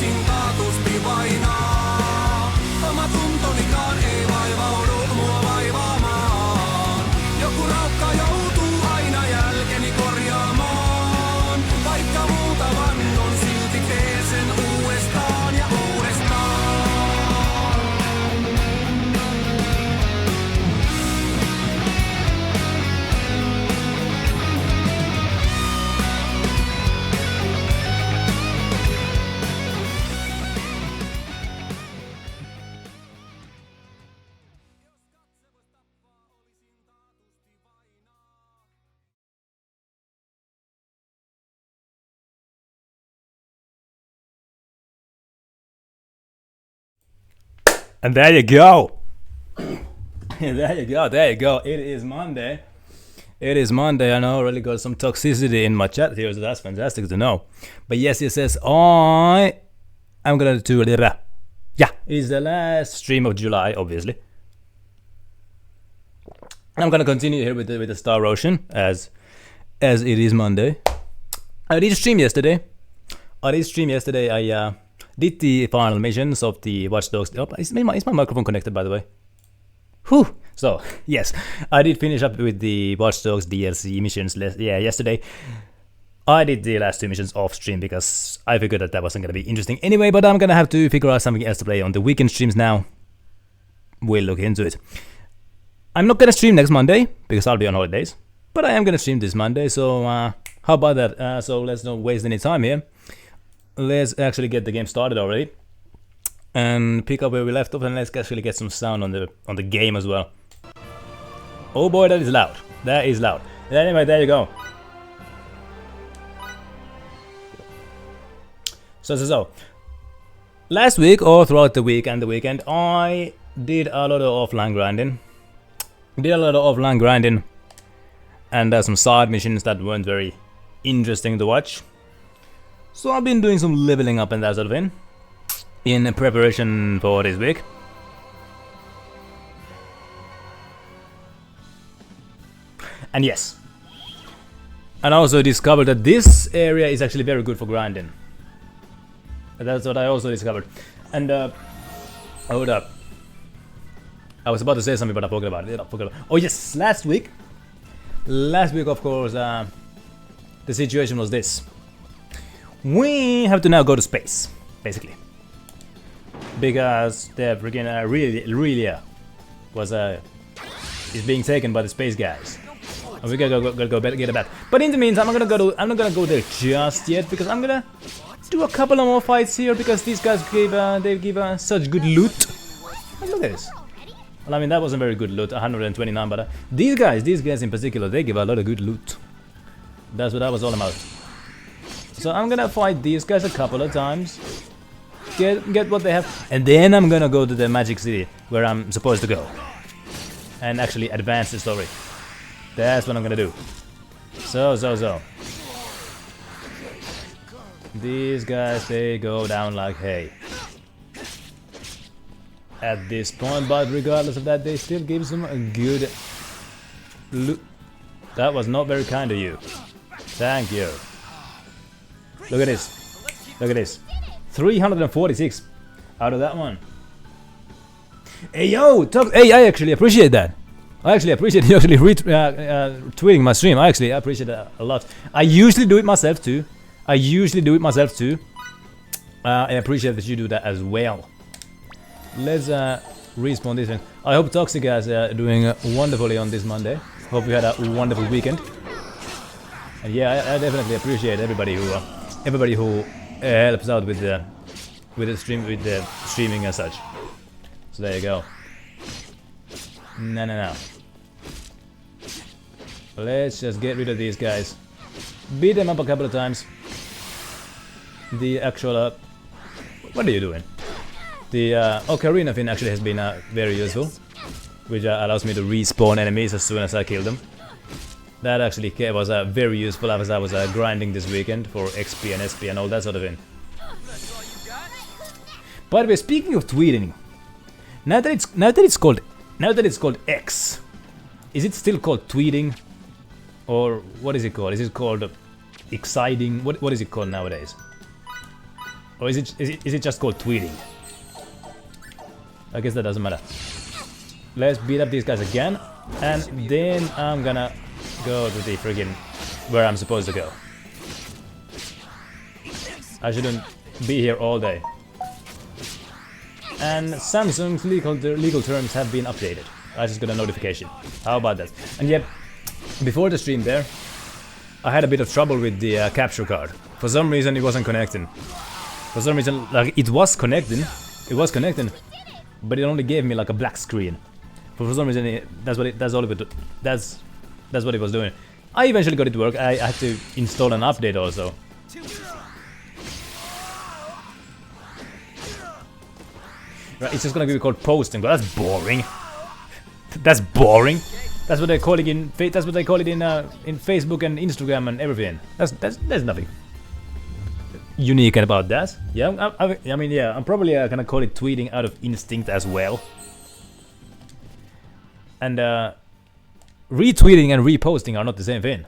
olisin taatusti vainaa. Oma tuntonikaan ei vaivaudu mua vaivaamaan. Joku raukka joutuu aina jälkeni korjaamaan. Vaikka muuta vannon silti tee sen uudestaan ja uudestaan. And there you go. There you go. There you go. It is Monday. It is Monday. I know I really got some toxicity in my chat here, so that's fantastic to know. But yes, I'm gonna do yeah, it's the last stream of July, obviously. I'm gonna continue here with the Star Ocean as it is Monday. I did stream yesterday. I did the final missions of the Watch Dogs. Oh, is my microphone connected, by the way? Whew. So, yes, I did finish up with the Watch Dogs DLC missions yesterday. I did the last 2 missions off stream because I figured that wasn't going to be interesting anyway, but I'm going to have to figure out something else to play on the weekend streams now. We'll look into it. I'm not going to stream next Monday because I'll be on holidays, but I am going to stream this Monday, so how about that? So let's not waste any time here. Let's actually get the game started already and pick up where we left off, and let's actually get some sound on the game as well. Oh boy, that is loud. That is loud. Anyway, there you go. So. Last week, or throughout the week and the weekend, I did a lot of offline grinding. And some side missions that weren't very interesting to watch. So I've been doing some leveling up and that sort of thing in preparation for this week. And yes, and I also discovered that this area is actually very good for grinding. That's what I also discovered. And hold up, I was about to say something but I forgot about it. Oh yes, last week of course, the situation was this. We have to now go to space, basically, because the freaking really is being taken by the space guys, and we gotta go get it back. But in the meantime, I'm not gonna go there just yet because I'm gonna do a couple of more fights here because these guys give such good loot. Look at this. Well, I mean that wasn't very good loot, 129, but these guys in particular, they give a lot of good loot. That's what that was all about. So I'm gonna fight these guys a couple of times, get what they have, and then I'm gonna go to the Magic City where I'm supposed to go and actually advance the story. That's what I'm gonna do. So. These guys, they go down like hay at this point, but regardless of that, they still give some good loot. That was not very kind of you. Thank you. Look at this. 346 out of that one. Hey yo, hey, I actually appreciate that. I actually appreciate you actually tweeting my stream. I actually appreciate that a lot. I usually do it myself too. I appreciate that you do that as well. Let's respawn this one. I hope Toxic guys are doing wonderfully on this Monday. Hope you had a wonderful weekend. And yeah, I definitely appreciate everybody who helps out with the streaming and such. So there you go. No. Let's just get rid of these guys. Beat them up a couple of times. The actual what are you doing? The Ocarina thing actually has been very useful, which allows me to respawn enemies as soon as I kill them. That actually was very useful as I was grinding this weekend for XP and SP and all that sort of thing. By the way, speaking of tweeting, now that it's called X, is it still called tweeting, or what is it called? Is it called exciting? What is it called nowadays? Or is it just called tweeting? I guess that doesn't matter. Let's beat up these guys again. And then I'm gonna go to the friggin' where I'm supposed to go. I shouldn't be here all day. And Samsung's legal terms have been updated. I just got a notification. How about that? And yet, before the stream there, I had a bit of trouble with the capture card. For some reason it wasn't connecting. For some reason, like, it was connecting, but it only gave me like a black screen. For some reason, that's what it was doing. I eventually got it to work. I had to install an update also. Right, it's just gonna be called posting, but that's boring. That's boring. That's what they call it in. That's what they call it in Facebook and Instagram and everything. There's nothing unique about that. Yeah, I mean, yeah, I'm probably gonna call it tweeting out of instinct as well. And retweeting and reposting are not the same thing.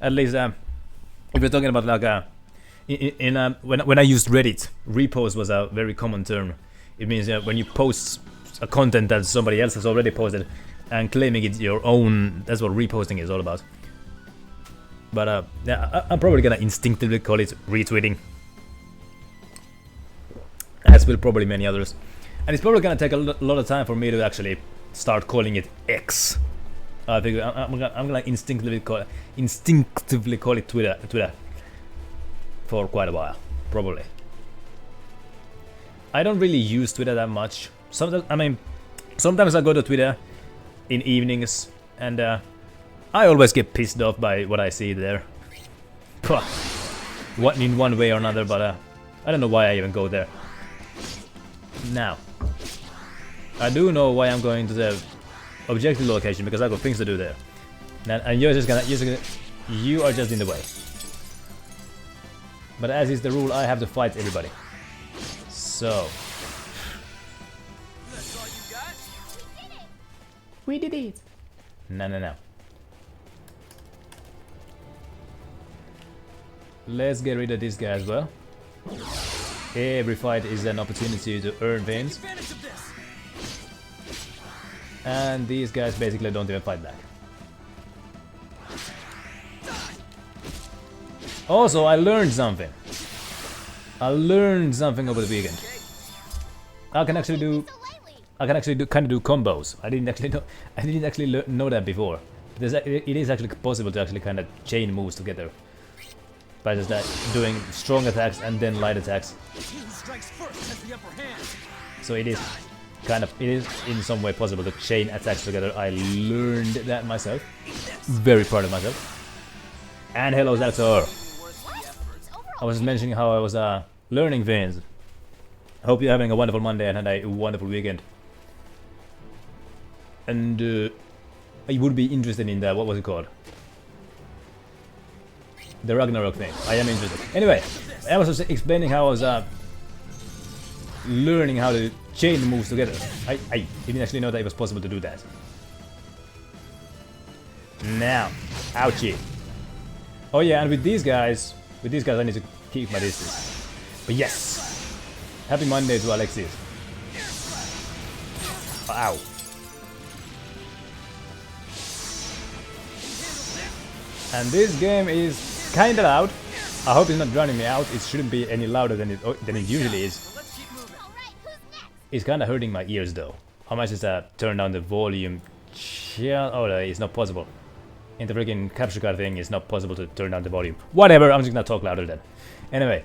At least, if we're talking about like when I used Reddit, repost was a very common term. It means when you post a content that somebody else has already posted and claiming it's your own. That's what reposting is all about. But yeah, I'm probably gonna instinctively call it retweeting, as will probably many others. And it's probably gonna take a lot of time for me to actually start calling it X. I think I'm gonna instinctively call it Twitter for quite a while, probably. I don't really use Twitter that much. Sometimes I go to Twitter in evenings, and I always get pissed off by what I see there. What in one way or another, but I don't know why I even go there. Now, I do know why I'm going to the objective location, because I got things to do there. And you are just in the way. But as is the rule, I have to fight everybody. So we did it. No. Let's get rid of this guy as well. Every fight is an opportunity to earn things. And these guys basically don't even fight back. Also, I learned something. Over the weekend. I can actually do kind of do combos. I didn't actually know that before. It is actually possible to actually kind of chain moves together by just doing strong attacks and then light attacks. So it is in some way possible to chain attacks together. I learned that myself. Very proud of myself. And hello, that's her. I was mentioning how I was learning things. I hope you're having a wonderful Monday and had a wonderful weekend. And I would be interested in that. What was it called? The Ragnarok thing. I am interested. Anyway, I was just explaining how I was learning how to chain moves together. I didn't actually know that it was possible to do that. Now, ouchie. Oh yeah, and with these guys I need to keep my distance. But yes, happy Monday to Alexis. Ow. And this game is kinda loud. I hope it's not drowning me out. It shouldn't be any louder than it usually is. It's kinda hurting my ears though. How much is that? Turn down the volume. Oh, no, it's not possible. In the freaking capture card thing, it's not possible to turn down the volume. Whatever, I'm just gonna talk louder then. Anyway,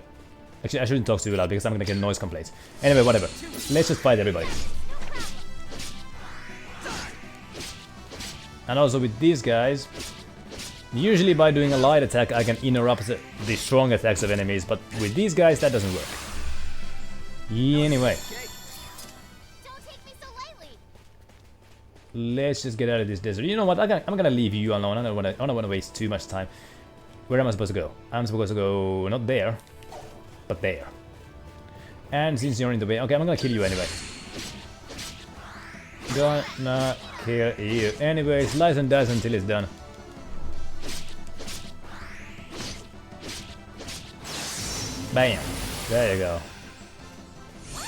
actually I shouldn't talk too loud because I'm gonna get noise complaints. Anyway, whatever. Let's just fight everybody. And also with these guys, usually by doing a light attack I can interrupt the strong attacks of enemies, but with these guys that doesn't work. Anyway. Let's just get out of this desert. You know what? I'm gonna leave you alone. I don't wanna waste too much time. Where am I supposed to go? I'm supposed to go not there, but there. And since you're in the way, okay, I'm gonna kill you anyway. Gonna kill you anyway. Slice and dice until it's done. Bam. There you go.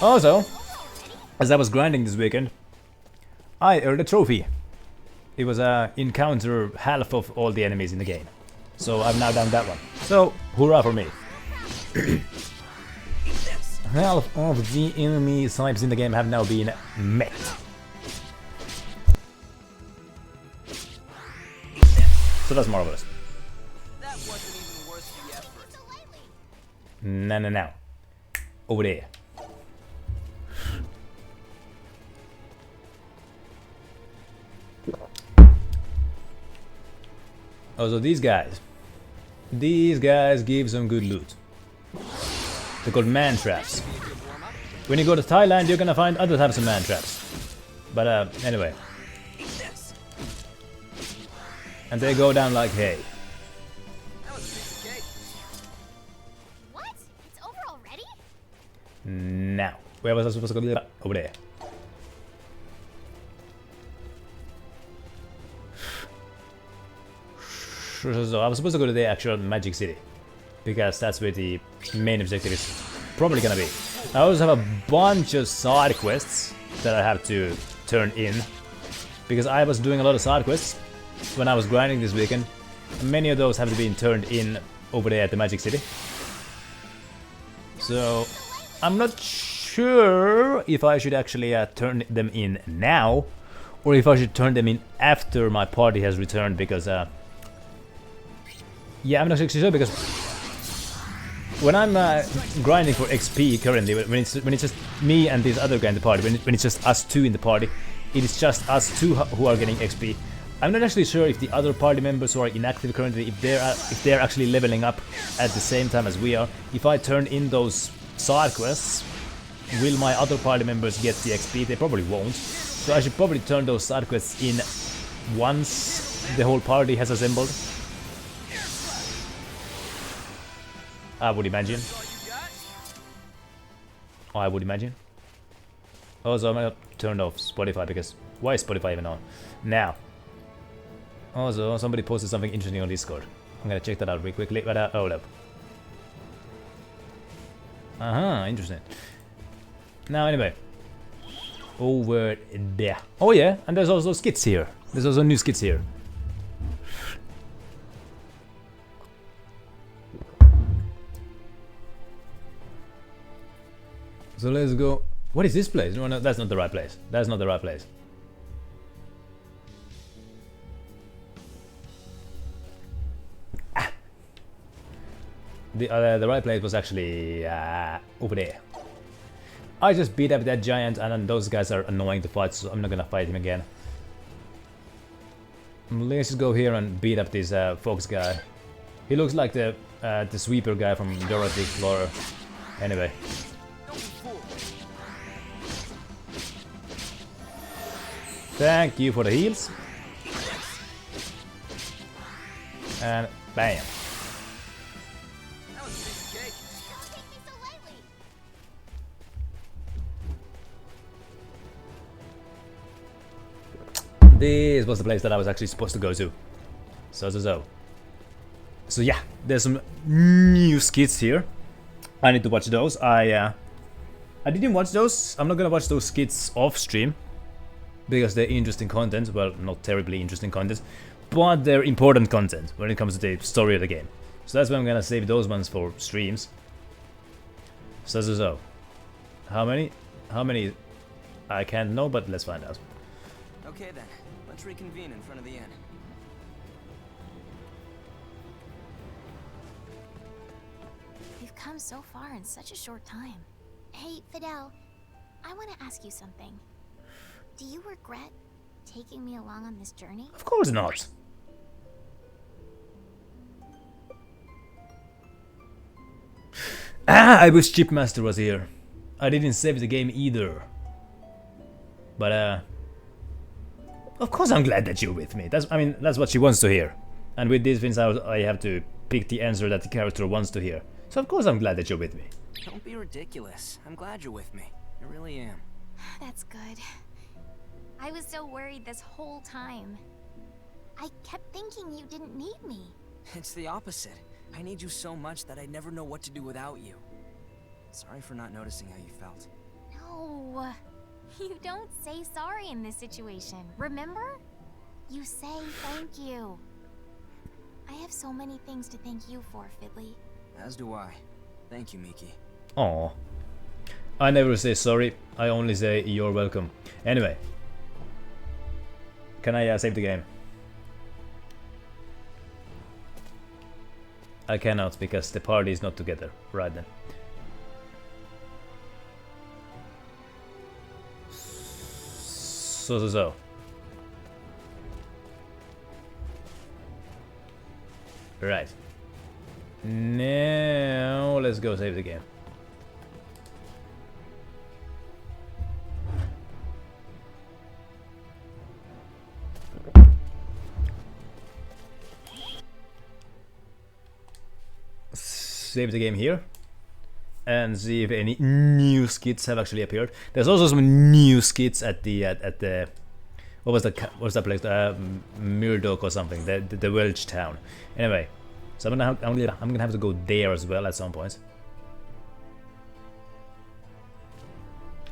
Also, as I was grinding this weekend, I earned a trophy. It was encounter half of all the enemies in the game. So I've now done that one. So, hurrah for me. Half of the enemy types in the game have now been met. So that's marvelous. That wasn't even worth the effort. No. Over there. Oh, so these guys give some good loot. They're called man traps. When you go to Thailand, you're gonna find other types of man traps. But anyway. And they go down like hay. That was a piece of cake. What? It's over already? Now, where was I supposed to go? Over there. So I was supposed to go to the actual Magic City, because that's where the main objective is probably gonna be. I also have a bunch of side quests that I have to turn in, because I was doing a lot of side quests when I was grinding this weekend. Many of those have been turned in over there at the Magic City. So I'm not sure if I should actually turn them in now, or if I should turn them in after my party has returned, because yeah, I'm not actually sure, because when I'm grinding for XP currently, when it's just me and this other guy in the party, when it's just us two in the party, it is just us two who are getting XP. I'm not actually sure if the other party members who are inactive currently, if they're actually leveling up at the same time as we are. If I turn in those side quests, will my other party members get the XP? They probably won't. So I should probably turn those side quests in once the whole party has assembled. I would imagine. I would imagine. Also, I'm gonna turn off Spotify, because why is Spotify even on? Now. Also, somebody posted something interesting on Discord. I'm gonna check that out real quickly, but hold up. Interesting. Now, anyway. Over there. Oh yeah, and there's also skits here. There's also new skits here. So let's go. What is this place? No, that's not the right place. That's not the right place. The right place was actually over there. I just beat up that giant, and then those guys are annoying to fight, so I'm not gonna fight him again. Let's just go here and beat up this Fox guy. He looks like the sweeper guy from Dorothy Explorer. Anyway. Thank you for the heals. And bam. That was a piece of cake. Don't take me so lightly. This was the place that I was actually supposed to go to. So yeah, there's some new skits here. I need to watch those. I didn't watch those. I'm not gonna watch those skits off stream, because they're interesting content. Well, not terribly interesting content, but they're important content when it comes to the story of the game. So that's why I'm gonna save those ones for streams. So. How many? I can't know, but let's find out. Okay then, let's reconvene in front of the inn. We've come so far in such a short time. Hey, Fidel, I want to ask you something. Do you regret taking me along on this journey? Of course not. I wish Chipmaster was here. I didn't save the game either. But of course I'm glad that you're with me. That's what she wants to hear. And with these things I have to pick the answer that the character wants to hear. So of course I'm glad that you're with me. Don't be ridiculous. I'm glad you're with me. I really am. That's good. I was so worried this whole time. I kept thinking you didn't need me. It's the opposite. I need you so much that I'd never know what to do without you. Sorry for not noticing how you felt. No, No. You don't say sorry in this situation, remember? You say thank you. I have so many things to thank you for, Fiddly. As do I. Thank you, Miki. Aw. I never say sorry, I only say you're welcome. Anyway. Can I save the game? I cannot because the party is not together. Right then. So. Right. Now let's go save the game. Save the game here and see if any new skits have actually appeared. There's also some new skits at the what was that place? Mandog or something. The Welsh town. Anyway, so I'm gonna have to go there as well at some point.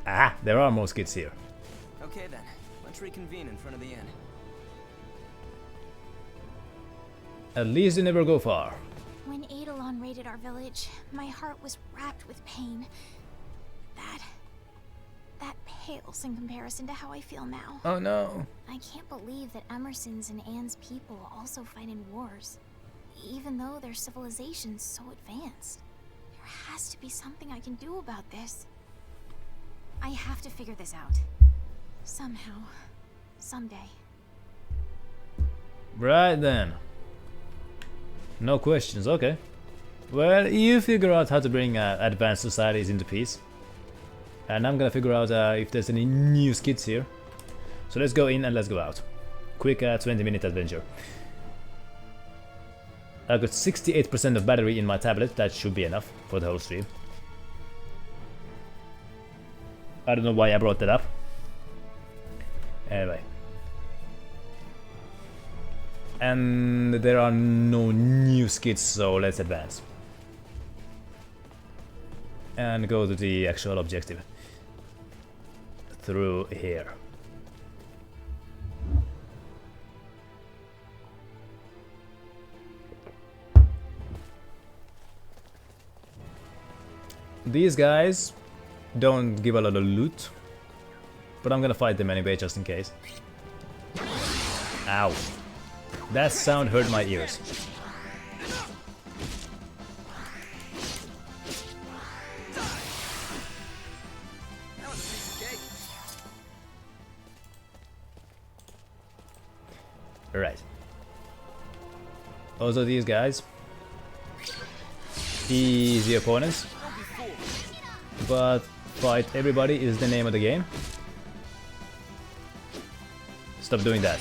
Ah, there are more skits here. Okay then, let's reconvene in front of the inn. At least you never go far. When Eidolon raided our village, my heart was racked with pain. That pales in comparison to how I feel now. Oh no. I can't believe that Emerson's and Anne's people also fight in wars, even though their civilization's so advanced. There has to be something I can do about this. I have to figure this out. Somehow. Someday. Right then. No questions, okay. Well, you figure out how to bring advanced societies into peace. And I'm gonna figure out if there's any new skits here. So let's go in and let's go out. Quick 20-minute adventure. I've got 68% of battery in my tablet, that should be enough for the whole stream. I don't know why I brought that up. Anyway. And there are no new skits, so let's advance. And go to the actual objective. Through here. These guys don't give a lot of loot, but I'm gonna fight them anyway just in case. Ow. That sound hurt my ears. Right. Also these guys. Easy opponents. But fight everybody is the name of the game. Stop doing that.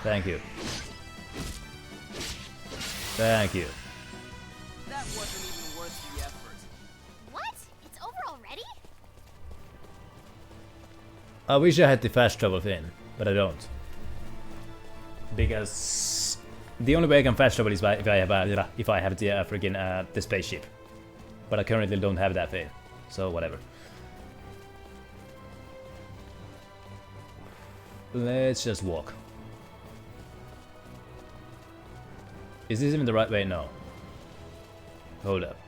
Thank you. Thank you. That wasn't even worth the effort. What? It's over already? I wish I had the fast travel thing, but I don't. Because the only way I can fast travel is if I have the freaking the spaceship. But I currently don't have that thing, so whatever. Let's just walk. Is this even the right way? No. Hold up.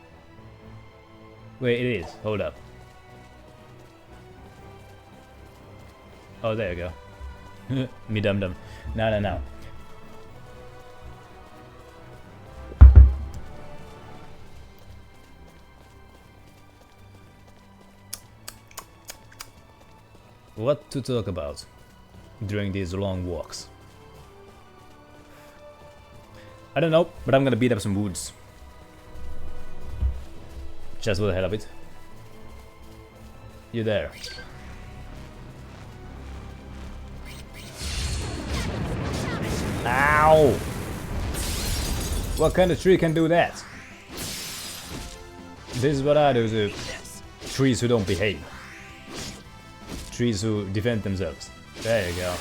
Wait, it is. Hold up. Oh, there you go. Me dum dum. No. What to talk about during these long walks? I don't know, but I'm gonna beat up some woods. Just for the hell of it. You there. Ow! What kind of tree can do that? This is what I do to trees who don't behave. Trees who defend themselves. There you go.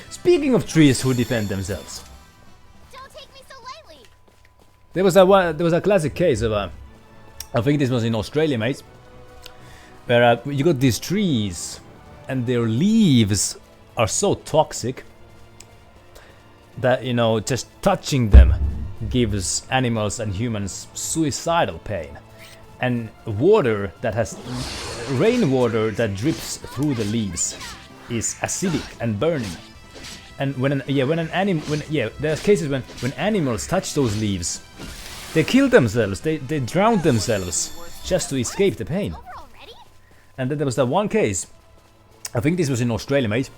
Speaking of trees who defend themselves. Don't take me so lightly. There was a classic case of I think this was in Australia, mate. where you got these trees, and their leaves are so toxic that, you know, just touching them gives animals and humans suicidal pain. And water that has rainwater that drips through the leaves is acidic and burning. And there's cases when animals touch those leaves, they kill themselves, they drown themselves just to escape the pain. And then there was that one case, I think this was in Australia, mate,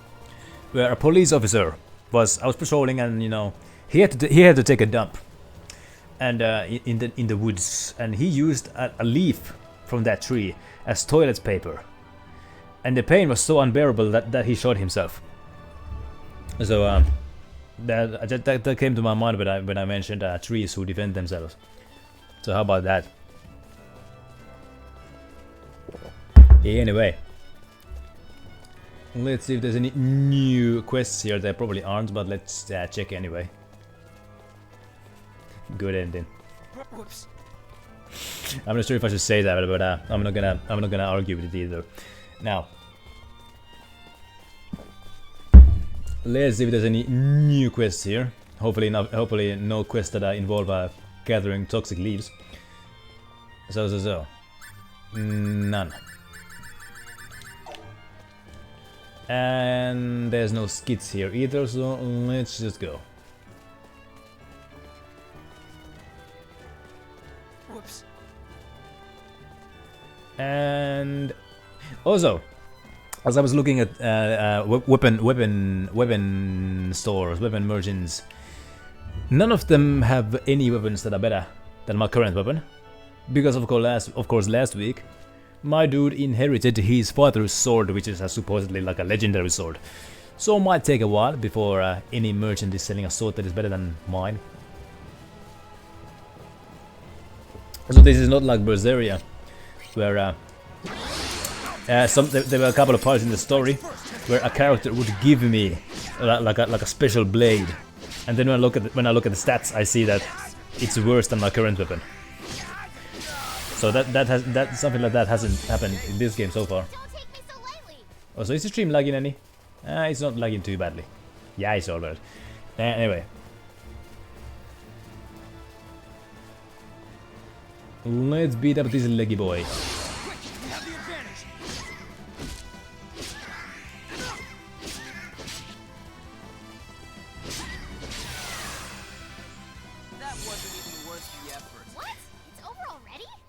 where a police officer I was patrolling, and, you know, he had to take a dump, and in the woods, and he used a leaf from that tree as toilet paper, and the pain was so unbearable that he shot himself. So that came to my mind when I mentioned trees who defend themselves. So how about that? Anyway, let's see if there's any new quests here. There probably aren't, but let's check anyway. Good ending. Whoops. I'm not sure if I should say that, but I'm not gonna argue with it either. Now, let's see if there's any new quests here. Hopefully no quests that involve gathering toxic leaves. So. None. And there's no skits here either, so let's just go. Whoops. And also, as I was looking at weapon stores, weapon merchants, none of them have any weapons that are better than my current weapon, because of course last week my dude inherited his father's sword, which is supposedly like a legendary sword. So it might take a while before any merchant is selling a sword that is better than mine. So this is not like Berseria, where there were a couple of parts in the story where a character would give me like a special blade, and then when I look at the stats, I see that it's worse than my current weapon. So that something like that hasn't happened in this game so far. Oh, so is the stream lagging any? It's not lagging too badly. Yeah, it's alright. Anyway. Let's beat up this leggy boy.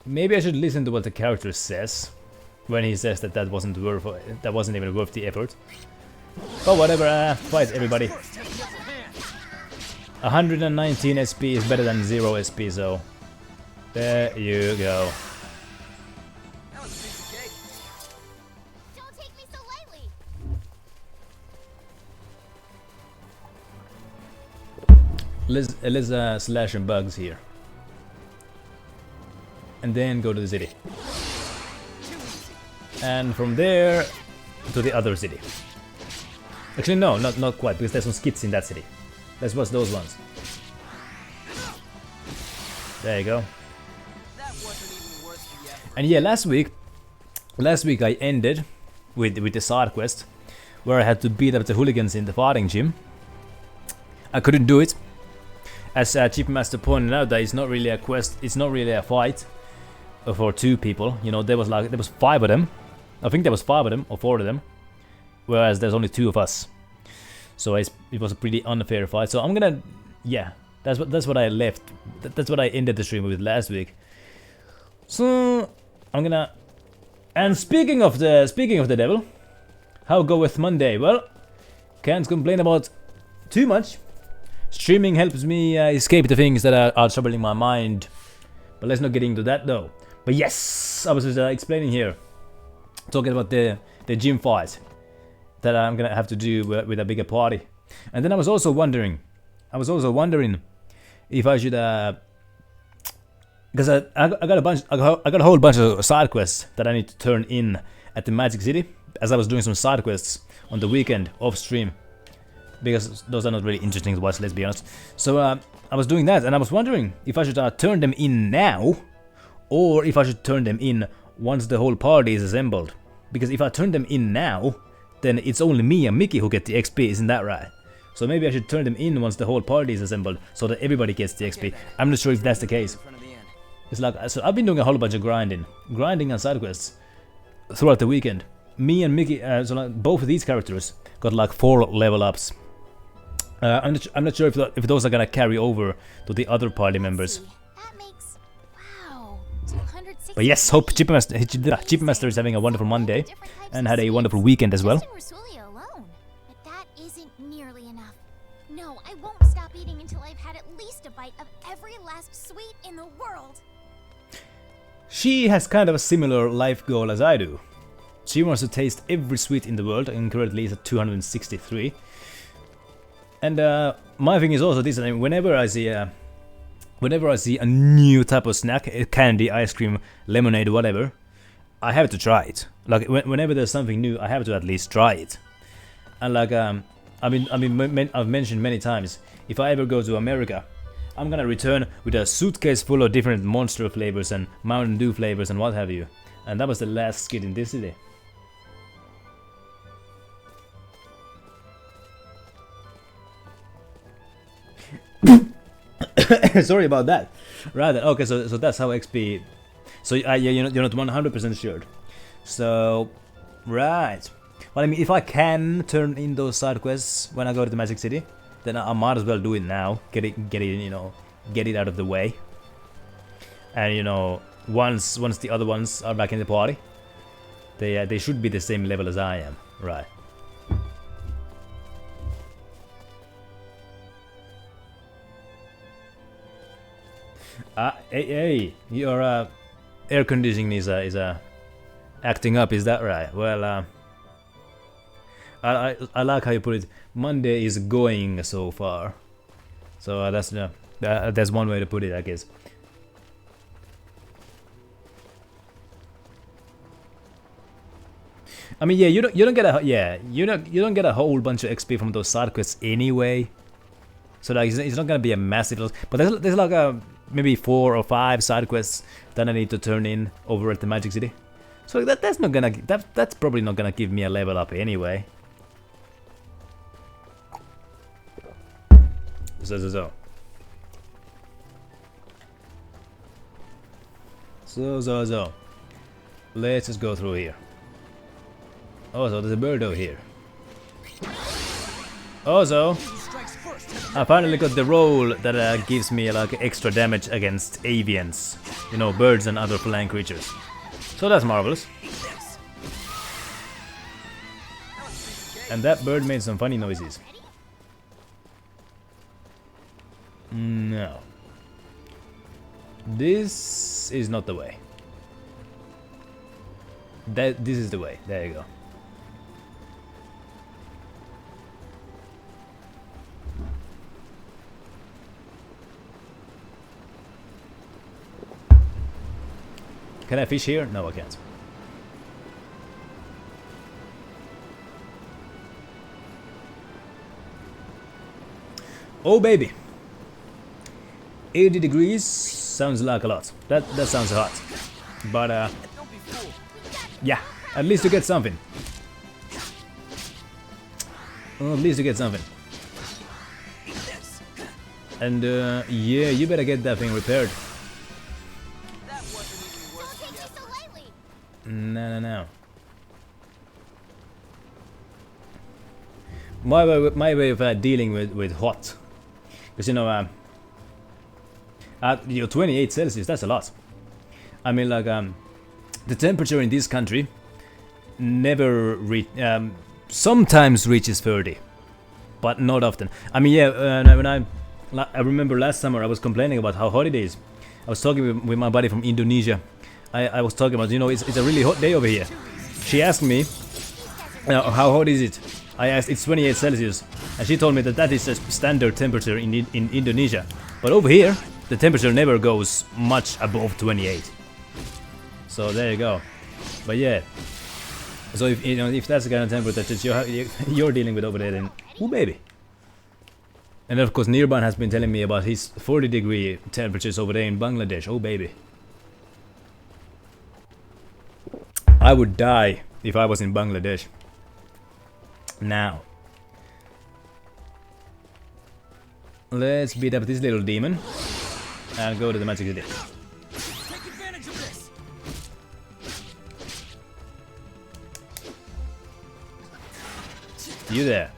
Maybe I should listen to what the character says when he says that wasn't even worth the effort. But whatever, fight everybody. 119 SP is better than 0 SP, so there you go. Don't take me so lightly. Let's slash some bugs here. And then go to the city. And from there to the other city. Actually no, not quite, because there's some skits in that city. Let's watch those ones. There you go. And yeah, last week I ended with the side quest where I had to beat up the hooligans in the fighting gym. I couldn't do it. As Chief Master pointed out, that it's not really a quest, it's not really a fight for two people. You know, there was 5 of them. I think there was 5 of them or 4 of them, whereas there's only 2 of us. So it was a pretty unfair fight. So I'm gonna, yeah, that's what I left. That's what I ended the stream with last week. So I'm gonna. And speaking of the devil, how goeth Monday? Well, can't complain about too much. Streaming helps me escape the things that are troubling my mind. But let's not get into that though. But yes, I was just explaining here, talking about the gym fight that I'm gonna have to do with a bigger party. And then I was also wondering if I should, because I got a whole bunch of side quests that I need to turn in at the Magic City, as I was doing some side quests on the weekend off stream, because those are not really interesting to watch, let's be honest. So I was doing that, and I was wondering if I should turn them in now, or if I should turn them in once the whole party is assembled. Because if I turn them in now, then it's only me and Mickey who get the XP, isn't that right? So maybe I should turn them in once the whole party is assembled, so that everybody gets the XP. I'm not sure if that's the case. It's like, so I've been doing a whole bunch of grinding on side quests throughout the weekend. Me and Mickey, so like both of these characters got like 4 level ups. I'm not sure if those are gonna carry over to the other party members. That makes, wow, 260. But yes, hope Chipmaster is having a wonderful Monday and had a wonderful weekend as well. Just in Rasulia alone. But that isn't nearly enough. No, I won't stop eating until I've had at least a bite of every last sweet in the world. She has kind of a similar life goal as I do. She wants to taste every sweet in the world, and currently is at 263. And my thing is also this: I mean, whenever I see a new type of snack, candy, ice cream, lemonade, whatever, I have to try it. Like whenever there's something new, I have to at least try it. And like I've mentioned many times, if I ever go to America, I'm gonna return with a suitcase full of different Monster flavors and Mountain Dew flavors and what have you. And that was the last skit in this city. Sorry about that. Right. Okay. So that's how XP. So yeah, you're not 100% sure. So right. Well, I mean, if I can turn in those side quests when I go to the Magic City, then I might as well do it now. Get it, get it out of the way. And once the other ones are back in the party, they should be the same level as I am, right? Hey, your air conditioning is acting up, is that right? Well, I like how you put it. Monday is going so far, so that's one way to put it, I guess. I mean, yeah, you don't get a whole bunch of XP from those side quests anyway. So like, it's not gonna be a massive loss. But there's like maybe 4 or 5 side quests that I need to turn in over at the Magic City. So that's probably not gonna give me a level up anyway. So let's just go through here. Oh, so there's a bird over here. Also, I finally got the roll that gives me like extra damage against avians, birds and other flying creatures. So that's marvelous. And that bird made some funny noises. No. This is not the way. This is the way. There you go. Can I fish here? No, I can't. Oh baby, 80 degrees sounds like a lot. That sounds hot, but yeah, at least you get something. Well, at least you get something. And yeah, you better get that thing repaired. No. My way of dealing with hot, because 28 Celsius, that's a lot. I mean, like the temperature in this country never sometimes reaches 30, but not often. I mean, yeah, when I remember last summer I was complaining about how hot it is. I was talking with my buddy from Indonesia. I was talking about, it's a really hot day over here. She asked me, how hot is it? I asked, it's 28 Celsius, and she told me that is a standard temperature in Indonesia. But over here, the temperature never goes much above 28. So there you go. But yeah, so if that's the kind of temperature that you're dealing with over there, then ooh baby. And of course, Nirban has been telling me about his 40-degree temperatures over there in Bangladesh. Oh baby. I would die if I was in Bangladesh. Now. Let's beat up this little demon. And go to the Magic City. Take advantage of this. You there.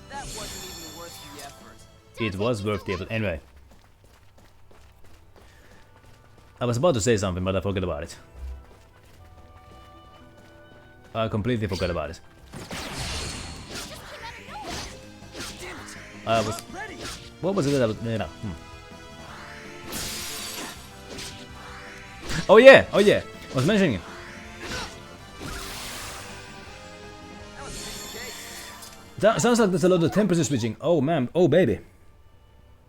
That wasn't even worth the effort. It was worth the effort. Anyway. I was about to say something, but I forgot about it. I completely forgot about it. I was... What was it that I was... No. Oh yeah! Oh yeah! I was mentioning it. That sounds like there's a lot of temperature switching. Oh man, oh baby.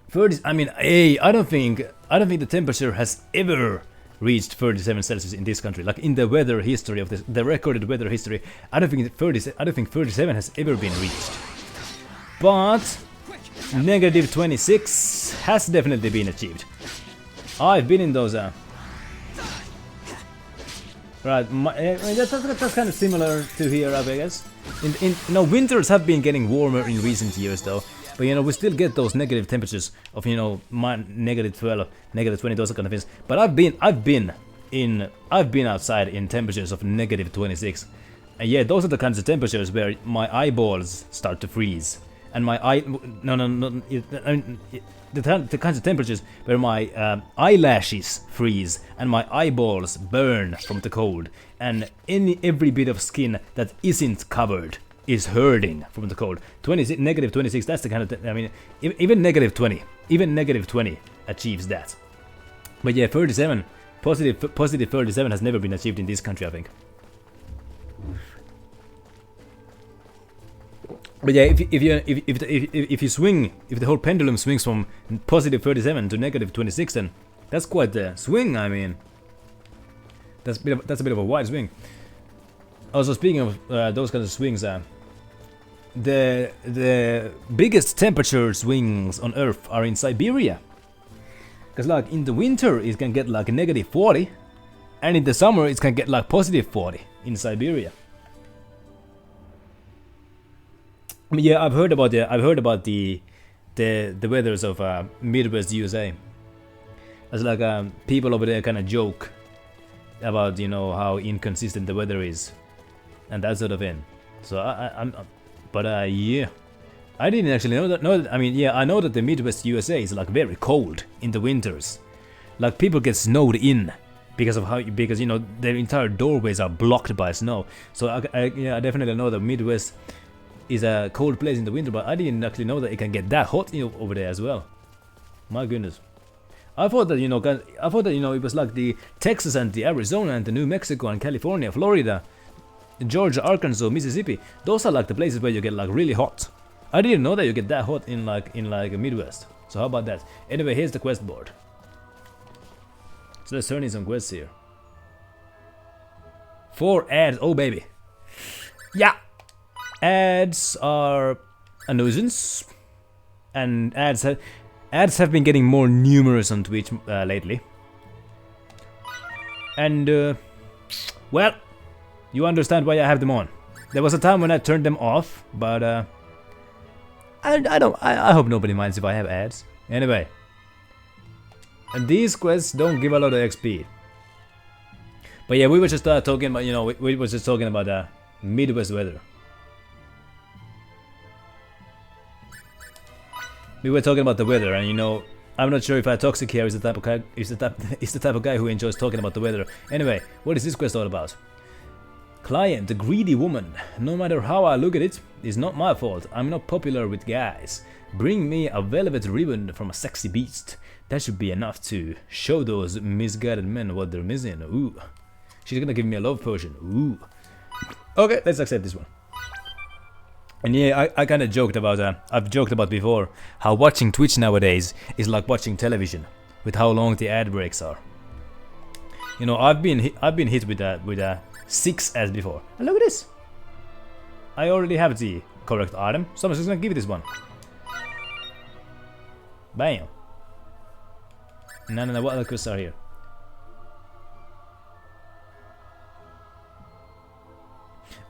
30, I mean, hey, I don't think the temperature has ever reached 37 Celsius in this country. Like in the weather history of the recorded weather history, I don't think 37 has ever been reached. But negative 26 has definitely been achieved. I've been in those. Right, that's kind of similar to here, I guess. Winters have been getting warmer in recent years, though. But we still get those negative temperatures of negative 12, negative 20, those kind of things. But I've been outside in temperatures of negative 26, and yeah, those are the kinds of temperatures where my eyeballs start to freeze, and my the kinds of temperatures where my eyelashes freeze and my eyeballs burn from the cold, and every bit of skin that isn't covered is hurting from the cold. Negative 26, that's the kind of... I mean, even negative 20 achieves that. But yeah, 37, positive 37 has never been achieved in this country, I think. But yeah, if the whole pendulum swings from positive 37 to negative 26, then that's quite the swing. I mean, that's a bit of a wide swing. Also, speaking of those kinds of swings, the biggest temperature swings on Earth are in Siberia. Because like in the winter it can get like negative 40, and in the summer it can get like positive 40 in Siberia. I mean, yeah, I've heard about the weathers of Midwest USA. It's like people over there kind of joke about how inconsistent the weather is, and that sort of thing. So yeah, I didn't actually know that. I mean, yeah, I know that the Midwest USA is like very cold in the winters. Like people get snowed in because their entire doorways are blocked by snow. So I definitely know the Midwest is a cold place in the winter, but I didn't actually know that it can get that hot over there as well. My goodness. I thought that it was like the Texas and the Arizona and the New Mexico and California, Florida, Georgia, Arkansas, Mississippi. Those are like the places where you get like really hot. I didn't know that you get that hot in like Midwest. So how about that? Anyway, here's the quest board. So let's turn in some quests here. 4 ads. Oh baby. Yeah. Ads are a nuisance, and ads have been getting more numerous on Twitch lately. And well, you understand why I have them on. There was a time when I turned them off, but I hope nobody minds if I have ads. Anyway, and these quests don't give a lot of XP. But yeah, we were just talking about we were just talking about Midwest weather. We were talking about the weather, and I'm not sure if Toxic here is the type of guy who enjoys talking about the weather. Anyway, what is this quest all about? Client, the greedy woman. No matter how I look at it, it's not my fault. I'm not popular with guys. Bring me a velvet ribbon from a sexy beast. That should be enough to show those misguided men what they're missing. Ooh. She's gonna give me a love potion. Ooh. Okay, let's accept this one. And yeah, I kind of joked about, I've joked about before, how watching Twitch nowadays is like watching television, with how long the ad breaks are. I've been hit with 6 ads before. And look at this! I already have the correct item, so I'm just gonna give it this one. Bam! No, what other quests are here?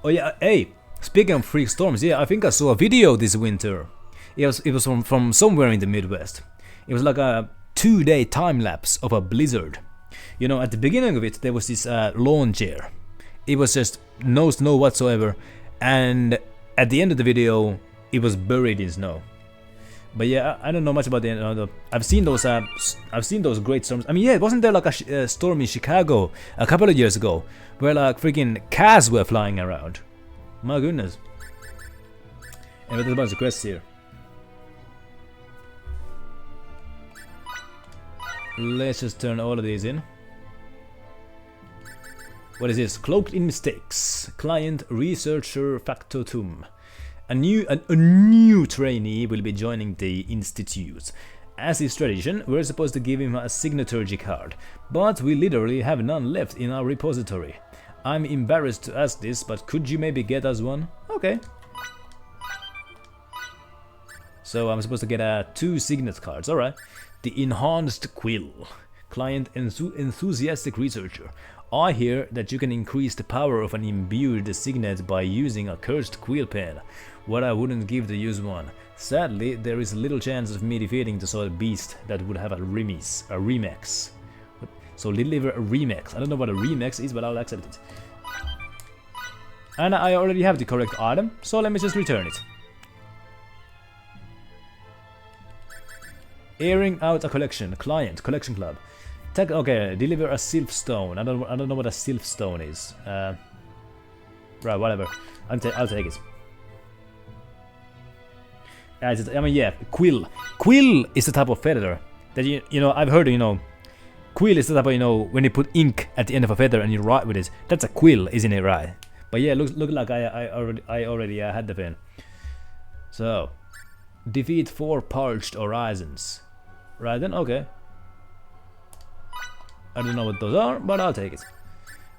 Oh yeah, hey, speaking of freak storms, yeah, I think I saw a video this winter. It was from somewhere in the Midwest. It was like a 2-day time lapse of a blizzard. You know, at the beginning of it, there was this lawn chair. It was just no snow whatsoever, and at the end of the video, it was buried in snow. But yeah, I don't know much about the. I've seen those great storms. I mean, yeah, wasn't there like a storm in Chicago a couple of years ago, where like freaking cars were flying around? My goodness. And there's a bunch of quests here. Let's just turn all of these in. What is this? Cloaked in mistakes. Client researcher factotum. A new trainee will be joining the institute. As is tradition, we're supposed to give him a signature card, but we literally have none left in our repository. I'm embarrassed to ask this, but could you maybe get us one? Okay. So I'm supposed to get 2 signet cards, alright. The Enhanced Quill. Client enthusiastic researcher. I hear that you can increase the power of an imbued signet by using a cursed quill pen. What I wouldn't give to use one. Sadly, there is little chance of me defeating the sort of beast that would have a remix. So deliver a remix. I don't know what a remix is, but I'll accept it. And I already have the correct item, so let me just return it. Airing out a collection. Client. Collection club. Okay, deliver a sylph stone. I don't know what a sylph stone is. Right, whatever. I'll take it. I mean, yeah, quill. Quill is the type of feather that you know. I've heard, you know, quill is the type of, you know, when you put ink at the end of a feather and you write with it. That's a quill, isn't it? Right? But yeah, look like I already had the pen. So, defeat 4 parched horizons. Right then, okay. I don't know what those are, but I'll take it.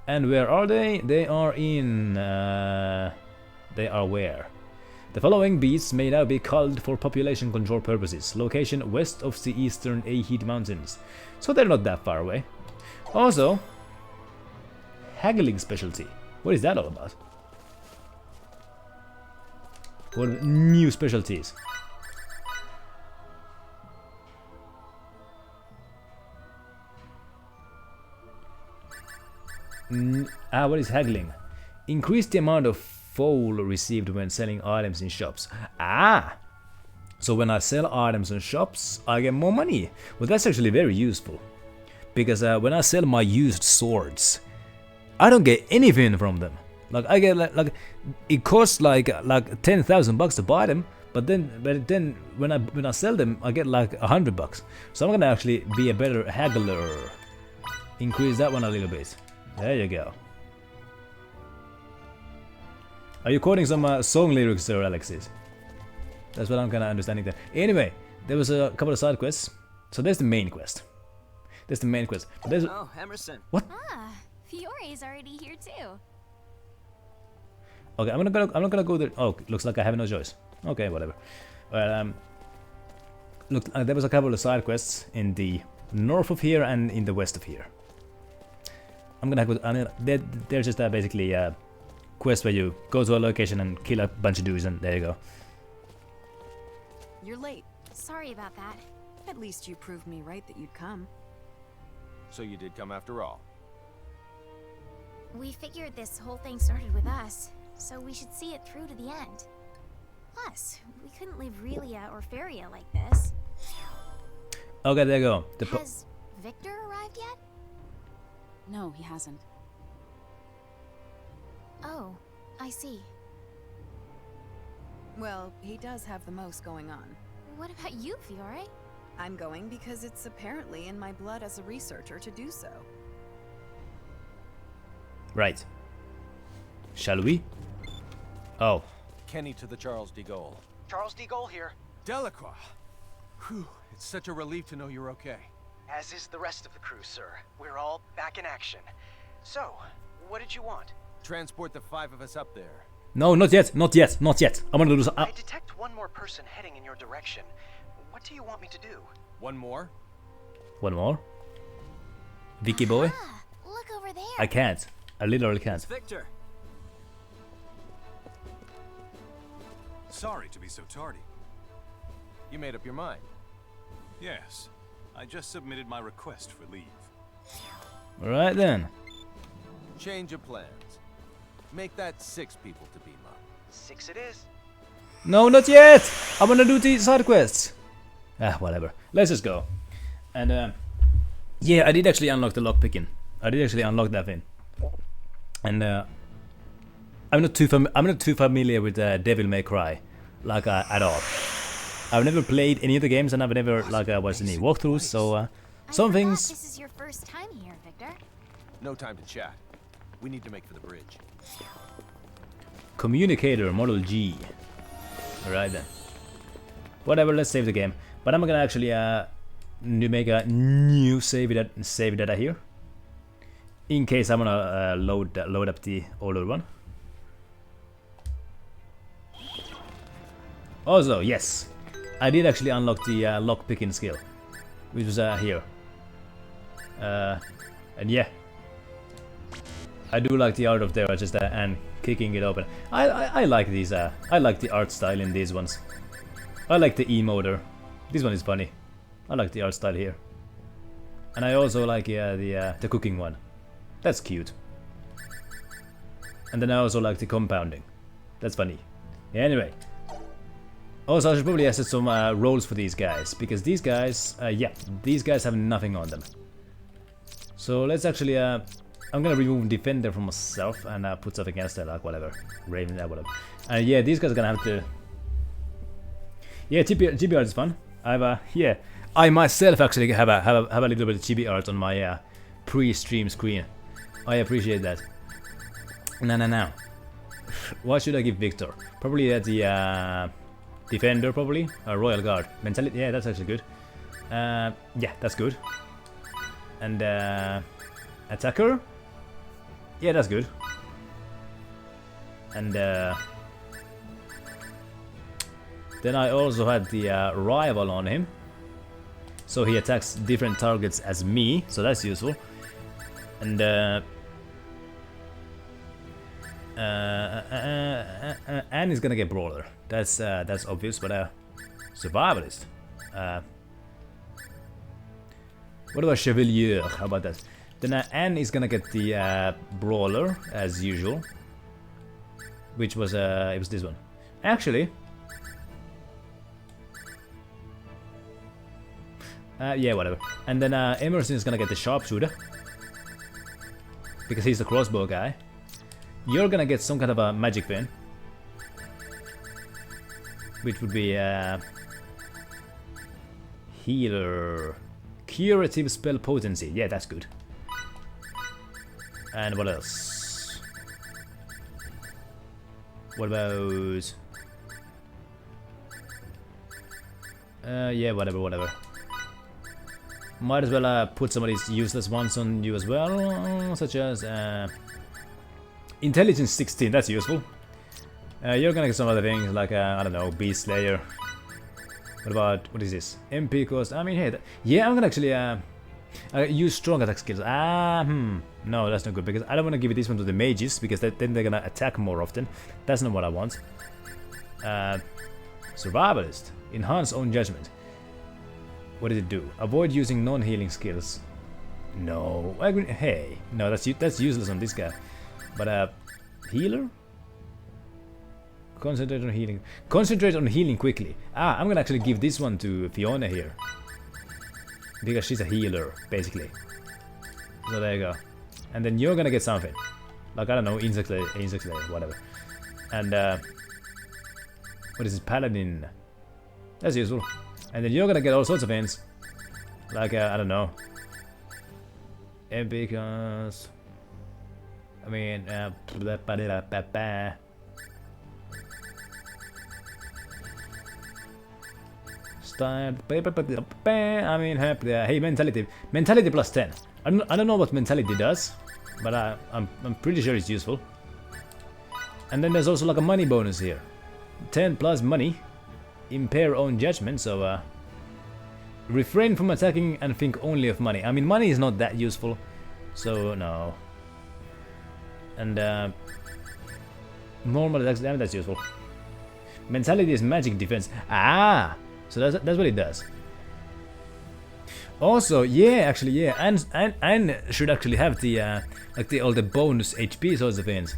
And where are they? They are in. They are where? The following beasts may now be culled for population control purposes. Location west of the eastern Ahid Mountains. So they're not that far away. Also, haggling specialty. What is that all about? What are new specialties? What is haggling? Increase the amount of foal received when selling items in shops. So when I sell items in shops, I get more money. Well, that's actually very useful. Because when I sell my used swords, I don't get anything from them. Like I get like it costs like 10,000 bucks to buy them, but then when I sell them, I get like $100. So I'm gonna actually be a better haggler. Increase that one a little bit. There you go. Are you quoting some song lyrics, Sir Alexis? That's what I'm kind of understanding there. Anyway, there was a couple of side quests. So there's the main quest. There's the main quest. But there's Oh, Emerson. what? Fiore's already here too. Okay, I'm not gonna go there. Oh, looks like I have no choice. Okay, whatever. Well, look, there was a couple of side quests in the north of here and in the west of here. I'm gonna go. They're just basically quest where you go to a location and kill a bunch of dudes, and there you go. You're late. Sorry about that. At least you proved me right that you'd come. So you did come after all. We figured this whole thing started with us, so we should see it through to the end. Plus, we couldn't leave Relia or Feria like this. Okay, there you go. Has Victor arrived yet? No, he hasn't. Oh, I see. Well, he does have the most going on. What about you, Fiore? I'm going because it's apparently in my blood as a researcher to do so. Right. Shall we? Oh. Kenny to the Charles de Gaulle. Charles de Gaulle here, Delacroix! Whew, it's such a relief to know you're okay. as is the rest of the crew, sir. We're all back in action. So, what did you want? Transport the 5 of us up there. No, not yet, not yet, not yet. I'm gonna do this. I detect one more person heading in your direction. What do you want me to do? One more? One more. Vicky boy. Ah, look over there. I can't. I literally can't. It's Victor. Sorry to be so tardy. You made up your mind. Yes, I just submitted my request for leave. Alright then. Change of plans. Make that 6 people to beam up. 6 it is. No, not yet! I wanna do the side quests. Ah, whatever. Let's just go. And yeah, I did actually unlock the lockpicking. I did actually unlock that thing. And I'm not too familiar with Devil May Cry, like at all. I've never played any of the games, and I've never watched any walkthroughs. So some things. This is your first time here, Victor. No time to chat. We need to make for the bridge. Communicator Model G. Alright then. Whatever. Let's save the game. But I'm gonna actually make a new save data here, in case I wanna load up the older one. Also, yes, I did actually unlock the lock picking skill, which was here. And yeah, I do like the art of there, just and kicking it open. I like these. I like the art style in these ones. I like the emoter. This one is funny. I like the art style here. And I also like the cooking one. That's cute. And then I also like the compounding. That's funny. Yeah, anyway. Also, I should probably set some roles for these guys, because these guys, yeah, these guys have nothing on them. So let's actually, I'm gonna remove Defender from myself and put something else there, like whatever, Raven, whatever. Yeah, these guys are gonna have to. Yeah, GB art is fun. Yeah, I myself actually have a little bit of GB art on my pre-stream screen. I appreciate that. No. What should I give Victor? Probably the Defender, probably. Royal Guard. Mentality, yeah, that's actually good. Yeah, that's good. And Attacker? Yeah, that's good. And then I also had the Rival on him. So he attacks different targets as me, so that's useful. And and he's gonna get Brawler. That's obvious, but Survivalist. What about Chevalier? How about that? Then Anne is gonna get the Brawler as usual, which was it was this one. Actually, yeah, whatever. And then Emerson is gonna get the Sharpshooter because he's the crossbow guy. You're gonna get some kind of a magic thing, which would be healer, curative spell potency. Yeah, that's good. And what else? What about? Yeah, whatever. Might as well put some of these useless ones on you as well, such as Intelligence 16. That's useful. You're gonna get some other things like I don't know, Beast Slayer. What about, what is this? MP cost. I mean, hey, yeah, I'm gonna actually use strong attack skills. No, that's not good, because I don't want to give this one to the mages, because then they're gonna attack more often. That's not what I want. Survivalist. Enhance own judgment. What did it do? Avoid using non-healing skills. No. Hey, no, that's useless on this guy. But healer. Concentrate on healing. Concentrate on healing quickly. I'm gonna actually give this one to Fiona here, because she's a healer, basically. So there you go. And then you're gonna get something. Like, I don't know, insect layer, whatever. And what is this? Paladin. That's useful. And then you're gonna get all sorts of things. Like, I don't know. Because I mean, I mean, hey, mentality plus 10. I don't know what mentality does, but I'm pretty sure it's useful. And then there's also like a money bonus here, 10 plus money, impair own judgment. So Refrain from attacking and think only of money. I mean, money is not that useful, so no. And normal attacks, damn, that's useful. Mentality is magic defense. Ah, so that's what it does. Also, yeah, actually, yeah, and should actually have the like all the bonus HP sorts of things,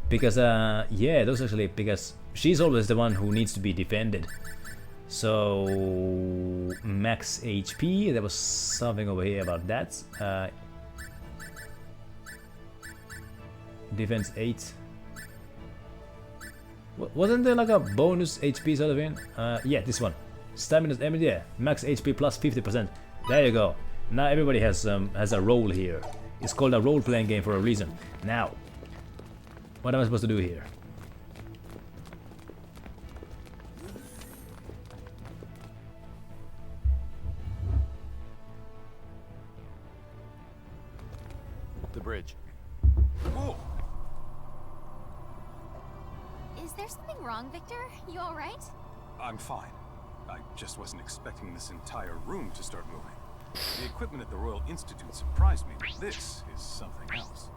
because yeah, those actually, because she's always the one who needs to be defended. So max HP. There was something over here about that. Defense 8. Wasn't there like a bonus HP sort of thing? Yeah, this one. Stamina's yeah, max HP plus 50%. There you go. Now everybody has a role here. It's called a role-playing game for a reason. Now, what am I supposed to do here? The bridge. Whoa! Is there something wrong, Victor? You alright? I'm fine. I just wasn't expecting this entire room to start moving. The equipment at the Royal Institute surprised me. This is something else.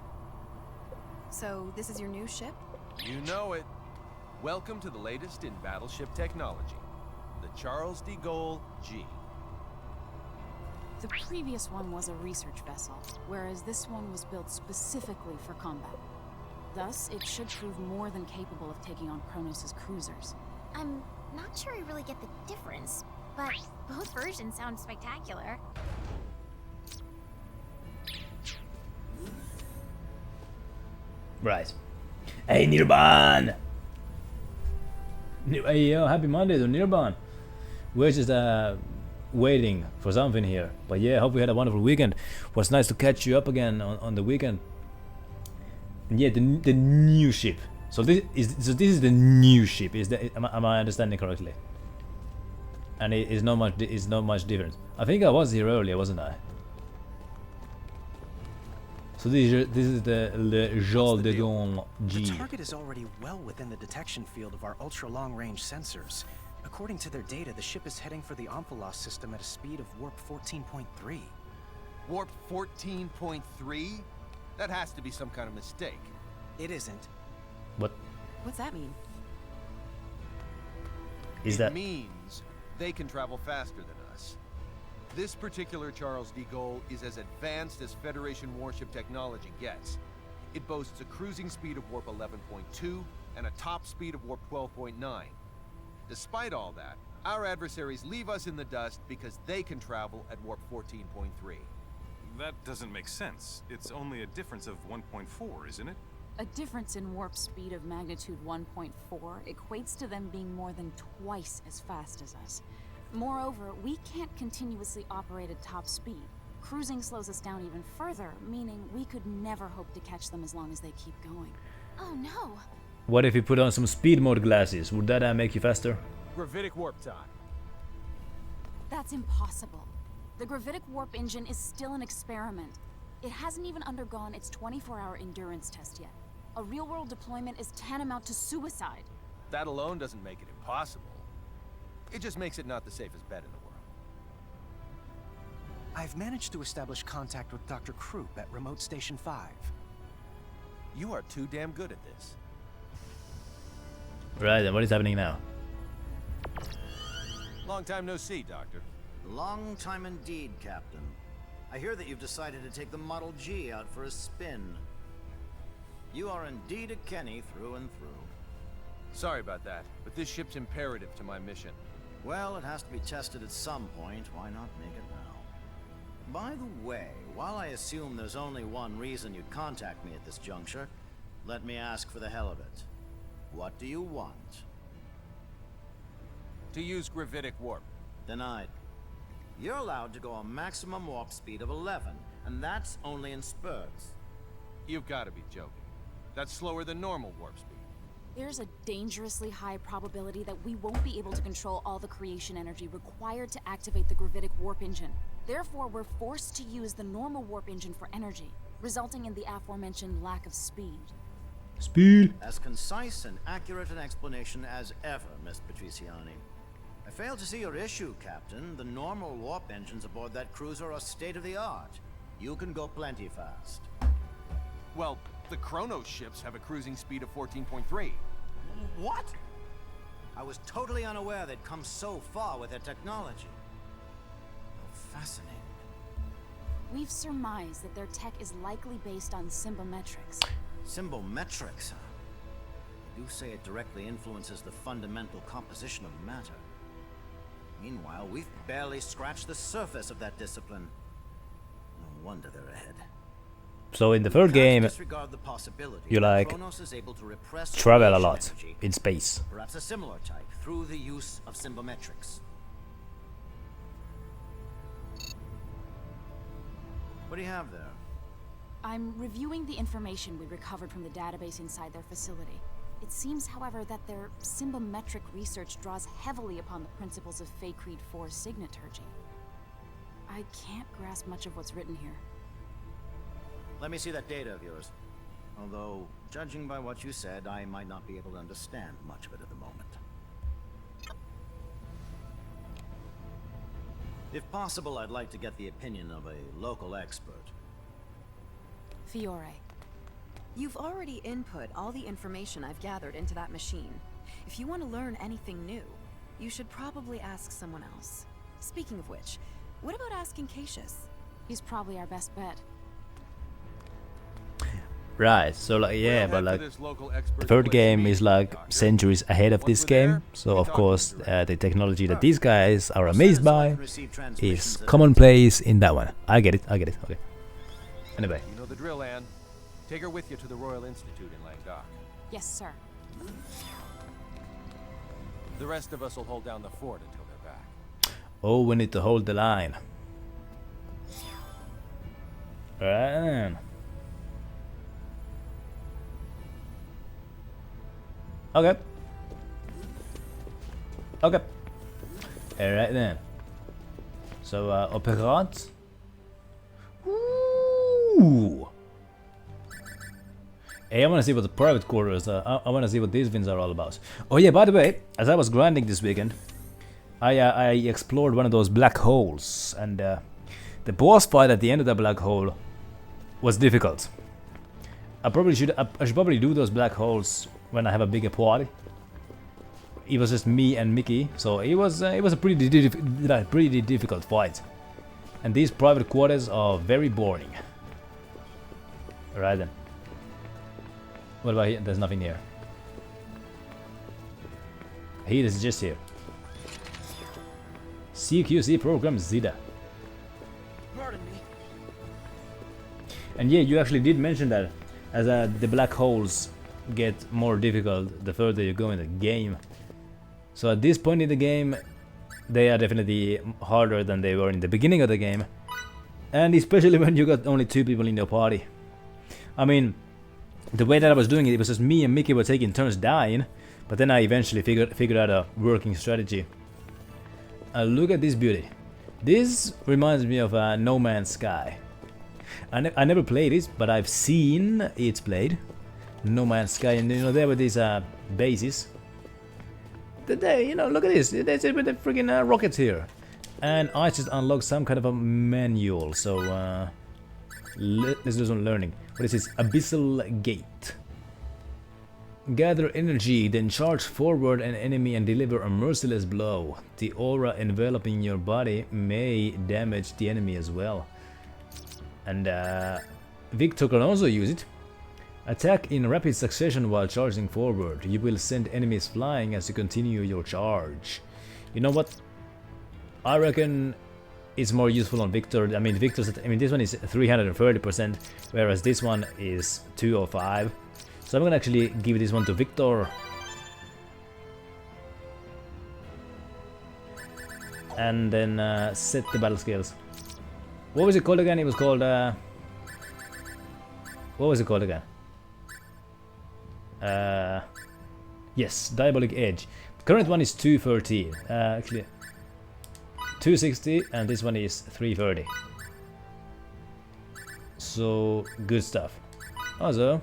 So, this is your new ship? You know it. Welcome to the latest in battleship technology. The Charles de Gaulle G. The previous one was a research vessel, whereas this one was built specifically for combat. Thus, it should prove more than capable of taking on Kronos' cruisers. I'm not sure I really get the difference, but both versions sound spectacular. Right. Hey, Nirban! Hey, yo, happy Monday to Nirban. We're just waiting for something here. But yeah, hope you had a wonderful weekend. Was nice to catch you up again on the weekend. And yeah, the new ship. So this is the new ship. Am I understanding correctly? And it is not much difference. I think I was here earlier, wasn't I? So this is the Le Jol de Gaulle G. The target is already well within the detection field of our ultra-long-range sensors. According to their data, the ship is heading for the Omphalos system at a speed of warp 14.3. Warp 14.3? That has to be some kind of mistake. It isn't. What What's that mean? is It that? means they can travel faster than us. This particular Charles de Gaulle is as advanced as Federation warship technology gets. It boasts a cruising speed of warp 11.2 and a top speed of warp 12.9. Despite all that, our adversaries leave us in the dust because they can travel at warp 14.3. That doesn't make sense. It's only a difference of 1.4, isn't it? A difference in warp speed of magnitude 1.4 equates to them being more than twice as fast as us. Moreover, we can't continuously operate at top speed. Cruising slows us down even further, meaning we could never hope to catch them as long as they keep going. Oh no! What if you put on some speed mode glasses? Would that make you faster? Gravitic warp time. That's impossible. The gravitic warp engine is still an experiment. It hasn't even undergone its 24-hour endurance test yet. A real-world deployment is tantamount to suicide. That alone doesn't make it impossible. It just makes it not the safest bet in the world. I've managed to establish contact with Dr. Krupp at Remote Station 5. You are too damn good at this. Right, then what is happening now? Long time no see, Doctor. Long time indeed, Captain. I hear that you've decided to take the Model G out for a spin. You are indeed a Kenny through and through. Sorry about that, but this ship's imperative to my mission. Well, it has to be tested at some point. Why not make it now? By the way, while I assume there's only one reason you'd contact me at this juncture, let me ask for the hell of it. What do you want? To use gravitic warp. Denied. You're allowed to go a maximum warp speed of 11, and that's only in spurts. You've got to be joking. That's slower than normal warp speed. There's a dangerously high probability that we won't be able to control all the creation energy required to activate the gravitic warp engine. Therefore, we're forced to use the normal warp engine for energy, resulting in the aforementioned lack of speed. Speed. As concise and accurate an explanation as ever, Miss Patriciani. I fail to see your issue, Captain. The normal warp engines aboard that cruiser are state-of-the-art. You can go plenty fast. Well, the Chronos ships have a cruising speed of 14.3. What? I was totally unaware they'd come so far with their technology. Oh, fascinating. We've surmised that their tech is likely based on symbometrics. Symbometrics, huh? They do say it directly influences the fundamental composition of matter. Meanwhile, we've barely scratched the surface of that discipline. No wonder they're ahead. So in the third game, you like travel a lot in space. Perhaps a similar type through the use of symbometrics. What do you have there? I'm reviewing the information we recovered from the database inside their facility. It seems, however, that their symbometric research draws heavily upon the principles of Fey Creed 4's signaturgy. I can't grasp much of what's written here. Let me see that data of yours. Although, judging by what you said, I might not be able to understand much of it at the moment. If possible, I'd like to get the opinion of a local expert. Fiore. You've already input all the information I've gathered into that machine. If you want to learn anything new, you should probably ask someone else. Speaking of which, what about asking Cassius? He's probably our best bet. Right, so like yeah, but like the third game is like centuries ahead of this game. So of course the technology that these guys are amazed by is commonplace in that one. I get it, okay. Anyway. You know the drill, Anne. Take her with you to the Royal Institute in Mandog. Yes, sir. The rest of us will hold down the fort until they're back. Oh, we need to hold the line. Right. Okay. Okay. Alright then. So, Operat. Ooh. Hey, I wanna see what the private quarters are. I wanna see what these vins are all about. Oh yeah, by the way, as I was grinding this weekend, I explored one of those black holes, and the boss fight at the end of the black hole was difficult. I should probably do those black holes when I have a bigger party. It was just me and Mickey, so it was a pretty difficult fight. And these private quarters are very boring. Alright then. What about here? There's nothing here. Heat is just here. CQC program Zida. Pardon me. And yeah, you actually did mention that as the black holes get more difficult the further you go in the game. So at this point in the game, they are definitely harder than they were in the beginning of the game. And especially when you got only 2 people in your party. I mean, the way that I was doing it, it was just me and Mickey were taking turns dying. But then I eventually figured out a working strategy. Look at this beauty. This reminds me of No Man's Sky. I never played it, but I've seen it's played. No Man's Sky, and you know, there were these bases. You know, look at this. There's with the freaking rockets here. And I just unlocked some kind of a manual, so let's do some learning. What is this? Abyssal Gate. Gather energy, then charge forward an enemy and deliver a merciless blow. The aura enveloping your body may damage the enemy as well. And Victor can also use it. Attack in rapid succession while charging forward. You will send enemies flying as you continue your charge. You know what? I reckon it's more useful on Victor. I mean, this one is 330%, whereas this one is 205. So I'm gonna actually give this one to Victor. And then set the battle skills. What was it called again? It was called what was it called again? Yes, Diabolic Edge. Current one is 230. Actually 260, and this one is 330. So good stuff. Also,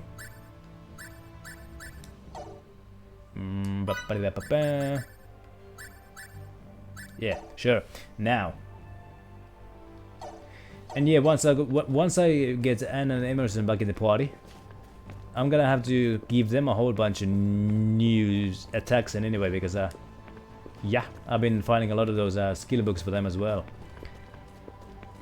Yeah, sure. Now. And yeah, once I get Anne and Emerson back in the party, I'm gonna have to give them a whole bunch of new attacks and anyway, because yeah, I've been finding a lot of those skill books for them as well.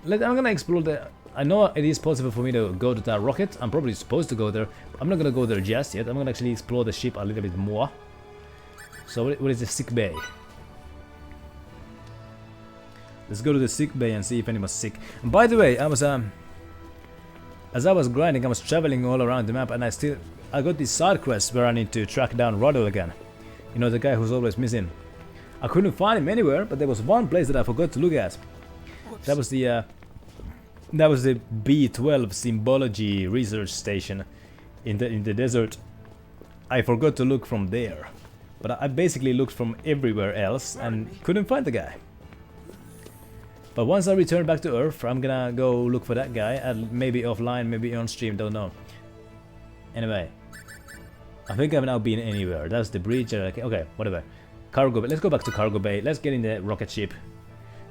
I'm gonna explore the... I know it is possible for me to go to that rocket. I'm probably supposed to go there. I'm not gonna go there just yet. I'm gonna actually explore the ship a little bit more. So what is the sick bay? Let's go to the sick bay and see if anyone's sick. And by the way, I was as I was grinding, I was traveling all around the map, and I got this side quest where I need to track down Ruddle again. You know, the guy who's always missing. I couldn't find him anywhere, but there was one place that I forgot to look at. That was the B12 symbology research station in the desert. I forgot to look from there, but I basically looked from everywhere else and couldn't find the guy. But once I return back to Earth, I'm gonna go look for that guy, and maybe offline, maybe on stream, don't know. Anyway, I think I've now been anywhere. That's the bridge. Okay, whatever. Cargo bay. Let's go back to cargo bay. Let's get in the rocket ship.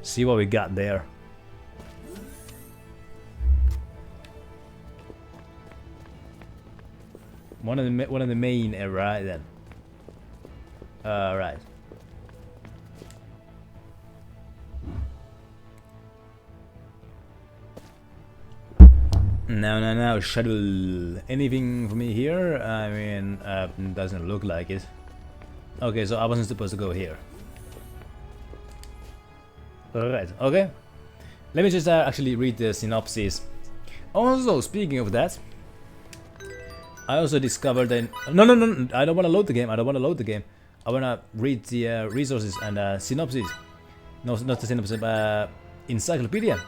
See what we got there. One of the main right then. Right. Now, shuttle. Anything for me here? I mean, doesn't look like it. Okay, so I wasn't supposed to go here. Alright, okay. Let me just actually read the synopsis. Also, speaking of that, I also discovered that... No, I don't want to load the game. I want to read the resources and synopsis. No, not the synopsis, encyclopedia.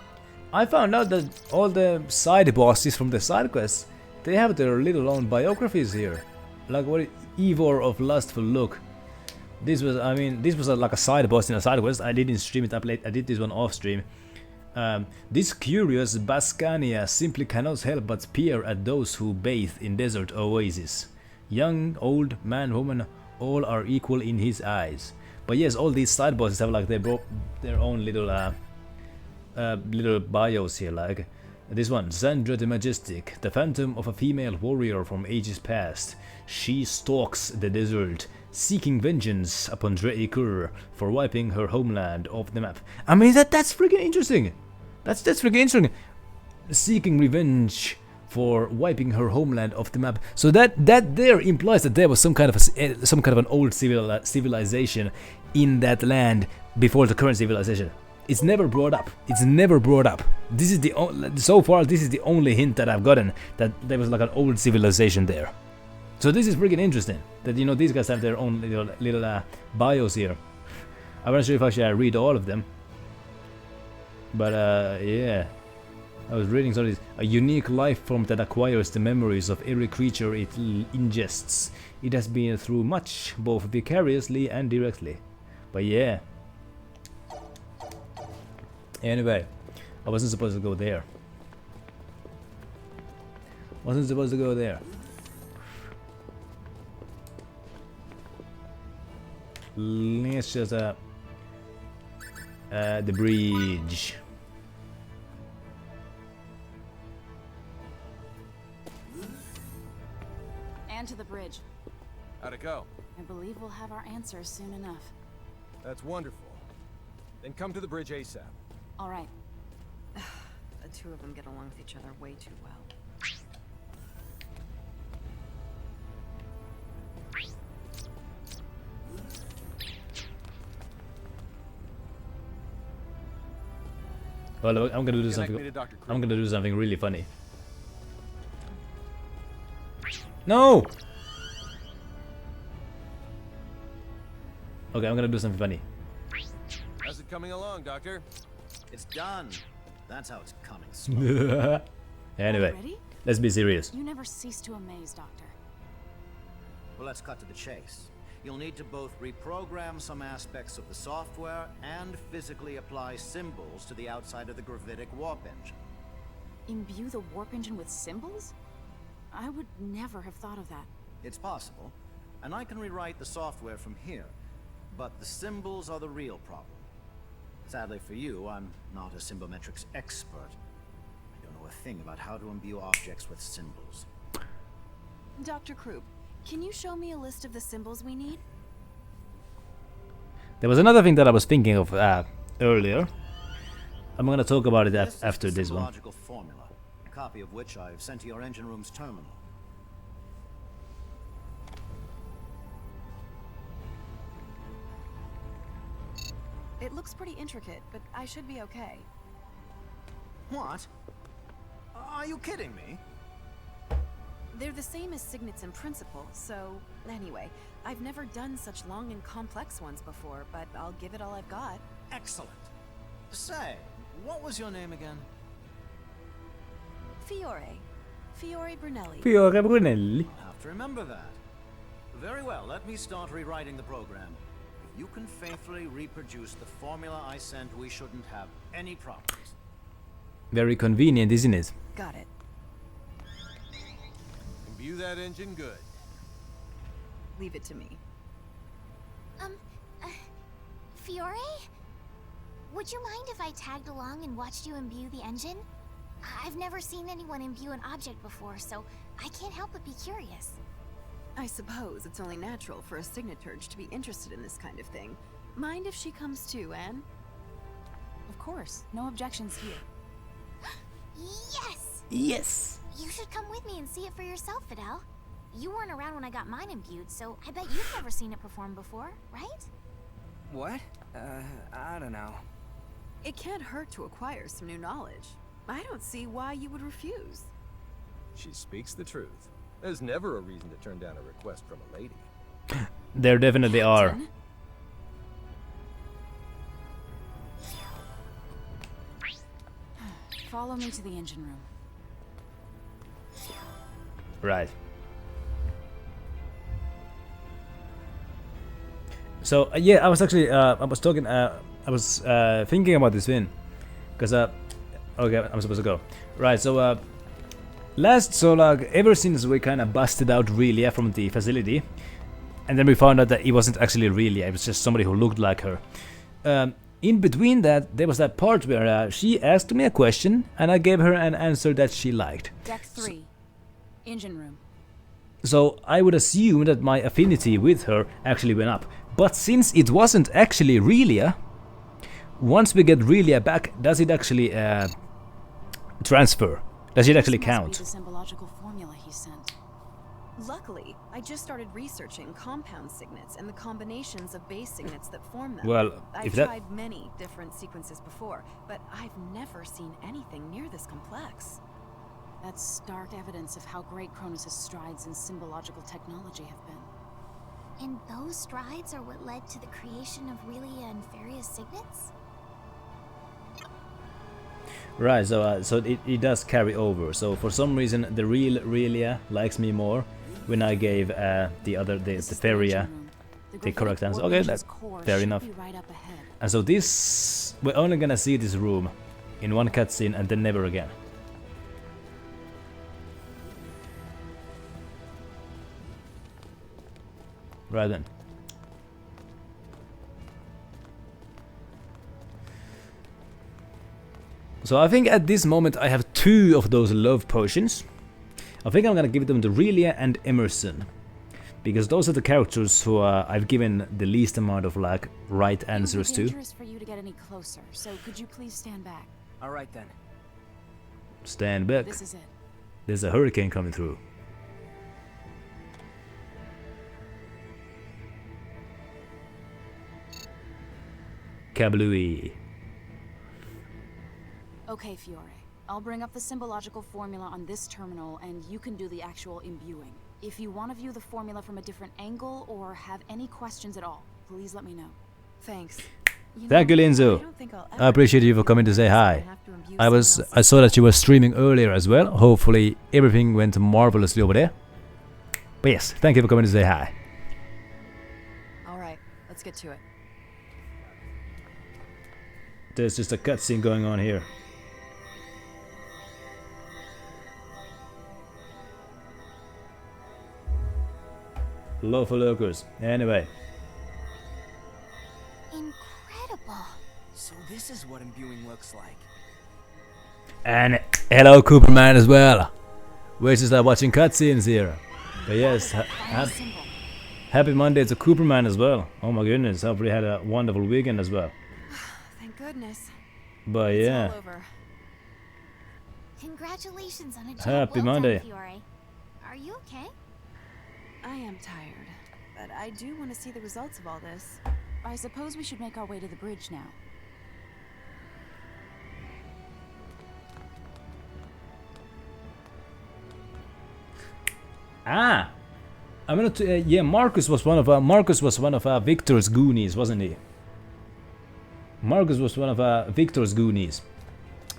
I found out that all the side bosses from the side quests, they have their little own biographies here. Like what Ivor of Lustful Look. This was, I mean, this was like a side boss in a side quest. I didn't stream it up late. I did this one off stream. This curious Bascania simply cannot help but peer at those who bathe in desert oases. Young, old, man, woman, all are equal in his eyes. But yes, all these side bosses have like their own little little bios here, like this one, Zandra the Majestic, the phantom of a female warrior from ages past. She stalks the desert, seeking vengeance upon Dreikur for wiping her homeland off the map. I mean, that's freaking interesting. That's freaking interesting. Seeking revenge for wiping her homeland off the map. So that there implies that there was some kind of an old civilization in that land before the current civilization. It's never brought up. This is so far this is the only hint that I've gotten that there was like an old civilization there. So this is freaking interesting that, you know, these guys have their own little bios here. I'm not sure if I should read all of them, but yeah, I was reading some of these. A unique life form that acquires the memories of every creature it ingests. It has been through much, both vicariously and directly. But yeah. Anyway, I wasn't supposed to go there. Let's just the bridge. And to the bridge. How'd it go? I believe we'll have our answers soon enough. That's wonderful. Then come to the bridge ASAP. All right. The two of them get along with each other way too well. Well, I'm gonna do something. I'm gonna do something really funny. No. Okay, I'm gonna do something funny. How's it coming along, Doctor? It's done. That's how it's coming slowly. Anyway, Already? let's be serious. You never cease to amaze, Doctor. Well, let's cut to the chase. You'll need to both reprogram some aspects of the software and physically apply symbols to the outside of the gravitic warp engine. Imbue the warp engine with symbols? I would never have thought of that. It's possible, and I can rewrite the software from here, but the symbols are the real problem. Sadly for you, I'm not a symbometrics expert. I don't know a thing about how to imbue objects with symbols. Dr. Krupp, can you show me a list of the symbols we need? There was another thing that I was thinking of earlier. I'm gonna talk about it after this one. Symbological formula, a copy of which I've sent to your engine room's terminal. It looks pretty intricate, but I should be okay. What? Are you kidding me? They're the same as signets in principle, so anyway, I've never done such long and complex ones before, but I'll give it all I've got. Excellent. Say, what was your name again? Fiore. Fiore Brunelli. Fiore Brunelli. I'll have to remember that. Very well, let me start rewriting the program. If you can faithfully reproduce the formula I sent, we shouldn't have any problems. Very convenient, isn't it? Got it. Imbue that engine good. Leave it to me. Fiore? Would you mind if I tagged along and watched you imbue the engine? I've never seen anyone imbue an object before, so I can't help but be curious. I suppose it's only natural for a signaturge to be interested in this kind of thing. Mind if she comes too, Anne? Of course, no objections here. Yes! Yes! You should come with me and see it for yourself, Fidel. You weren't around when I got mine imbued, so I bet you've never seen it perform before, right? What? I don't know. It can't hurt to acquire some new knowledge. I don't see why you would refuse. She speaks the truth. There's never a reason to turn down a request from a lady. There definitely are. Follow me to the engine room. Right. So yeah, I was actually I was talking I was thinking about this thing because okay, I'm supposed to go. Right, so ever since we kind of busted out Relia from the facility, and then we found out that it wasn't actually Relia, it was just somebody who looked like her. In between that, there was that part where she asked me a question, and I gave her an answer that she liked. Deck 3. Engine room. So I would assume that my affinity with her actually went up. But since it wasn't actually Relia, once we get Relia back, does it actually transfer? Does it actually count? This must be the symbological formula he sent. Luckily, I just started researching compound signets and the combinations of base signets that form them. Well, I've tried many different sequences before, but I've never seen anything near this complex. That's stark evidence of how great Cronus' strides in symbological technology have been. And those strides are what led to the creation of Relia and Faria's signets? Right, so it does carry over. So for some reason, the real Relia likes me more when I gave the Faria the correct answer. Okay, that's fair enough. And so this, we're only gonna see this room in one cutscene and then never again. Right then. So I think at this moment I have 2 of those love potions. I think I'm gonna give them to Relia and Emerson, because those are the characters who I've given the least amount of like right answers to. It's dangerous for you to get any closer, so could you please stand back? All right then. Stand back. This is it. There's a hurricane coming through. Kablooey. Okay, Fiore. I'll bring up the symbological formula on this terminal, and you can do the actual imbuing. If you want to view the formula from a different angle or have any questions at all, please let me know. Thanks. Thank you, Linzo. I appreciate you for coming to say hi. I saw that you were streaming earlier as well. Hopefully everything went marvelously over there. But yes, thank you for coming to say hi. Alright, let's get to it. There's just a cutscene going on here. Lawful lurkers. Anyway. Incredible. So this is what imbuing looks like. And hello, Cooperman as well. We're just watching cutscenes here. But yes, happy Monday to Cooperman as well. Oh my goodness, hope we had a wonderful weekend as well. Thank goodness. But It's yeah, all over. Congratulations on a job Happy well Monday. done, Fiore. Are you okay? I am tired, but I do want to see the results of all this. I suppose we should make our way to the bridge now. ah, I'm gonna. Yeah, Marcus was one of Victor's Goonies, wasn't he? Marcus was one of Victor's Goonies,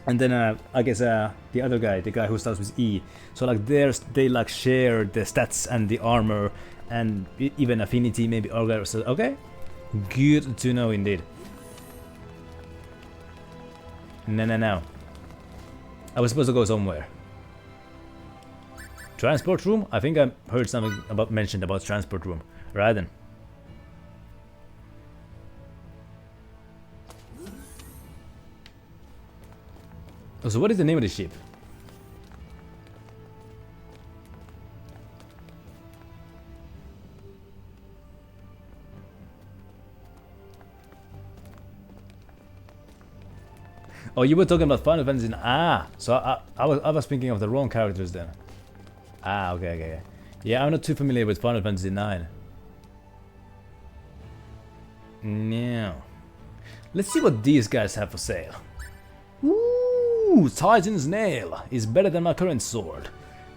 and then I guess the other guy, the guy who starts with E. So like they like share the stats and the armor and even affinity, maybe Orgar. So okay, good to know indeed. No. I was supposed to go somewhere. Transport room? I think I heard something mentioned about transport room. Right then. Oh, so what is the name of the ship? Oh, you were talking about Final Fantasy. So I was thinking of the wrong characters then. Okay. Yeah, I'm not too familiar with Final Fantasy 9. Now, let's see what these guys have for sale. Ooh, Titan's Nail is better than my current sword.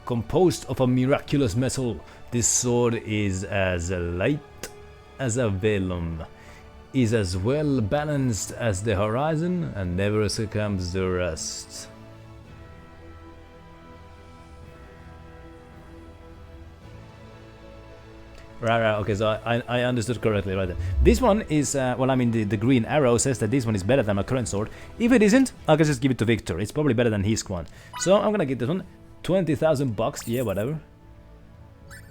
Composed of a miraculous metal, this sword is as light as a vellum, is as well balanced as the horizon, and never succumbs to rust. Right, okay, so I understood correctly right there. This one is, well, I mean, the green arrow says that this one is better than my current sword. If it isn't, I can just give it to Victor. It's probably better than his one. So I'm gonna get this one. 20,000 bucks, yeah, whatever.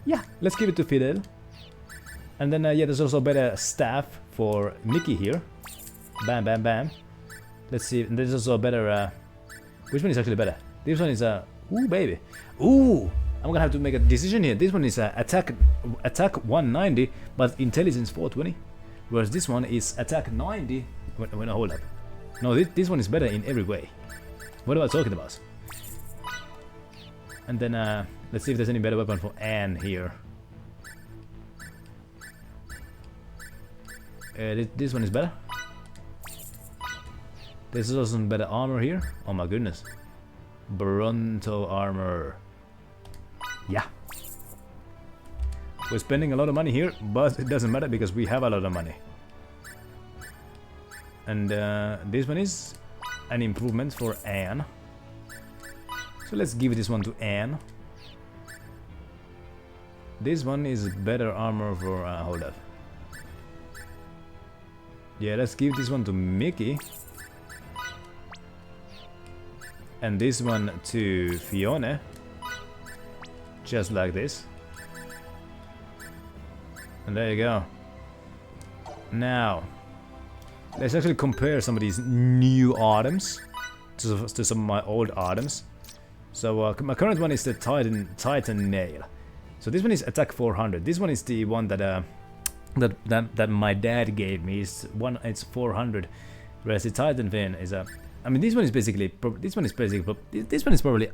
Yeah, let's give it to Fidel. And then, yeah, there's also a better staff for Mickey here. Bam. Let's see, and there's also a better, which one is actually better? This one is, ooh, baby. Ooh! I'm gonna have to make a decision here. This one is attack 190, but intelligence 420, whereas this one is attack 90. Wait, hold up. No, this one is better in every way. What am I talking about? And then let's see if there's any better weapon for Anne here. This one is better. There's also some better armor here. Oh my goodness, Bronto armor. Yeah, we're spending a lot of money here, but it doesn't matter because we have a lot of money. And this one is an improvement for Anne, so let's give this one to Anne. This one is better armor for hold up. Yeah, let's give this one to Mickey, and this one to Fiona. Just like this. And there you go. Now, let's actually compare some of these new items to some of my old items. So my current one is the Titan Nail. So this one is attack 400. This one is the one that that my dad gave me. It's 400, whereas the Titan Fin is a. I mean, this one is probably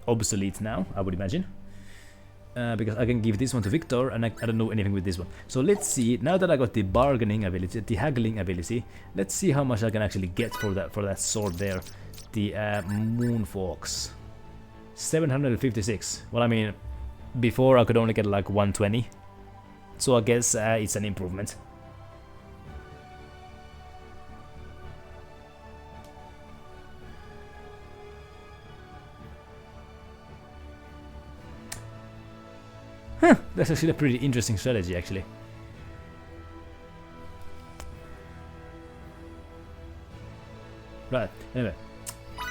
obsolete now, I would imagine. Because I can give this one to Victor, and I don't know anything with this one. So let's see. Now that I got the bargaining ability, the haggling ability, let's see how much I can actually get for that sword there. The Moonfox, 756. Well, I mean, before I could only get like 120, so I guess it's an improvement. Huh, that's actually a pretty interesting strategy, actually. Right, anyway.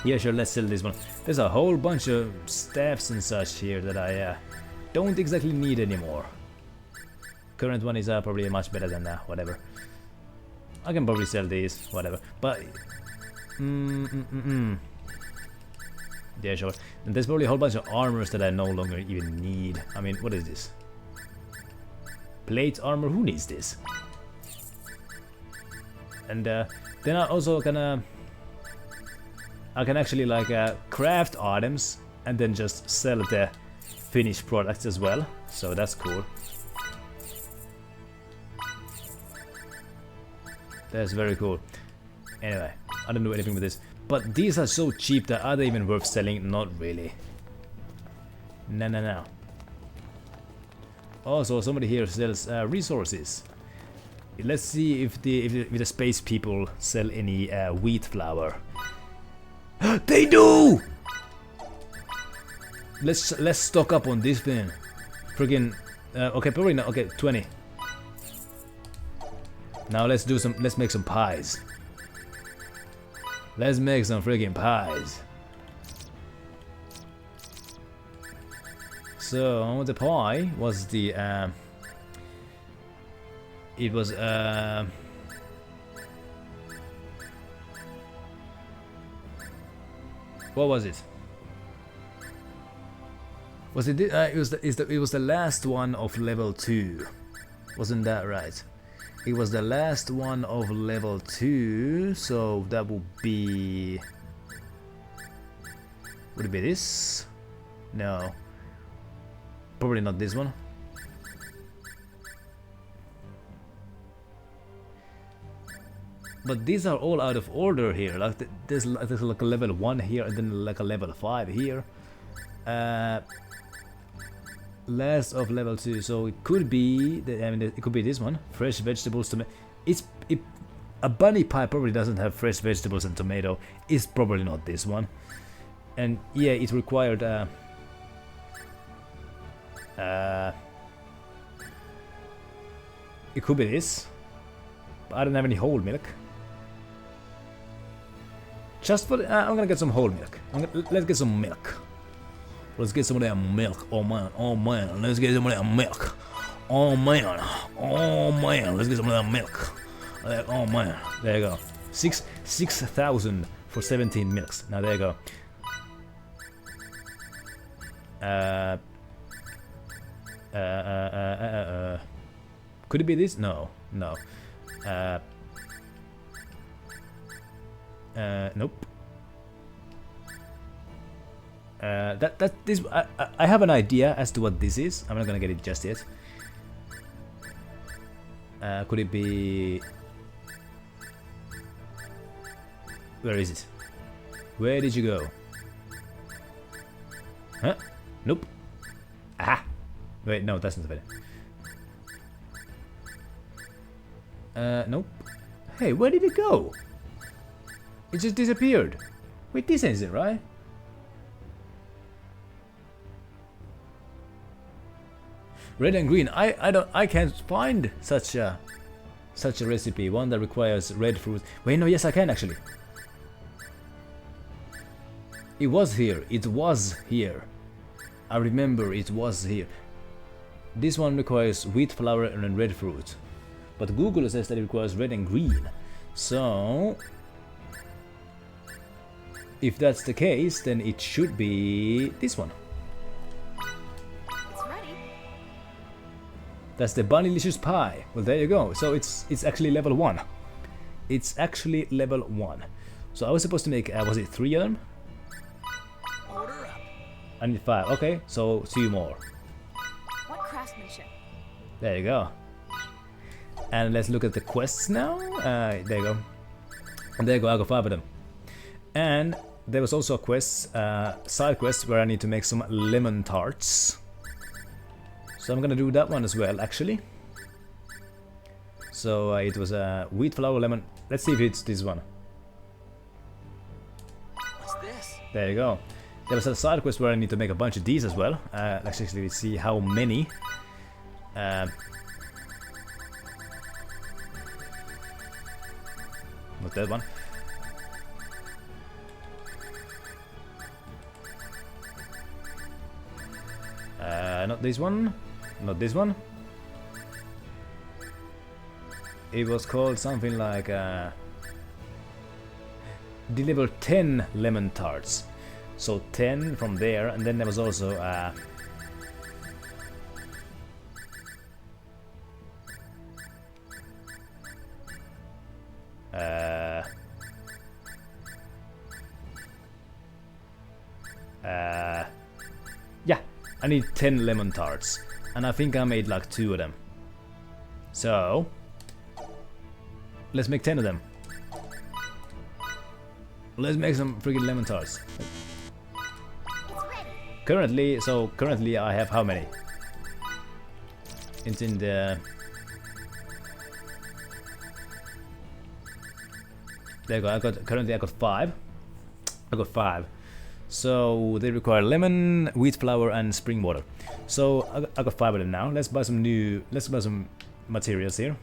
Yeah, sure, let's sell this one. There's a whole bunch of staffs and such here that I don't exactly need anymore. Current one is probably much better than whatever. I can probably sell these, whatever. But yeah, sure. And there's probably a whole bunch of armors that I no longer even need. I mean, what is this? Plate armor. Who needs this? And then I also I can actually like craft items and then just sell the finished products as well. So that's cool. That's very cool. Anyway, I don't do anything with this. But these are so cheap that are they even worth selling? Not really. No. Also, somebody here sells resources. Let's see if the space people sell any wheat flour. They do! Let's stock up on this thing. Friggin' okay, probably not. Okay, 20. Now let's make some pies. Let's make some friggin' pies. So the pie was the it was what was it? Was it? It was the last one of level 2. Wasn't that right? It was the last one of level 2, so that would be... Would it be this? No. Probably not this one. But these are all out of order here. Like there's like a level 1 here and then like a level 5 here. Last of level 2, so it could be it could be this one. Fresh vegetables, tomato. A bunny pie probably doesn't have fresh vegetables and tomato. It's probably not this one. And yeah, it required it could be this. But I don't have any whole milk. Just for I'm gonna get some whole milk. Let's get some milk. Let's get some of that milk. Oh man, let's get some of that milk. Oh man, let's get some of that milk. Oh man, there you go. 6,000 for 17 milks. Now there you go. Could it be this? No. Nope. I have an idea as to what this is. I'm not gonna get it just yet. Could it be? Where is it? Where did you go? Huh? Nope. Aha! Wait, no, that's not the better. Nope. Hey, where did it go? It just disappeared. Wait, this isn't it, right? Red and green. I can't find such a recipe. One that requires red fruit. Wait, no, yes I can actually. It was here. It was here. I remember it was here. This one requires wheat flour and red fruit. But Google says that it requires red and green. So if that's the case, then it should be this one. That's the Bunnylicious Pie. Well, there you go. So it's actually level 1. It's actually level 1. So I was supposed to make, was it 3 of them? Order up. I need 5. Okay, so 2 more. What craftsmanship? There you go. And let's look at the quests now. There you go. And there you go, I got 5 of them. And there was also a quest, side quest, where I need to make some lemon tarts. So I'm gonna do that one as well, actually. So it was a wheat flour lemon. Let's see if it's this one. What's this? There you go. There was a side quest where I need to make a bunch of these as well. Let's actually see how many. Not that one. Not this one. Not this one. It was called something like deliver 10 lemon tarts. So 10 from there, and then there was also yeah, I need 10 lemon tarts, and I think I made like 2 of them. So let's make 10 of them. Let's make some freaking lemon tarts. Currently I have how many? It's in the... There you go, currently I got 5. I got 5. So they require lemon, wheat flour and spring water. So I got 5 of them now. Let's buy some materials here.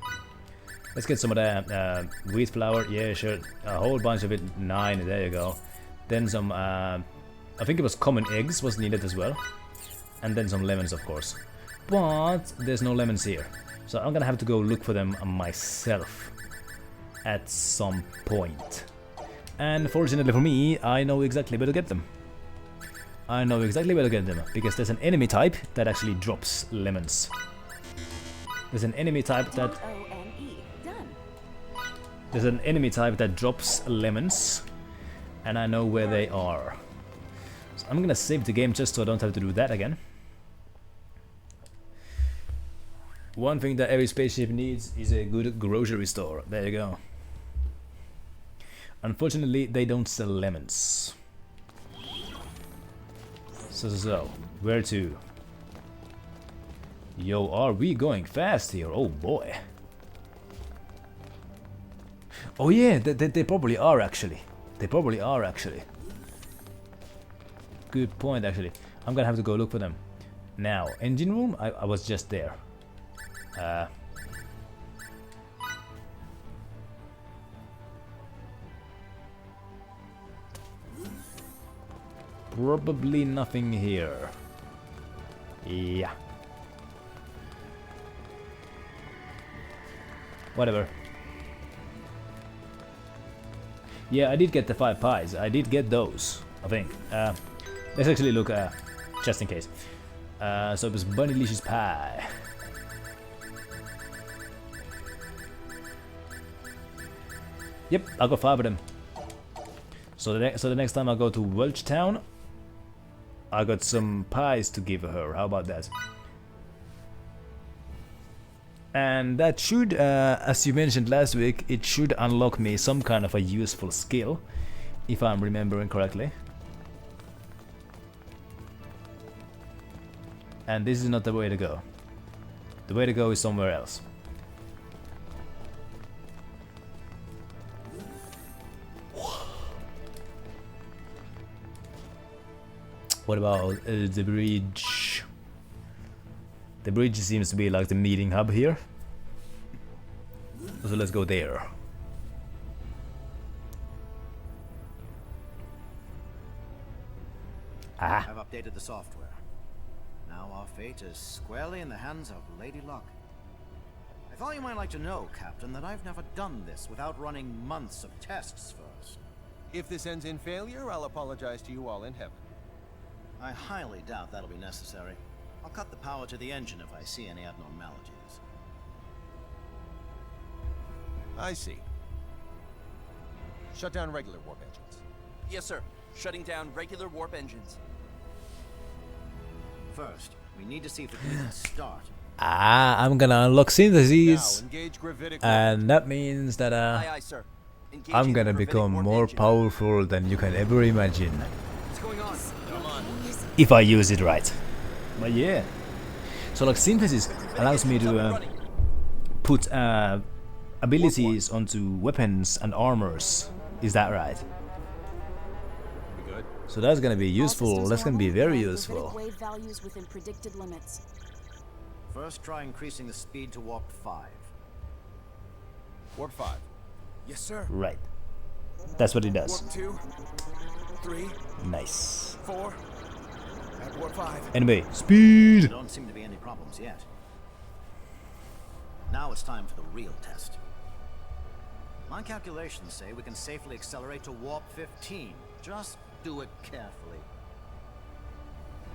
Let's get some of that wheat flour. Yeah, sure. A whole bunch of it. 9. There you go. Then some. I think it was common eggs was needed as well, and then some lemons, of course. But there's no lemons here, so I'm gonna have to go look for them myself at some point. And fortunately for me, I know exactly where to get them. I know exactly where to get them because there's an enemy type that actually drops lemons. There's an enemy type that. There's an enemy type that drops lemons, and I know where they are. So I'm gonna save the game just so I don't have to do that again. One thing that every spaceship needs is a good grocery store. There you go. Unfortunately, they don't sell lemons. So, where to? Yo, are we going fast here? Oh boy. Oh yeah, they probably are actually. They probably are actually. Good point actually. I'm gonna have to go look for them. Now, engine room? I was just there. Probably nothing here. Yeah. Whatever. Yeah, I did get the 5 pies. I did get those, I think. Let's actually look, just in case. So it was Bunnylicious Pie. Yep, I got 5 of them. So the next time I go to Welch Town, I got some pies to give her. How about that? And that should, as you mentioned last week, it should unlock me some kind of a useful skill, if I'm remembering correctly. And this is not the way to go. The way to go is somewhere else. What about the bridge? The bridge seems to be like the meeting hub here. So let's go there. Ah. I've updated the software. Now our fate is squarely in the hands of Lady Luck. I thought you might like to know, Captain, that I've never done this without running months of tests first. If this ends in failure, I'll apologize to you all in heaven. I highly doubt that'll be necessary. I'll cut the power to the engine if I see any abnormalities. I see. Shut down regular warp engines. Yes, sir. Shutting down regular warp engines. First, we need to see if it can start. Ah, I'm gonna unlock synthesis, Now, engage gravitic and that means that Aye, aye, sir. I'm gonna become more powerful than you can ever imagine. What's going on? Come on. If I use it right. But yeah. So like synthesis allows me to put abilities onto weapons and armors. Is that right? Good. So that's gonna be useful. That's gonna be very useful. Wave values within predicted limits. First, try increasing the speed to warp 5. Warp 5. Yes, sir. Right. That's what it does. Warp 2, 3, Nice. 4, at warp 5. Anyway, speed. There don't seem to be any problems yet. Now it's time for the real test. My calculations say we can safely accelerate to warp 15. Just do it carefully.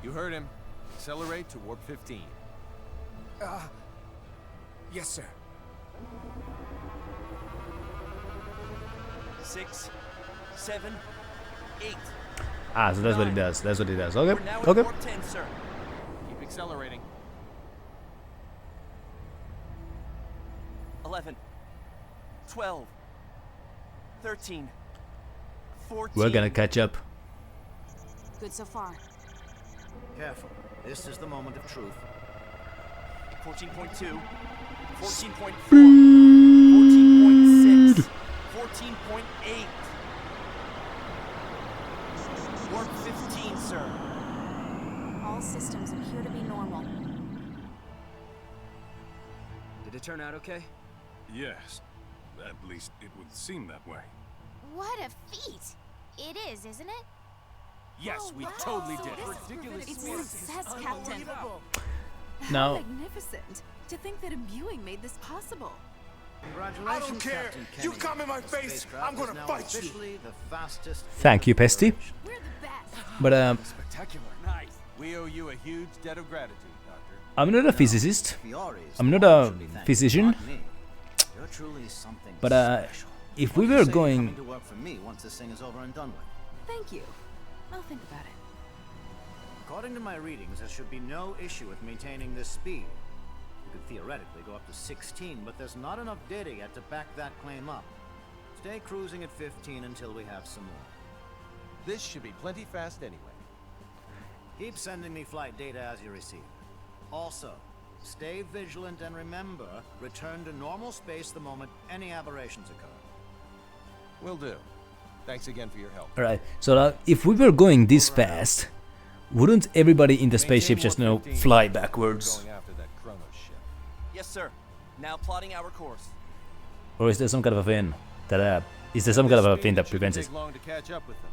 You heard him. Accelerate to warp 15. Yes, sir. 6, 7, 8. Ah, so that's what it does. That's what it does. Okay. We're now at Okay. warp 10, sir. Keep accelerating. 11, 12, 13, 14. We're gonna catch up. Good so far. Careful. This is the moment of truth. 14.2, 14.4, 14.6, 14.8. Warp 15, sir. All systems appear to be normal. Did it turn out okay? Yes. At least it would seem that way. What a feat! It is, isn't it? Yes, we totally did it. Ridiculous. It's a success, Captain. Now, Magnificent! To think that imbuing made this possible. Congratulations, I don't care. Captain You Kenny. come in my The face, spacecraft I'm gonna is now fight you. officially the fastest thank you, Pesty. We're the best. But Spectacular. Nice. We owe you a huge debt of gratitude, Doctor. I'm not a physicist. Fiore's I'm the not one a who should be thanked, physician. not me. You're truly something But special. if What we do you were say going, coming to work for me once this thing is over and done with? Thank you. I'll think about it. According to my readings, there should be no issue with maintaining this speed. You could theoretically go up to 16, but there's not enough data yet to back that claim up. Stay cruising at 15 until we have some more. This should be plenty fast anyway. Keep sending me flight data as you receive. Also, stay vigilant and remember, return to normal space the moment any aberrations occur. Will do. Thanks again for your help. alright. So if we were going this fast, wouldn't everybody in the spaceship just fly backwards? Going after that Chronos ship. Yes, sir. Now plotting our course. Or is there some kind of a thing that is there some kind of a thing that prevents it? Take long to catch up with them.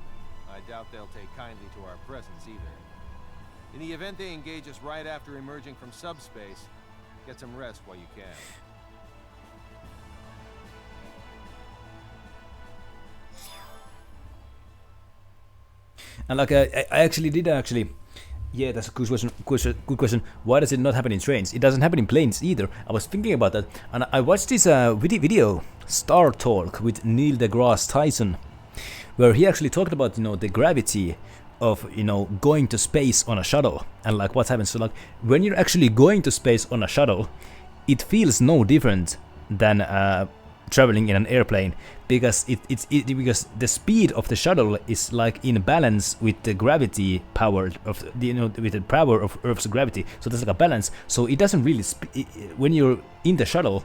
I doubt they'll take kindly to our presence either. In the event they engage us right after emerging from subspace, get some rest while you can. And like I actually did yeah, that's a good question. Why does it not happen in trains? It doesn't happen in planes either. I was thinking about that, and I watched this video, Star Talk, with Neil deGrasse Tyson, where he actually talked about the gravity of going to space on a shuttle and like what happens. So like when you're actually going to space on a shuttle, it feels no different than traveling in an airplane, because because the speed of the shuttle is like in balance with the gravity power of with the power of Earth's gravity. So there's like a balance. So it doesn't really when you're in the shuttle,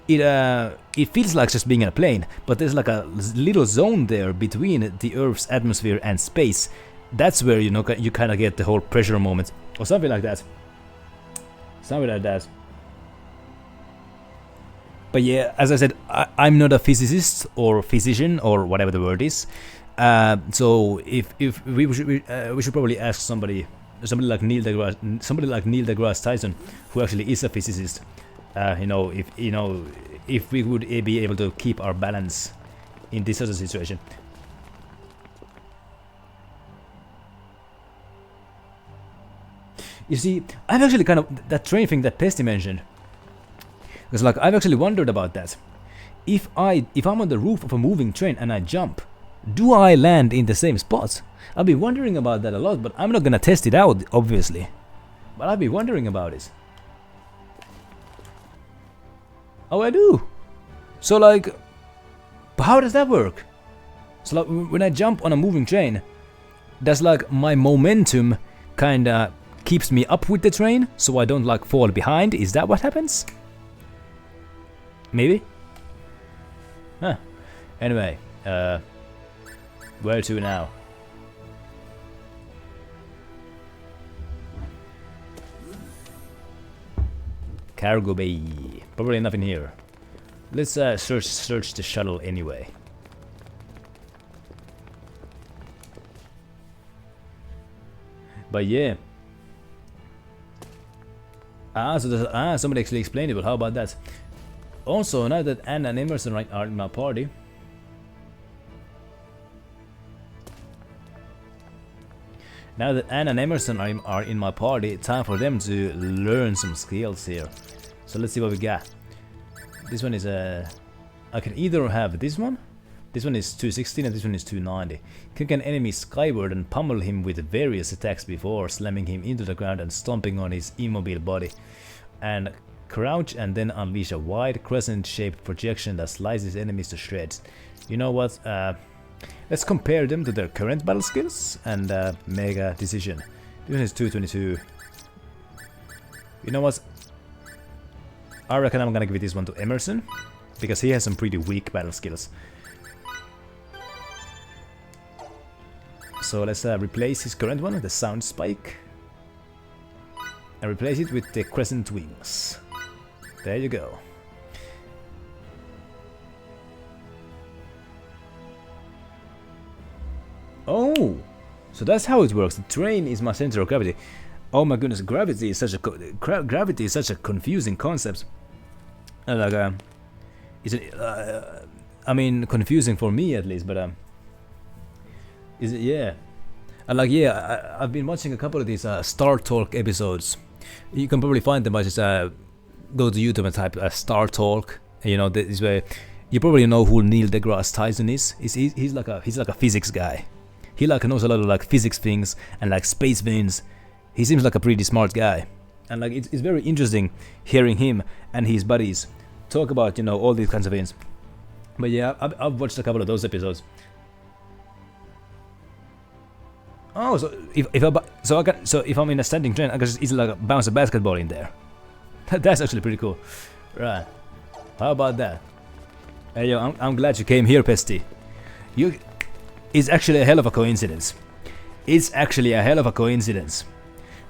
it feels like just being in a plane, but there's like a little zone there between the Earth's atmosphere and space. That's where you kind of get the whole pressure moment or something like that. Something like that. But yeah, as I said, I'm not a physicist or physician or whatever the word is. So if we should probably ask somebody like Neil deGrasse Tyson, who actually is a physicist. If we would be able to keep our balance in this sort of situation. You see, I've actually kind of that train thing that Pesty mentioned. Because like I've actually wondered about that. If I'm on the roof of a moving train and I jump, do I land in the same spot? I've been wondering about that a lot, but I'm not gonna test it out, obviously. But I've been wondering about it. Oh, I do. So like, how does that work? So like, when I jump on a moving train, does like my momentum kinda keeps me up with the train, so I don't like fall behind? Is that what happens? Maybe? Huh. Anyway, where to now? Cargo bay. Probably nothing here. Let's search the shuttle anyway. But yeah. So there's, somebody actually explained it, but how about that? Also, now that Anna and Emerson are in my party, are in my party, time for them to learn some skills here. So let's see what we got. This one is I can either have this one. This one is 216 and this one is 290. Kick an enemy skyward and pummel him with various attacks before slamming him into the ground and stomping on his immobile body. And crouch and then unleash a wide crescent-shaped projection that slices enemies to shreds. You know what? Let's compare them to their current battle skills and make a decision. This one is 222. You know what? I reckon I'm gonna give this one to Emerson, because he has some pretty weak battle skills. So let's replace his current one with the sound spike. And replace it with the crescent wings. There you go. Oh! So that's how it works. The train is my center of gravity. Oh my goodness, gravity is such a confusing concept. I mean, confusing for me at least, but is it? Yeah. I've been watching a couple of these Star Talk episodes. You can probably find them by just go to YouTube and type Star Talk. You know, this way you probably know who Neil deGrasse Tyson is. He's like a physics guy. He knows a lot of physics things and space things. He seems like a pretty smart guy, and it's very interesting hearing him and his buddies talk about all these kinds of things. But yeah, I've watched a couple of those episodes. Oh, so if I'm in a standing train, I can just easily bounce a basketball in there. That's actually pretty cool. Right? How about that? Hey yo, I'm glad you came here, Pesty. It's actually a hell of a coincidence. It's actually a hell of a coincidence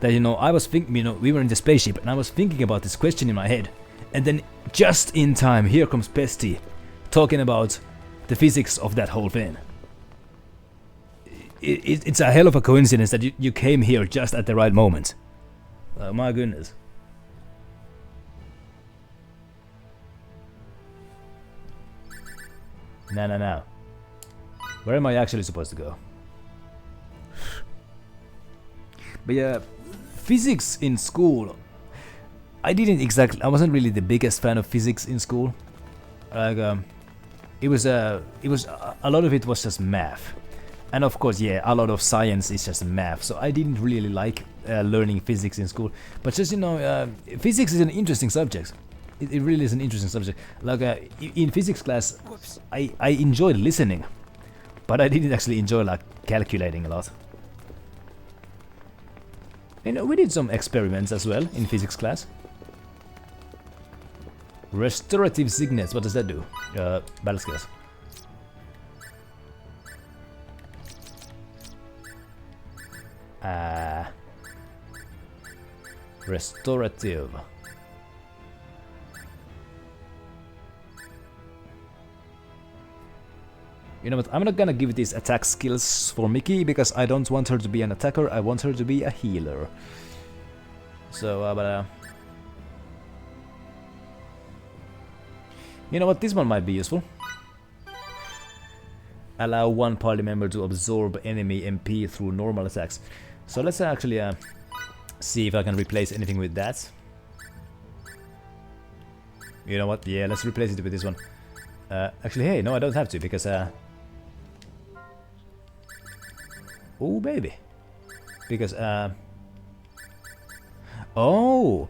that I was thinking, we were in the spaceship and I was thinking about this question in my head, and then just in time, here comes Pesty talking about the physics of that whole thing. It's a hell of a coincidence that you came here just at the right moment. Oh my goodness. No. Where am I actually supposed to go? But yeah, physics in school. I wasn't really the biggest fan of physics in school. It was a lot of it was just math. And of course, yeah, a lot of science is just math. So I didn't really like learning physics in school. But just, physics is an interesting subject. It really is an interesting subject. In physics class, I enjoyed listening. But I didn't actually enjoy calculating a lot. We did some experiments as well in physics class. Restorative signets, what does that do? Battle skills. Restorative. You know what, I'm not gonna give these attack skills for Mickey because I don't want her to be an attacker, I want her to be a healer. So, you know what, this one might be useful. Allow one party member to absorb enemy MP through normal attacks. So let's actually see if I can replace anything with that. You know what, yeah, let's replace it with this one. Actually, hey, no, I don't have to because oh baby, because oh,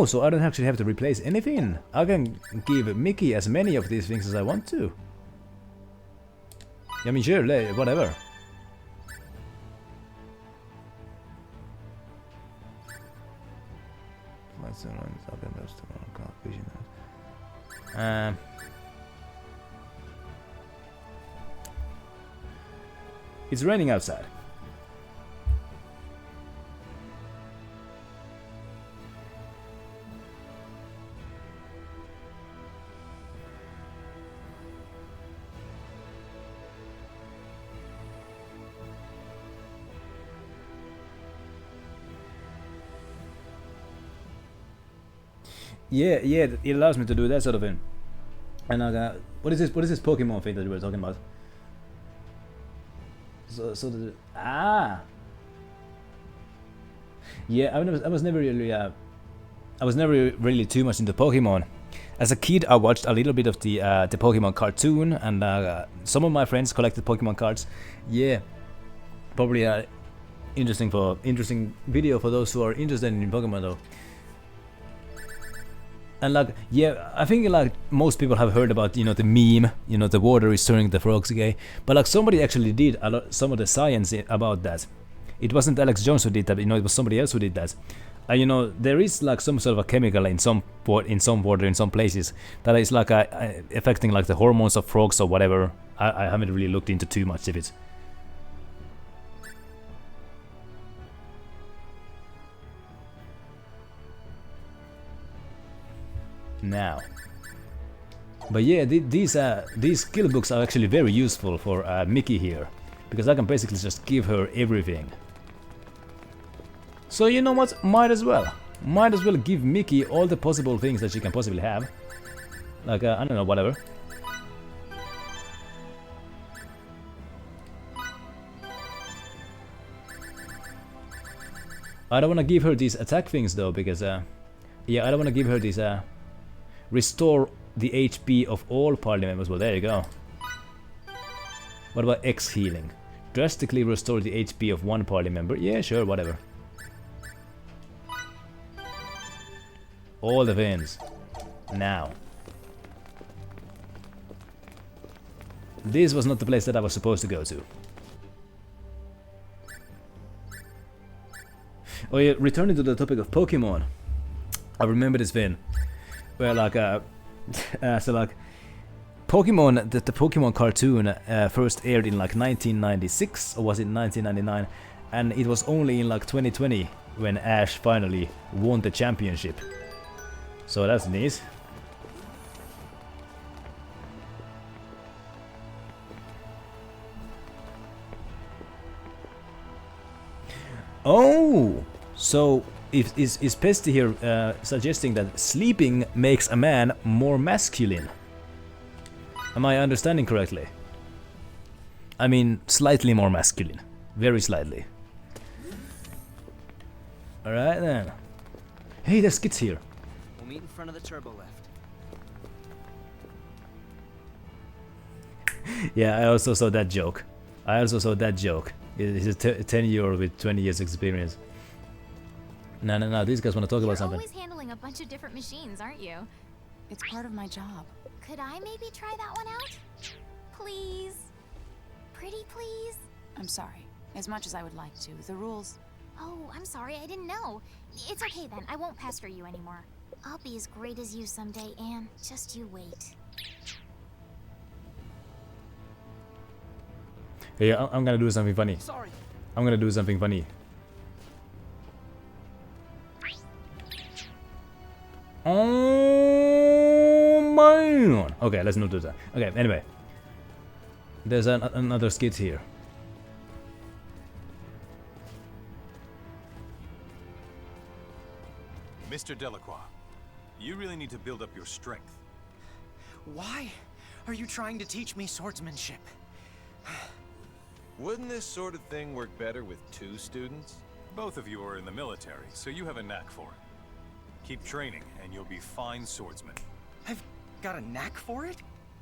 so I don't actually have to replace anything. I can give Mickey as many of these things as I want to. I mean, sure, whatever. It's raining outside. Yeah, it allows me to do that sort of thing. And what is this? What is this Pokemon thing that we were talking about? Yeah, I was never really too much into Pokemon. As a kid, I watched a little bit of the Pokemon cartoon, and some of my friends collected Pokemon cards. Yeah, probably interesting video for those who are interested in Pokemon though. And like, yeah, I think like most people have heard about, you know, the meme, you know, the water is turning the frogs gay. But like somebody actually did some of the science about that. It wasn't Alex Jones who did that, you know, it was somebody else who did that. You know, there is like some sort of a chemical in some water in some places that is like affecting like the hormones of frogs or whatever. I haven't really looked into too much of it. Now, but yeah, these skill books are actually very useful for Mickey here, because I can basically just give her everything. So you know what? Might as well give Mickey all the possible things that she can possibly have. Like I don't know, whatever. I don't want to give her these attack things though, because yeah, I don't want to give her these restore the HP of all party members. Well, there you go. What about X healing? Drastically restore the HP of one party member. Yeah, sure, whatever. All the things. Now. This was not the place that I was supposed to go to. Oh yeah, returning to the topic of Pokemon. I remember this thing. Where like so like Pokemon, the Pokemon cartoon first aired in like 1996, or was it 1999? And it was only in like 2020 when Ash finally won the championship. So that's neat. Oh, so is Pesty here suggesting that sleeping makes a man more masculine? Am I understanding correctly? I mean, slightly more masculine. Very slightly. Alright then. Hey, there's Skits here. We'll meet in front of the turbo lift. Yeah, I also saw that joke. He's a 10-year-old with 20 years experience. No, these guys want to talk about something. You're always handling a bunch of different machines, aren't you? It's part of my job. Could I maybe try that one out? Please? Pretty please? I'm sorry. As much as I would like to, the rules... Oh, I'm sorry, I didn't know. It's okay then, I won't pester you anymore. I'll be as great as you someday, Anne. Just you wait. Yeah, I'm gonna do something funny. Sorry. I'm gonna do something funny. Oh man! Okay, let's not do that. Okay, anyway. There's another skit here. Mr. Delacroix, you really need to build up your strength. Why are you trying to teach me swordsmanship? Wouldn't this sort of thing work better with 2 students? Both of you are in the military, so you have a knack for it. Keep training, and you'll be fine swordsmen. I've got a knack for it?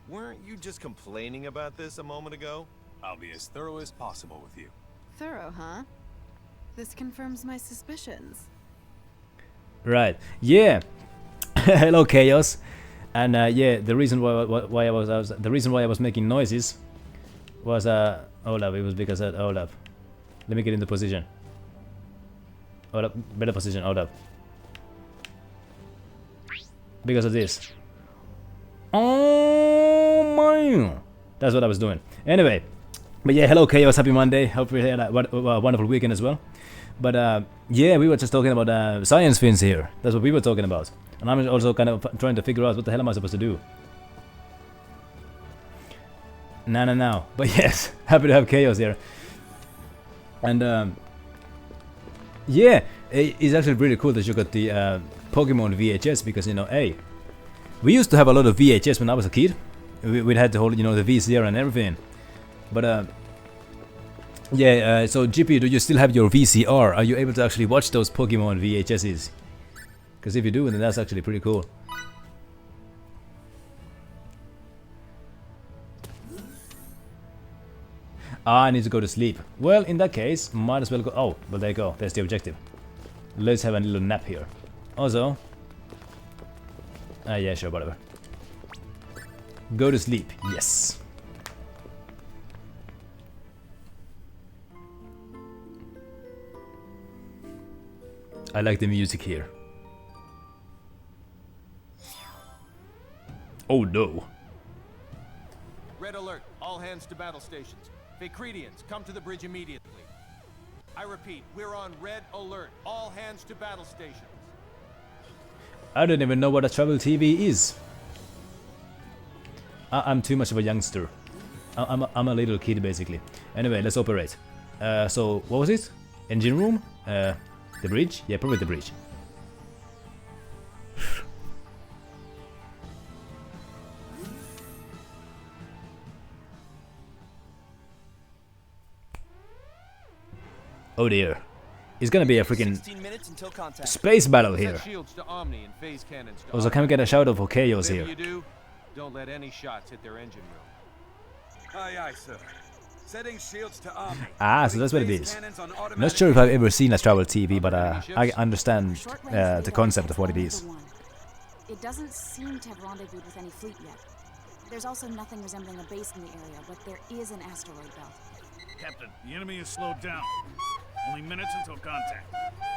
Weren't you just complaining about this a moment ago? I'll be as thorough as possible with you. Thorough, huh? This confirms my suspicions. Right. Yeah. Hello, Chaos. And yeah, the reason why I was making noises was Olaf. It was because Olaf. Let me get into position. Olaf, better position, Olaf. Because of this. Oh man, that's what I was doing. Anyway, but yeah, hello Chaos, happy Monday. Hope you had a wonderful weekend as well. But yeah, we were just talking about science fins here. That's what we were talking about. And I'm also kind of trying to figure out what the hell am I supposed to do. No. But yes, happy to have Chaos here. And yeah, it's actually really cool that you got the Pokemon VHS, because, you know, hey, We used to have a lot of VHS when I was a kid. We had the whole, you know, the VCR and everything. But yeah. So GP, do you still have your VCR? Are you able to actually watch those Pokemon VHSs? Because if you do, then that's actually pretty cool. I need to go to sleep. Well, in that case, might as well go. Oh, well, there you go. There's the objective. Let's have a little nap here. Also, yeah, sure, whatever. Go to sleep. Yes. I like the music here. Oh no. Red alert. All hands to battle stations. Vacridians, come to the bridge immediately. I repeat, we're on red alert. All hands to battle stations. I don't even know what a travel TV is. I'm too much of a youngster. I'm a little kid basically. Anyway, let's operate. So what was it? Engine room? The bridge? Yeah, probably the bridge. Oh dear. It's gonna be a freaking space battle here. Also, can we get a shout out for Chaos here? Don't let any shots hit their engine room. Aye, aye, sir. Setting shields to Omni. Ah, so that's what it is. Not sure if I've ever seen a travel TV, but I understand the concept of what it is. It doesn't seem to have rendezvoused with any fleet yet. There's also nothing resembling a base in the area, but there is an asteroid belt. Captain, the enemy is slowed down. Only minutes until contact.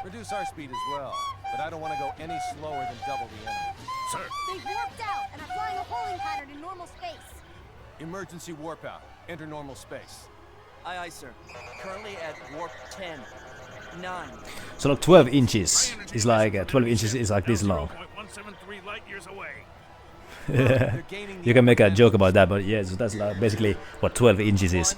Reduce our speed as well, but I don't want to go any slower than double the enemy. Sir. They've warped out and are flying a holding pattern in normal space. Emergency warp out. Enter normal space. Aye, aye, sir. Currently at warp 10. 9. So like 12 inches is like 12 inches is like this long. 0.173 light years away. You can make a joke about that, but yeah, so that's like basically what 12 inches is.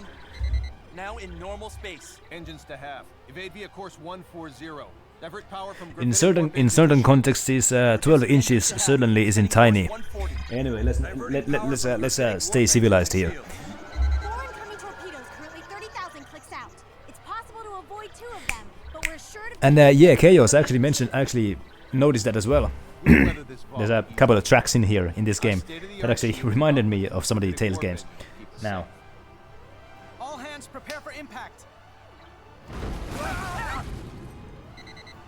Now in normal space. Engines to half. Evade via course 140. Divert power from In certain contexts, 12 inches certainly isn't tiny. Anyway, let's stay civilized here. Four incoming torpedoes, currently 30,000 clicks out. It's possible to avoid 2 of them, but we're sure to. And yeah, Chaos actually noticed that as well. There's a couple of tracks in here in this game that actually reminded me of some of the Tales games. Now. All hands prepare for impact.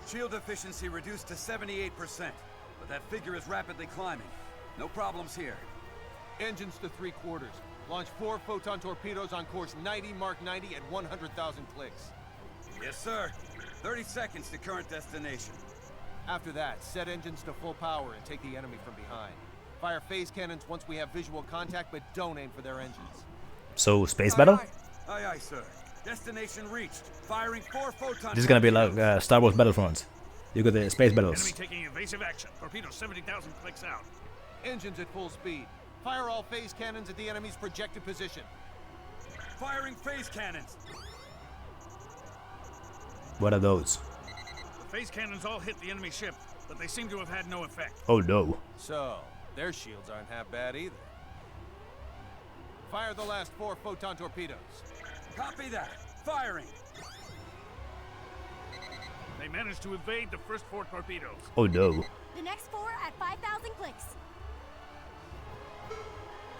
Shield efficiency reduced to 78%, but that figure is rapidly climbing. No problems here. Engines to 3/4. Launch 4 photon torpedoes on course 90, Mark 90 at 100,000 clicks. Yes, sir. 30 seconds to current destination. After that, set engines to full power and take the enemy from behind. Fire phase cannons once we have visual contact, but don't aim for their engines. So, space battle? Aye, aye, sir. Destination reached. Firing 4 photon. This is gonna be like Star Wars Battlefront. You got the space battles. Enemy taking evasive action. Torpedoes 70,000 clicks out. Engines at full speed. Fire all phase cannons at the enemy's projected position. Firing phase cannons. What are those? The phase cannons all hit the enemy ship, but they seem to have had no effect. Oh no. So, their shields aren't half bad either. Fire the last 4 photon torpedoes. Copy that. Firing. They managed to evade the first 4 torpedoes. Oh no. The next 4 at 5,000 clicks.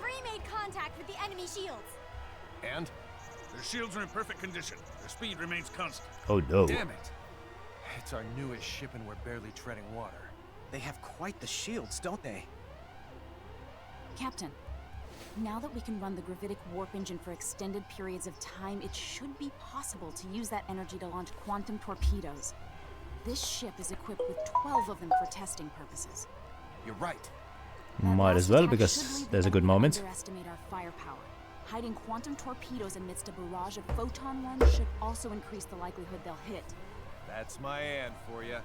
3 made contact with the enemy shields. And? Their shields are in perfect condition. Their speed remains constant. Oh no. Damn it. It's our newest ship and we're barely treading water. They have quite the shields, don't they? Captain, now that we can run the gravitic warp engine for extended periods of time, it should be possible to use that energy to launch quantum torpedoes. This ship is equipped with 12 of them for testing purposes. You're right. Might as well, because there's a good moment. Underestimate our firepower. Hiding quantum torpedoes amidst a barrage of photon ones should also increase the likelihood they'll hit. That's my and for you.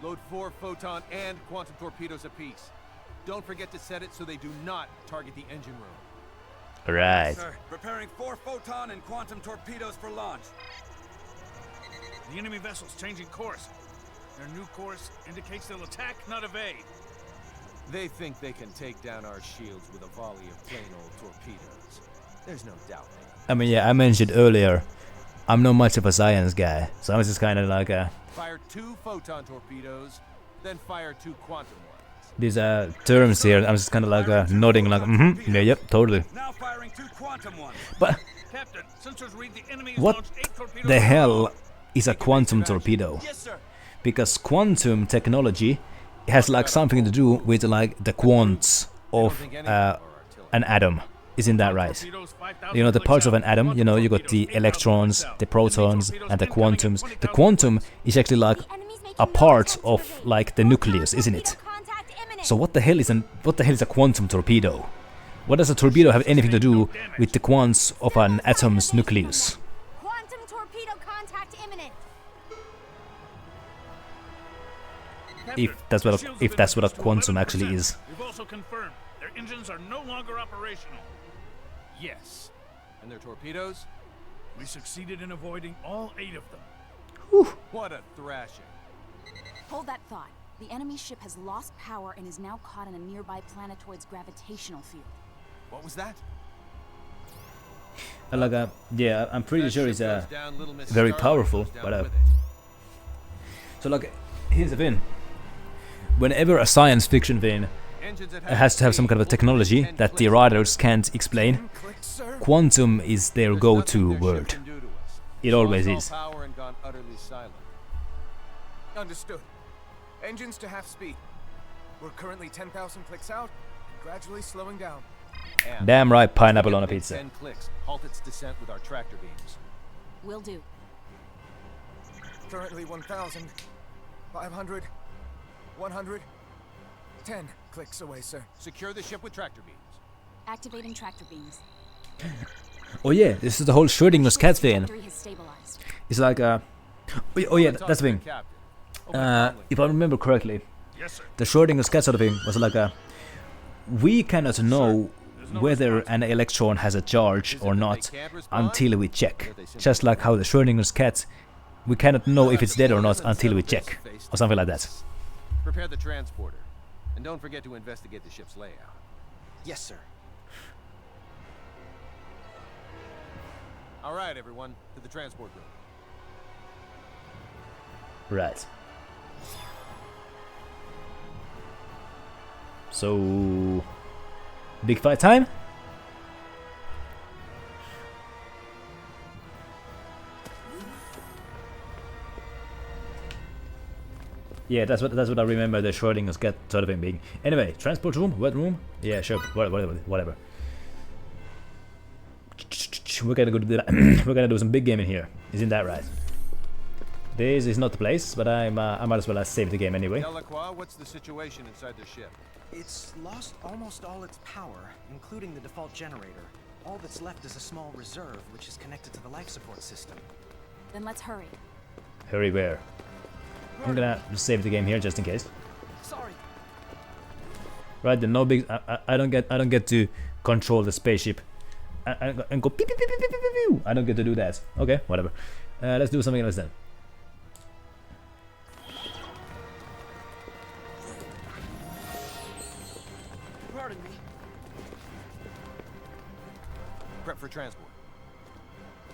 Load 4 photon and quantum torpedoes apiece. Don't forget to set it so they do not target the engine room. Alright. Sir, preparing 4 photon and quantum torpedoes for launch. The enemy vessel's changing course. Their new course indicates they'll attack, not evade. They think they can take down our shields with a volley of plain old torpedoes. There's no doubt. I mean, yeah, I mentioned earlier, I'm not much of a science guy, so I'm just kind of like Fire 2 photon torpedoes, then fire 2 quantum ones. these terms here. I'm just kind of like nodding, like, yeah, yep, totally. Now firing 2 quantum ones. But Captain, sensors read the enemy has what launched 8 torpedoes. the hell is a quantum torpedo? Yes, sir. Because quantum technology has like something to do with like the quants of an atom. Isn't that right? You know, the parts of an atom, you know, you got the electrons, the protons, and the quantums. The quantum is actually like a part of like the nucleus, isn't it? So what the hell is a quantum torpedo? What does a torpedo have anything to do with the quants of an atom's nucleus? Quantum torpedo contact imminent. If that's what a quantum actually is. We've also confirmed their engines are no longer operational. Yes. And their torpedoes? We succeeded in avoiding all 8 of them. Whew. What a thrashing. Hold that thought. The enemy ship has lost power and is now caught in a nearby planetoid's gravitational field. What was that? Like yeah, I'm pretty sure it's very powerful, but so like, here's the thing. Whenever a science fiction thing has to have some kind of a technology that the writers can't explain, quantum is their go-to word. It always is. Understood. Engines to half speed. We're currently 10,000 clicks out, and gradually slowing down. And damn right, pineapple on a pizza. 10 clicks. Halt its descent with our tractor beams. Will do. Currently 1,000, 500, 100, 10 clicks away, sir. Secure the ship with tractor beams. Activating tractor beams. Oh yeah, this is the whole Schrödinger's cat thing. Has stabilized. It's like oh yeah, that's the thing. If I remember correctly, the Schrödinger's cat sort of thing was like we cannot know whether an electron has a charge or not until we check. Just like how the Schrödinger's cat, we cannot know if it's dead or not until we check, or something like that. Prepare the transporter, and don't forget to investigate the ship's layout. Yes, sir. All right, everyone, to the transport room. Right. So, big fight time? Yeah, that's what I remember the Schrödinger's cat sort of thing being. Anyway, transport room, wet room. Yeah, sure, whatever. We're gonna go do that. We're gonna do some big gaming here. Isn't that right? This is not the place, but I might as well save the game anyway. Delacroix, what's the situation inside the ship? It's lost almost all its power, including the default generator. All that's left is a small reserve, which is connected to the life support system. Then let's hurry. Hurry where? I'm gonna save the game here just in case. Sorry. Right, then no big. I don't get to control the spaceship and go pew, pew, pew, pew, pew, pew, pew. I don't get to do that. Okay, whatever. Let's do something else then. Pardon me. Prep for transport.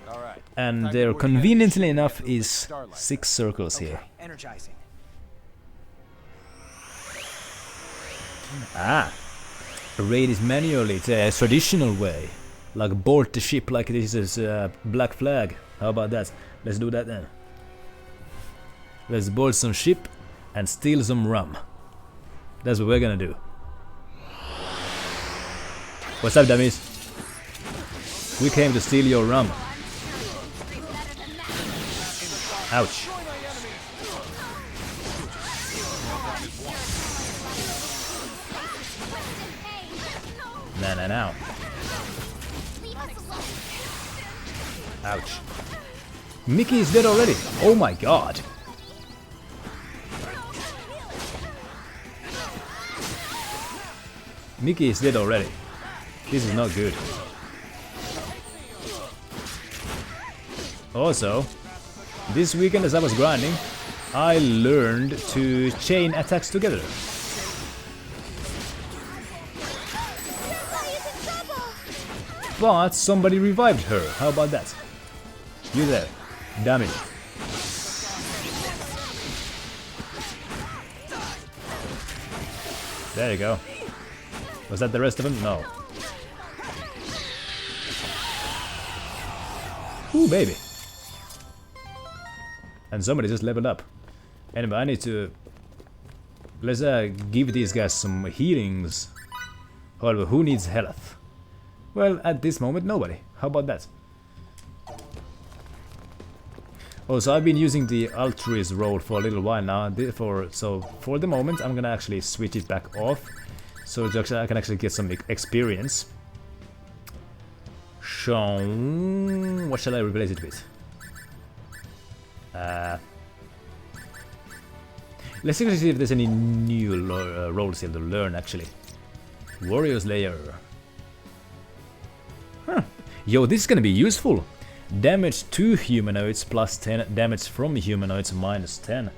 All right. And there, conveniently enough, is 6 circles here. Energizing. Ah, raid is manually. It's a traditional way, like board the ship like this is a black flag. How about that? Let's do that then. Let's board some ship and steal some rum. That's what we're gonna do. What's up, dummies? We came to steal your rum. Ouch. No. Ouch. Mickey is dead already. Oh my god. Mickey is dead already. This is not good. Also, this weekend as I was grinding, I learned to chain attacks together. But somebody revived her. How about that? You there. Damn it. There you go. Was that the rest of them? No. Ooh, baby. And somebody just leveled up. Anyway, I need to... Let's give these guys some healings. However, who needs health? Well, at this moment, nobody. How about that? Oh, so I've been using the altruist role for a little while now. So for the moment, I'm gonna actually switch it back off, so I can actually get some experience. So, what shall I replace it with? Let's actually see if there's any new roles here to learn. Actually, Warrior Slayer. Huh. Yo, this is gonna be useful. Damage to humanoids plus 10, damage from humanoids minus 10.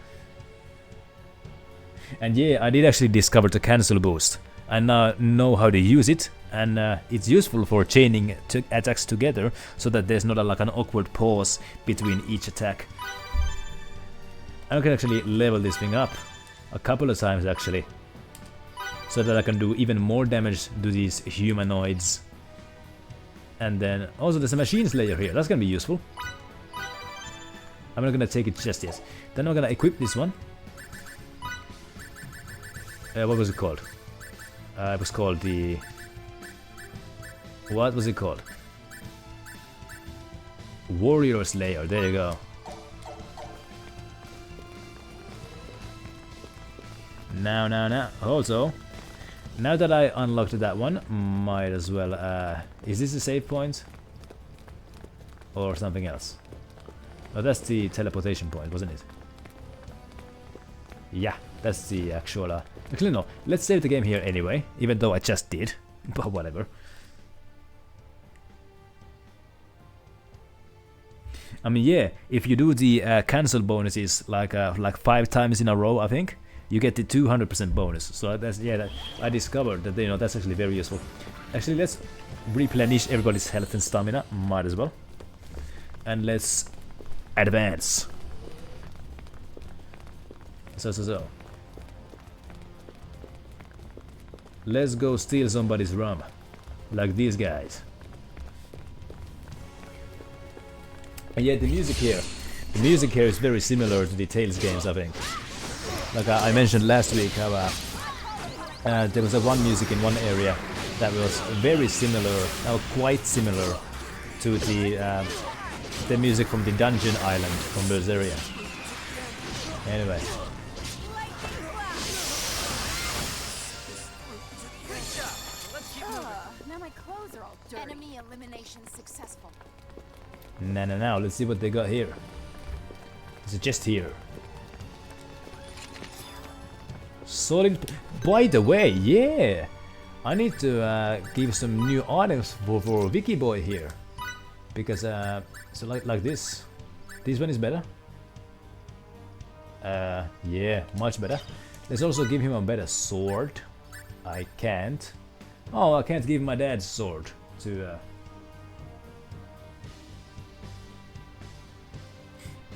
And yeah, I did actually discover the cancel boost. I now know how to use it, and it's useful for chaining attacks together so that there's not like an awkward pause between each attack. I can actually level this thing up a couple of times actually, so that I can do even more damage to these humanoids. And then also there's a machine slayer here. That's gonna be useful. I'm not gonna take it just yet. Then I'm gonna equip this one. What was it called? It was called the... What was it called? Warrior Slayer. There you go. Now. Also, now that I unlocked that one, might as well... is this a save point? Or something else? Oh, that's the teleportation point, wasn't it? Yeah, that's the actual... actually, no. Let's save the game here anyway, even though I just did. But whatever. I mean, yeah, if you do the cancel bonuses like 5 times in a row, I think, you get the 200% bonus. So that's, yeah, I discovered that, you know, that's actually very useful. Actually, let's replenish everybody's health and stamina, might as well. And let's advance. So. Let's go steal somebody's rum, like these guys. And yeah, the music here is very similar to the Tales games, I think. Like I mentioned last week, how there was one music in one area that was very similar, quite similar to the music from the Dungeon Island from Berseria. Anyway. Now my clothes are all dirty. Enemy elimination successful. Now, let's see what they got here. Is it just here? Solid. By the way, yeah, I need to give some new items for Vicky Boy here, because so like this one is better. Yeah, much better. Let's also give him a better sword. I can't. Oh, I can't give my dad's sword to.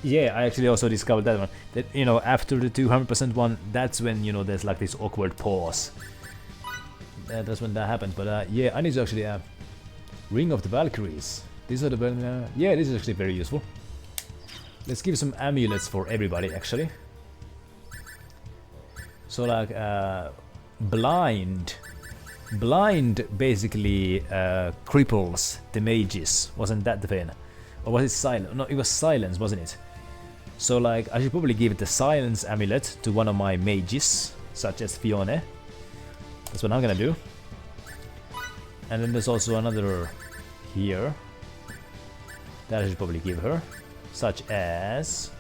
Yeah, I actually also discovered that one. That, you know, after the 200% one, that's when, you know, there's like this awkward pause. That's when that happens. But yeah, I need to actually Ring of the Valkyries. These are the yeah, this is actually very useful. Let's give some amulets for everybody actually. So like blind basically cripples the mages. Wasn't that the thing? Or was it silent? No, it was silence, wasn't it? So like, I should probably give the silence amulet to one of my mages, such as Fiona. That's what I'm gonna do. And then there's also another here that I should probably give her, such as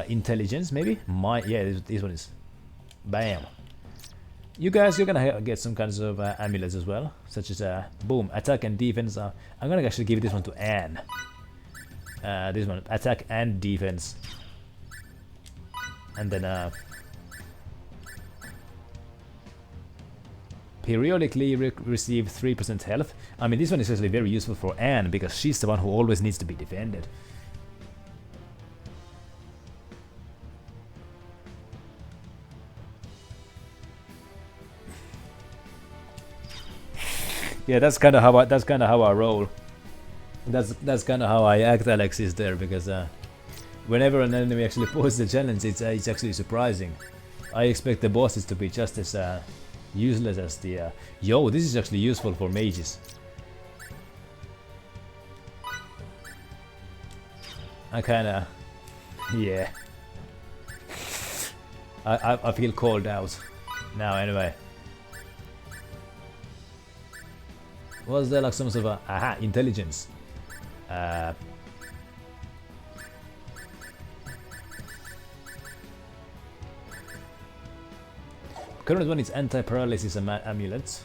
intelligence, maybe. Yeah, this one is. Bam. You guys, you're gonna get some kinds of amulets as well, such as boom, attack and defense. I'm gonna actually give this one to Anne. This one, attack and defense, and then Periodically receive 3% health. I mean, this one is actually very useful for Anne, because she's the one who always needs to be defended. Yeah, that's kind of how I roll. That's kind of how I act, Alexis, there, because whenever an enemy actually poses a challenge, it's actually surprising. I expect the bosses to be just as useless as the... Yo, this is actually useful for mages. I kinda... Yeah. I feel called out now, anyway. Was there like some sort of a... Aha, intelligence. Current one is anti-paralysis amulet.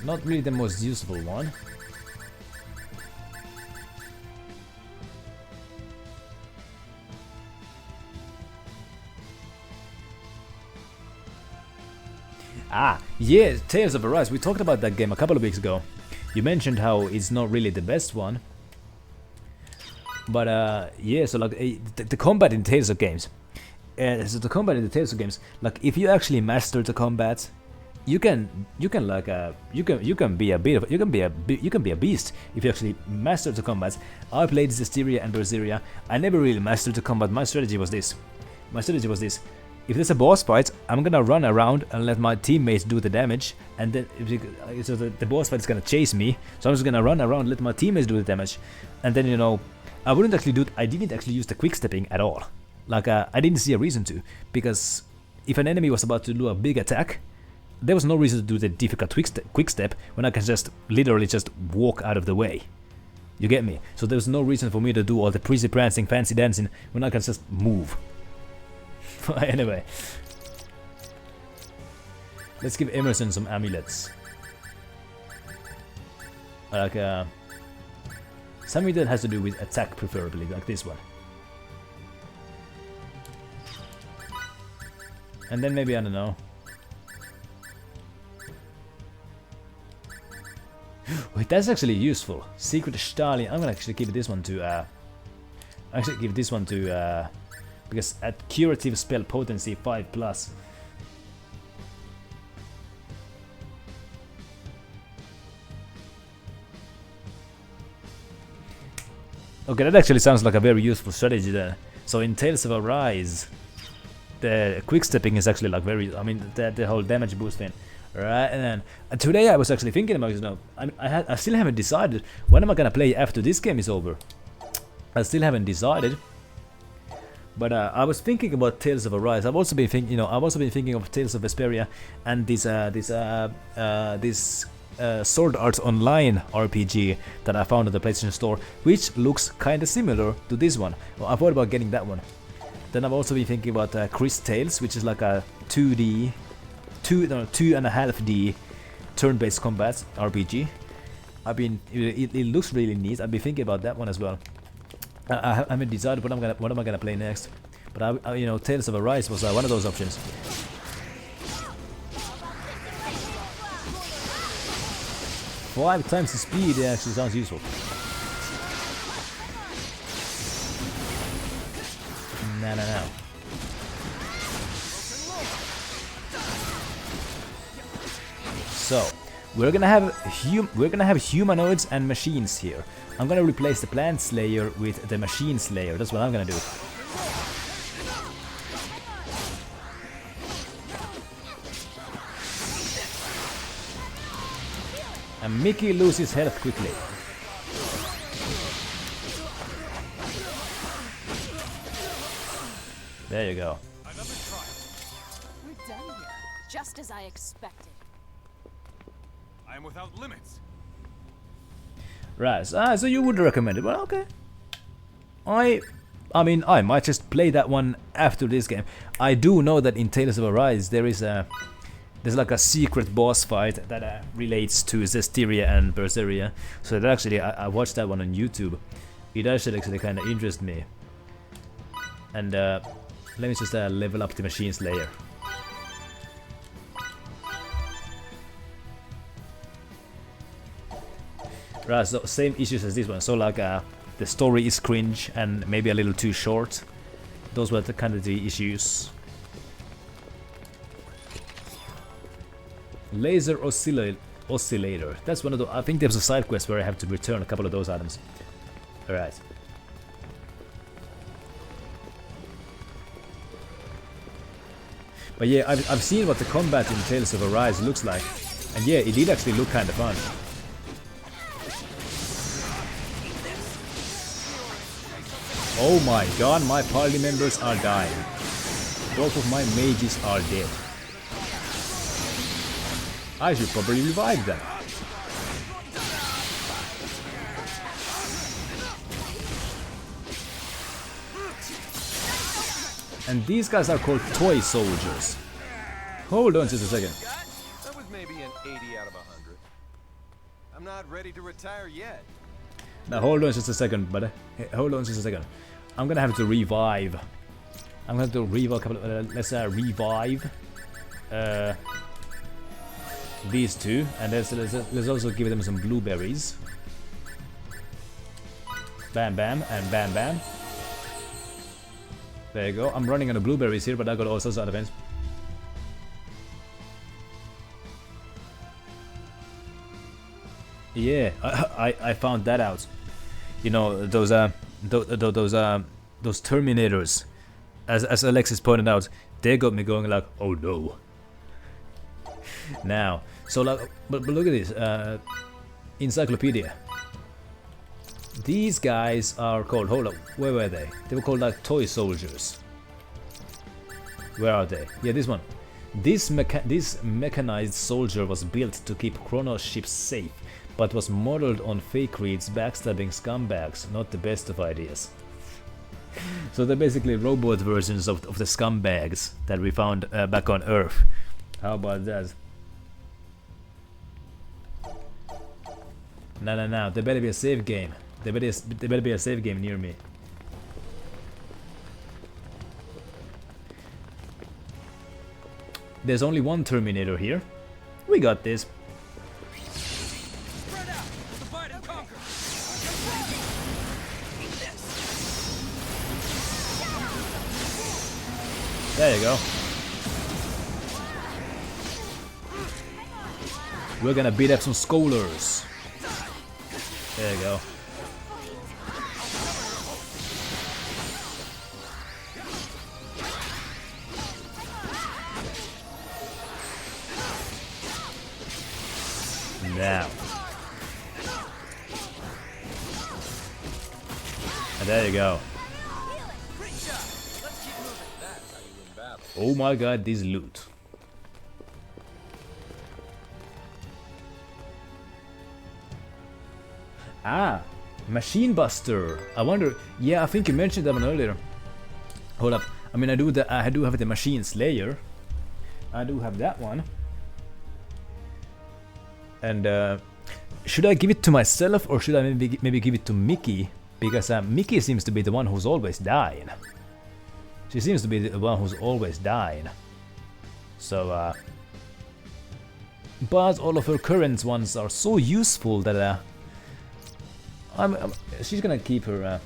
Not really the most useful one. Ah, yeah, Tales of Arise. We talked about that game a couple of weeks ago. You mentioned how it's not really the best one. But yeah, so like the combat in Tales of games. So the combat in the Tales of games, like if you actually master the combat, you can be a beast if you actually master the combat. I played Zestiria and Berseria. I never really mastered the combat. My strategy was this. If there's a boss fight, I'm gonna run around and let my teammates do the damage, and then so the boss fight is gonna chase me. So I'm just gonna run around, let my teammates do the damage, and then, you know, I didn't actually use the quick stepping at all. Like I didn't see a reason to, because if an enemy was about to do a big attack, there was no reason to do the difficult quick step when I can just literally just walk out of the way. You get me? So there's no reason for me to do all the prissy prancing, fancy dancing when I can just move. Anyway, let's give Emerson some amulets. Like something that has to do with attack, preferably, like this one. And then maybe, I don't know. Wait, that's actually useful. Secret Stalin. I'm gonna actually give this one to because at curative spell potency 5+. Okay, that actually sounds like a very useful strategy there. So in Tales of Arise, the quick stepping is actually like very, I mean, the whole damage boost thing, right? And then today I was actually thinking about, you know, I still haven't decided when am I gonna play after this game is over. I still haven't decided, but I was thinking about Tales of Arise. I've also been thinking, you know, of Tales of Vesperia and this Sword Art Online RPG that I found at the PlayStation Store, which looks kind of similar to this one. Well, I thought about getting that one. Then I've also been thinking about Chris Tales, which is like a 2.5D turn-based combat RPG. It looks really neat. I've been thinking about that one as well. I haven't decided what am I gonna play next, but you know, Tales of Arise was one of those options. Five times the speed, it actually sounds useful. No. So we're gonna have humanoids and machines here. I'm gonna replace the Plant Slayer with the Machine Slayer. That's what I'm gonna do. And Mickey loses health quickly. There you go. We're done here, just as I expected. I am without limits. Right, so you would recommend it. Well, okay. I mean, I might just play that one after this game. I do know that in Tales of Arise there's like a secret boss fight that relates to Zestiria and Berseria. So that actually, I watched that one on YouTube. It actually kind of interests me. And let me just level up the Machine Slayer. Right, so same issues as this one. So like the story is cringe and maybe a little too short. Those were the kind of the issues. Laser oscillator. That's one of the. I think there's a side quest where I have to return a couple of those items. All right. But yeah, I've seen what the combat in Tales of Arise looks like, and yeah, it did actually look kind of fun. Oh my god, my party members are dying. Both of my mages are dead. I should probably revive them. And these guys are called toy soldiers. Hold on just a second. That was maybe an 80 out of 100. I'm not ready to retire yet. Now hold on just a second, buddy. Hold on just a second. I'm gonna have to revive. I'm gonna have to revive a couple of, let's revive these two, and let's also give them some blueberries. Bam bam and bam bam. There you go. I'm running on the blueberries here, but I got all sorts of events. Yeah, I found that out. You know, those Terminators, as Alexis pointed out, they got me going like, oh no. Now, so like, but look at this, encyclopedia. These guys are called, hold up, where were they? They were called like toy soldiers. Where are they? Yeah, this one. This mechanized soldier was built to keep Chronos ships safe, but was modeled on fake Reed's backstabbing scumbags, not the best of ideas. So they're basically robot versions of the scumbags that we found back on Earth. How about that? No, there better be a save game. There better be a save game near me. There's only one Terminator here. We got this. There you go. We're gonna beat up some scholars. There you go. Now. And there you go. Oh my god, this loot. Ah, Machine Buster. I wonder. Yeah, I think you mentioned that one earlier. Hold up. I mean, I do have the Machine Slayer. I do have that one. And should I give it to myself or should I maybe give it to Mickey? Because Mickey seems to be the one who's always dying. She seems to be the one who's always dying. So, but all of her current ones are so useful that she's gonna keep her.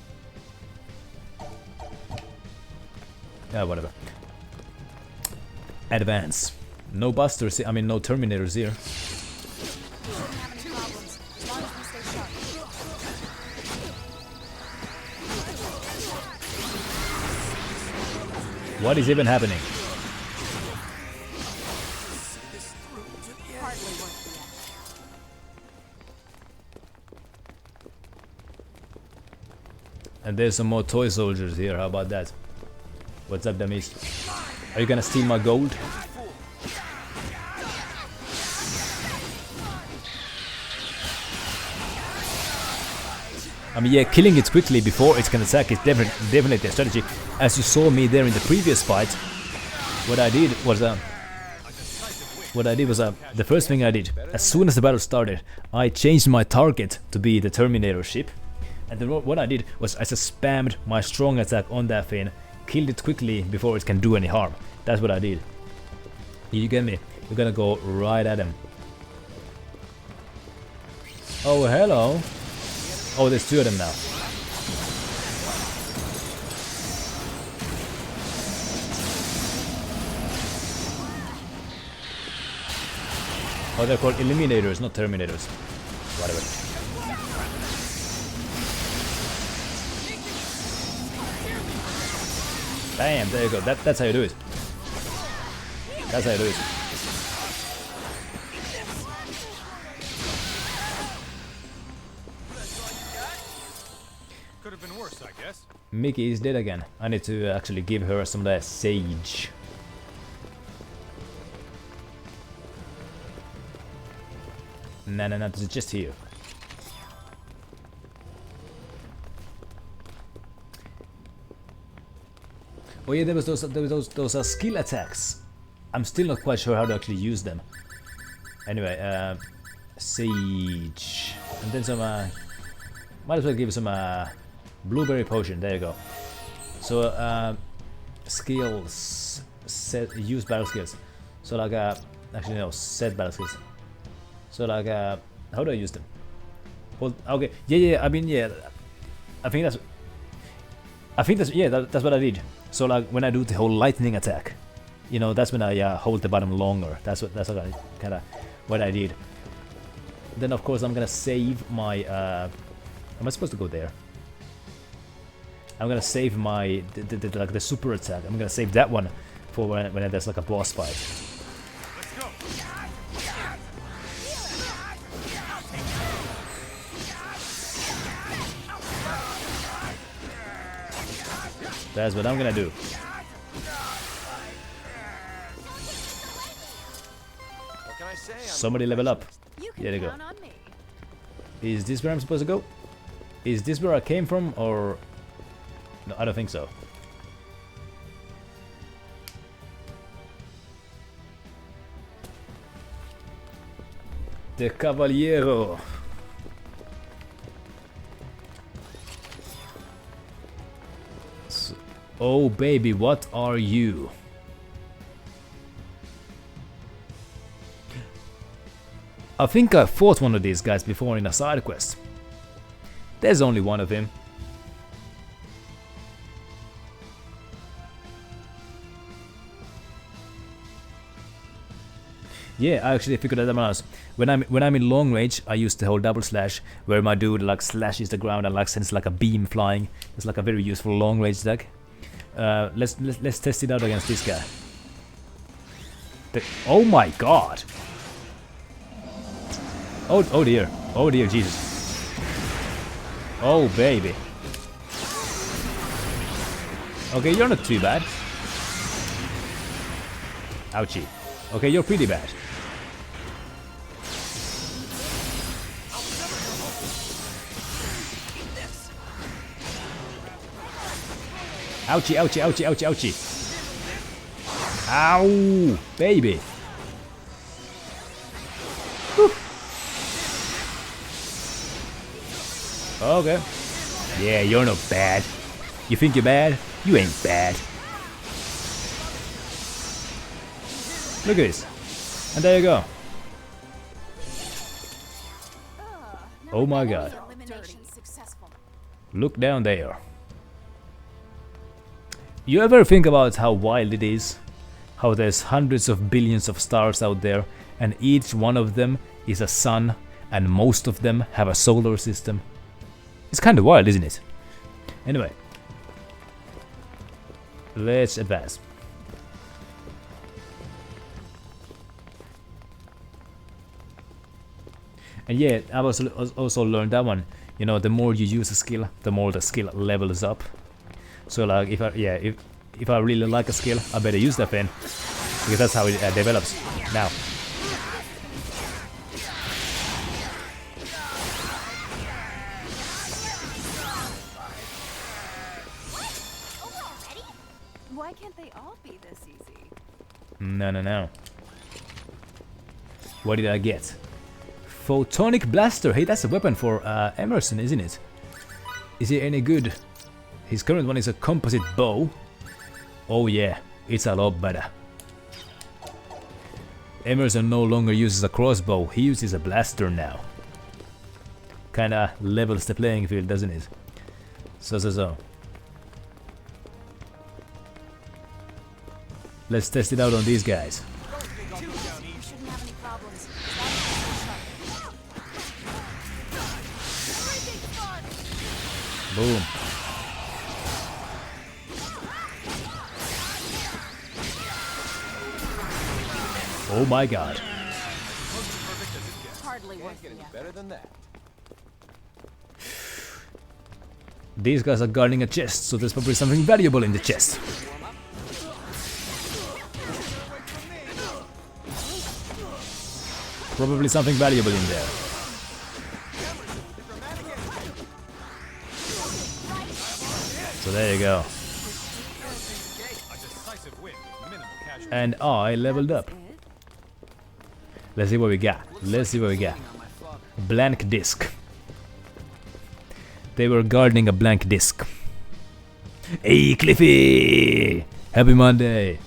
Whatever. Advance. No busters. I mean, no Terminators here. What is even happening? And there's some more toy soldiers here, how about that? What's up, dummies? Are you gonna steal my gold? I mean, yeah, killing it quickly before it can attack is definitely a strategy. As you saw me there in the previous fight, what I did was the first thing I did, as soon as the battle started, I changed my target to be the Terminator ship. And then what I did was I just spammed my strong attack on that thing, killed it quickly before it can do any harm. That's what I did. You get me? We're gonna go right at him. Oh, hello. Oh, there's two of them now. Oh, they're called Eliminators, not Terminators. Whatever. Bam, there you go. That's how you do it. That's how you do it. Could have been worse, I guess. Mickey is dead again. I need to actually give her some of that sage. No, this is just here. Oh yeah, there was those skill attacks. I'm still not quite sure how to actually use them. Anyway, sage, and then some. Might as well give some blueberry potion. There you go. So skills, use battle skills. So like actually no, set battle skills. So like how do I use them? Well, okay, yeah. I mean, yeah. I think that's yeah. That's what I did. So like when I do the whole lightning attack, you know, that's when I hold the button longer. That's what I kind of what I did. Then of course I'm gonna save my. Am I supposed to go there? I'm gonna save my like the super attack. I'm gonna save that one for when there's like a boss fight. That's what I'm gonna do. What can I say? Somebody level up. There you go. Is this where I'm supposed to go? Is this where I came from, or... No, I don't think so. The Cavaliero. Oh baby, what are you? I think I fought one of these guys before in a side quest. There's only one of him. Yeah, I actually figured that out. When I'm in long range, I use the whole double slash, where my dude like slashes the ground and like sends like a beam flying. It's like a very useful long range attack. Let's test it out against this guy. Oh my god! Oh dear! Oh dear Jesus! Oh baby! Okay, you're not too bad. Ouchie. Okay, you're pretty bad. Ouchie, ouchie, ouchie, ouchie, ouchie. Ow, baby. Whew. Okay. Yeah, you're not bad. You think you're bad? You ain't bad. Look at this. And there you go. Oh my god. Look down there. You ever think about how wild it is? How there's hundreds of billions of stars out there, and each one of them is a sun, and most of them have a solar system? It's kind of wild, isn't it? Anyway. Let's advance. And yeah, I also learned that one. You know, the more you use a skill, the more the skill levels up. So like, if I really like a skill, I better use that then, because that's how it develops. Now. Why can't they all be this easy? No. What did I get? Photonic Blaster. Hey, that's a weapon for Emerson, isn't it? Is he any good? His current one is a composite bow. Oh yeah, it's a lot better. Emerson no longer uses a crossbow, he uses a blaster now. Kinda levels the playing field, doesn't it? So. Let's test it out on these guys. Boom. Oh my god. Hardly worth Can't get the any better than that. These guys are guarding a chest, so there's probably something valuable in the chest. Probably something valuable in there. So there you go. And I leveled up. Let's see what we got. Blank disc. They were guarding a blank disc. Hey Cliffy! Happy Monday!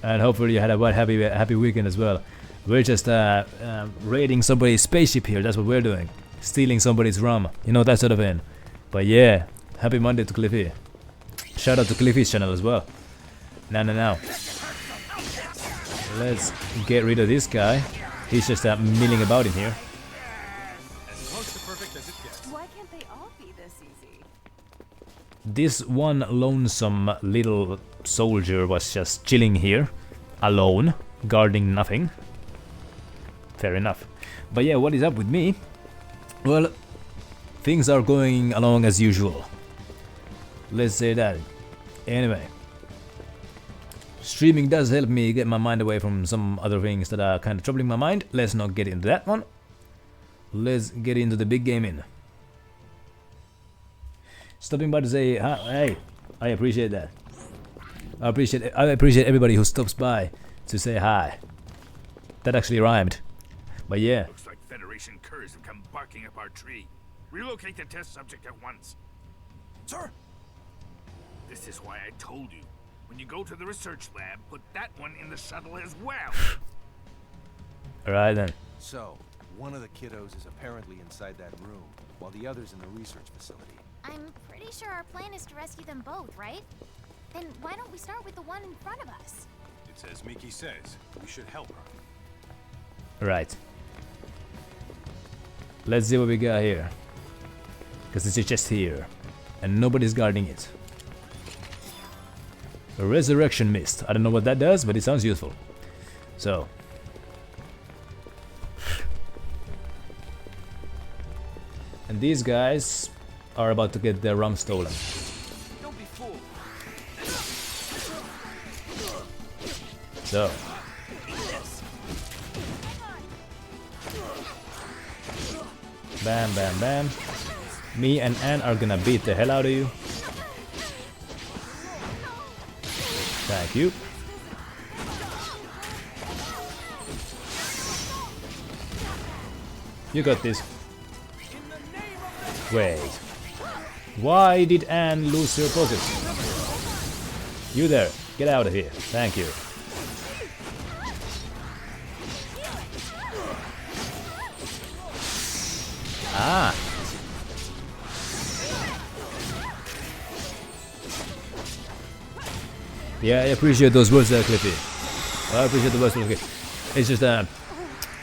And hopefully you had a happy weekend as well. We're just raiding somebody's spaceship here, that's what we're doing. Stealing somebody's rum, you know, that sort of thing. But yeah, happy Monday to Cliffy. Shout out to Cliffy's channel as well. Now. Let's get rid of this guy. He's just milling about in here. Why can't they all be this easy? This one lonesome little soldier was just chilling here, alone, guarding nothing. Fair enough. But yeah, what is up with me? Well, things are going along as usual. Let's say that. Anyway. Streaming does help me get my mind away from some other things that are kind of troubling my mind. Let's not get into that one. Let's get into the big gaming. Stopping by to say hi. Hey, I appreciate that. I appreciate everybody who stops by to say hi. That actually rhymed. But yeah. Looks like Federation curs have come barking up our tree. Relocate the test subject at once. Sir! This is why I told you. When you go to the research lab, put that one in the shuttle as well. Alright then. So, one of the kiddos is apparently inside that room, while the other's in the research facility. I'm pretty sure our plan is to rescue them both, right? Then why don't we start with the one in front of us? It's as Miki says. We should help her. Right. Let's see what we got here. Because it's just here. And nobody's guarding it. A resurrection mist. I don't know what that does, but it sounds useful. So. And these guys are about to get their rum stolen. Don't be fooled. So. Bam, bam, bam. Me and Anne are gonna beat the hell out of you. Thank you. You got this. Wait. Why did Anne lose her focus? You there. Get out of here. Thank you. Ah. Yeah, I appreciate those words there, Cliffy. I appreciate the words, Cliffy. It's just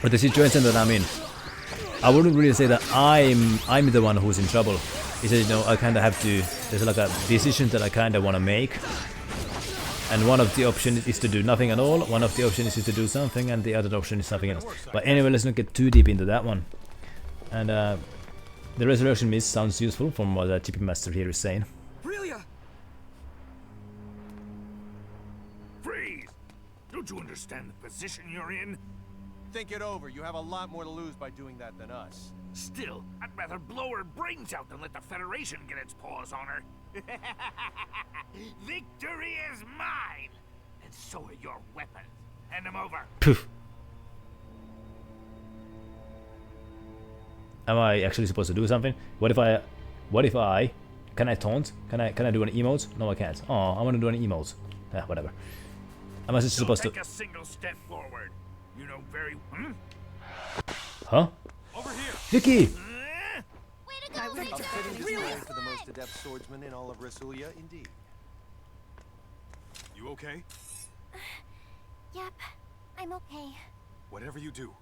with the situation that I'm in, I wouldn't really say that I'm the one who's in trouble. It's just, you know, I kind of have to. There's like a decision that I kind of want to make, and one of the options is to do nothing at all. One of the options is to do something, and the other option is something else. But anyway, let's not get too deep into that one. And the resurrection mist sounds useful from what the Chippy Master here is saying. Don't you understand the position you're in? Think it over. You have a lot more to lose by doing that than us. Still, I'd rather blow her brains out than let the Federation get its paws on her. Victory is mine! And so are your weapons. Hand them over. Poof. Am I actually supposed to do something? What if I can I taunt? Can I do an emote? No, I can't. Oh, I want to do an emote. Yeah, whatever. Am I just supposed to take a single step forward? You know very Huh? Over here. Vicky! A fitting display for the most adept swordsman in all of Rasulia, indeed. You okay? Yep, I'm okay. Whatever you do,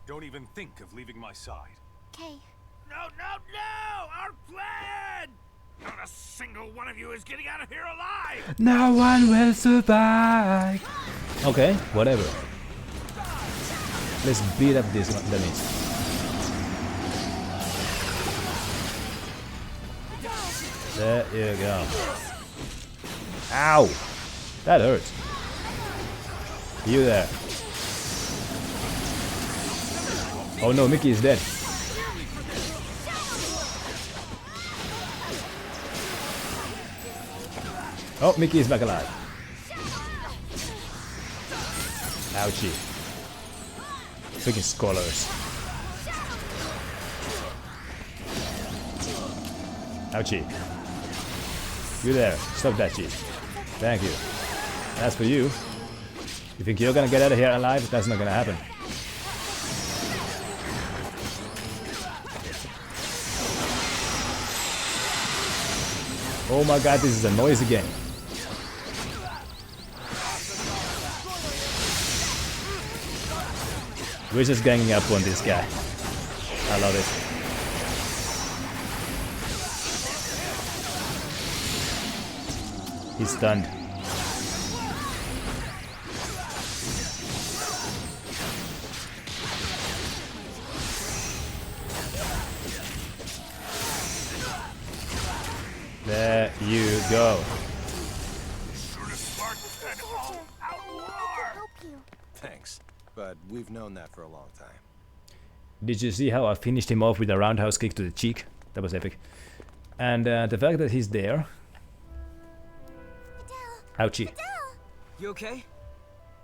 don't even think of leaving my side. Okay. No, no, no! Our plan! Not a single one of you is getting out of here alive! No one will survive. Okay, whatever. Let's beat up these dummies. There you go. Ow! That hurts. You there. Oh no, Mickey is dead. Oh, Mickey is back alive. Ouchie. Freaking scholars. Ouchie. You there. Stop that shit. Thank you. As for you, you think you're gonna get out of here alive? That's not gonna happen. Oh my god, this is a noise again. We're just ganging up on this guy. I love it. He's stunned. There you go. Thanks, but we've known that for a long time. Did you see how I finished him off with a roundhouse kick to the cheek? That was epic. And the fact that he's there. Ouchie. You okay?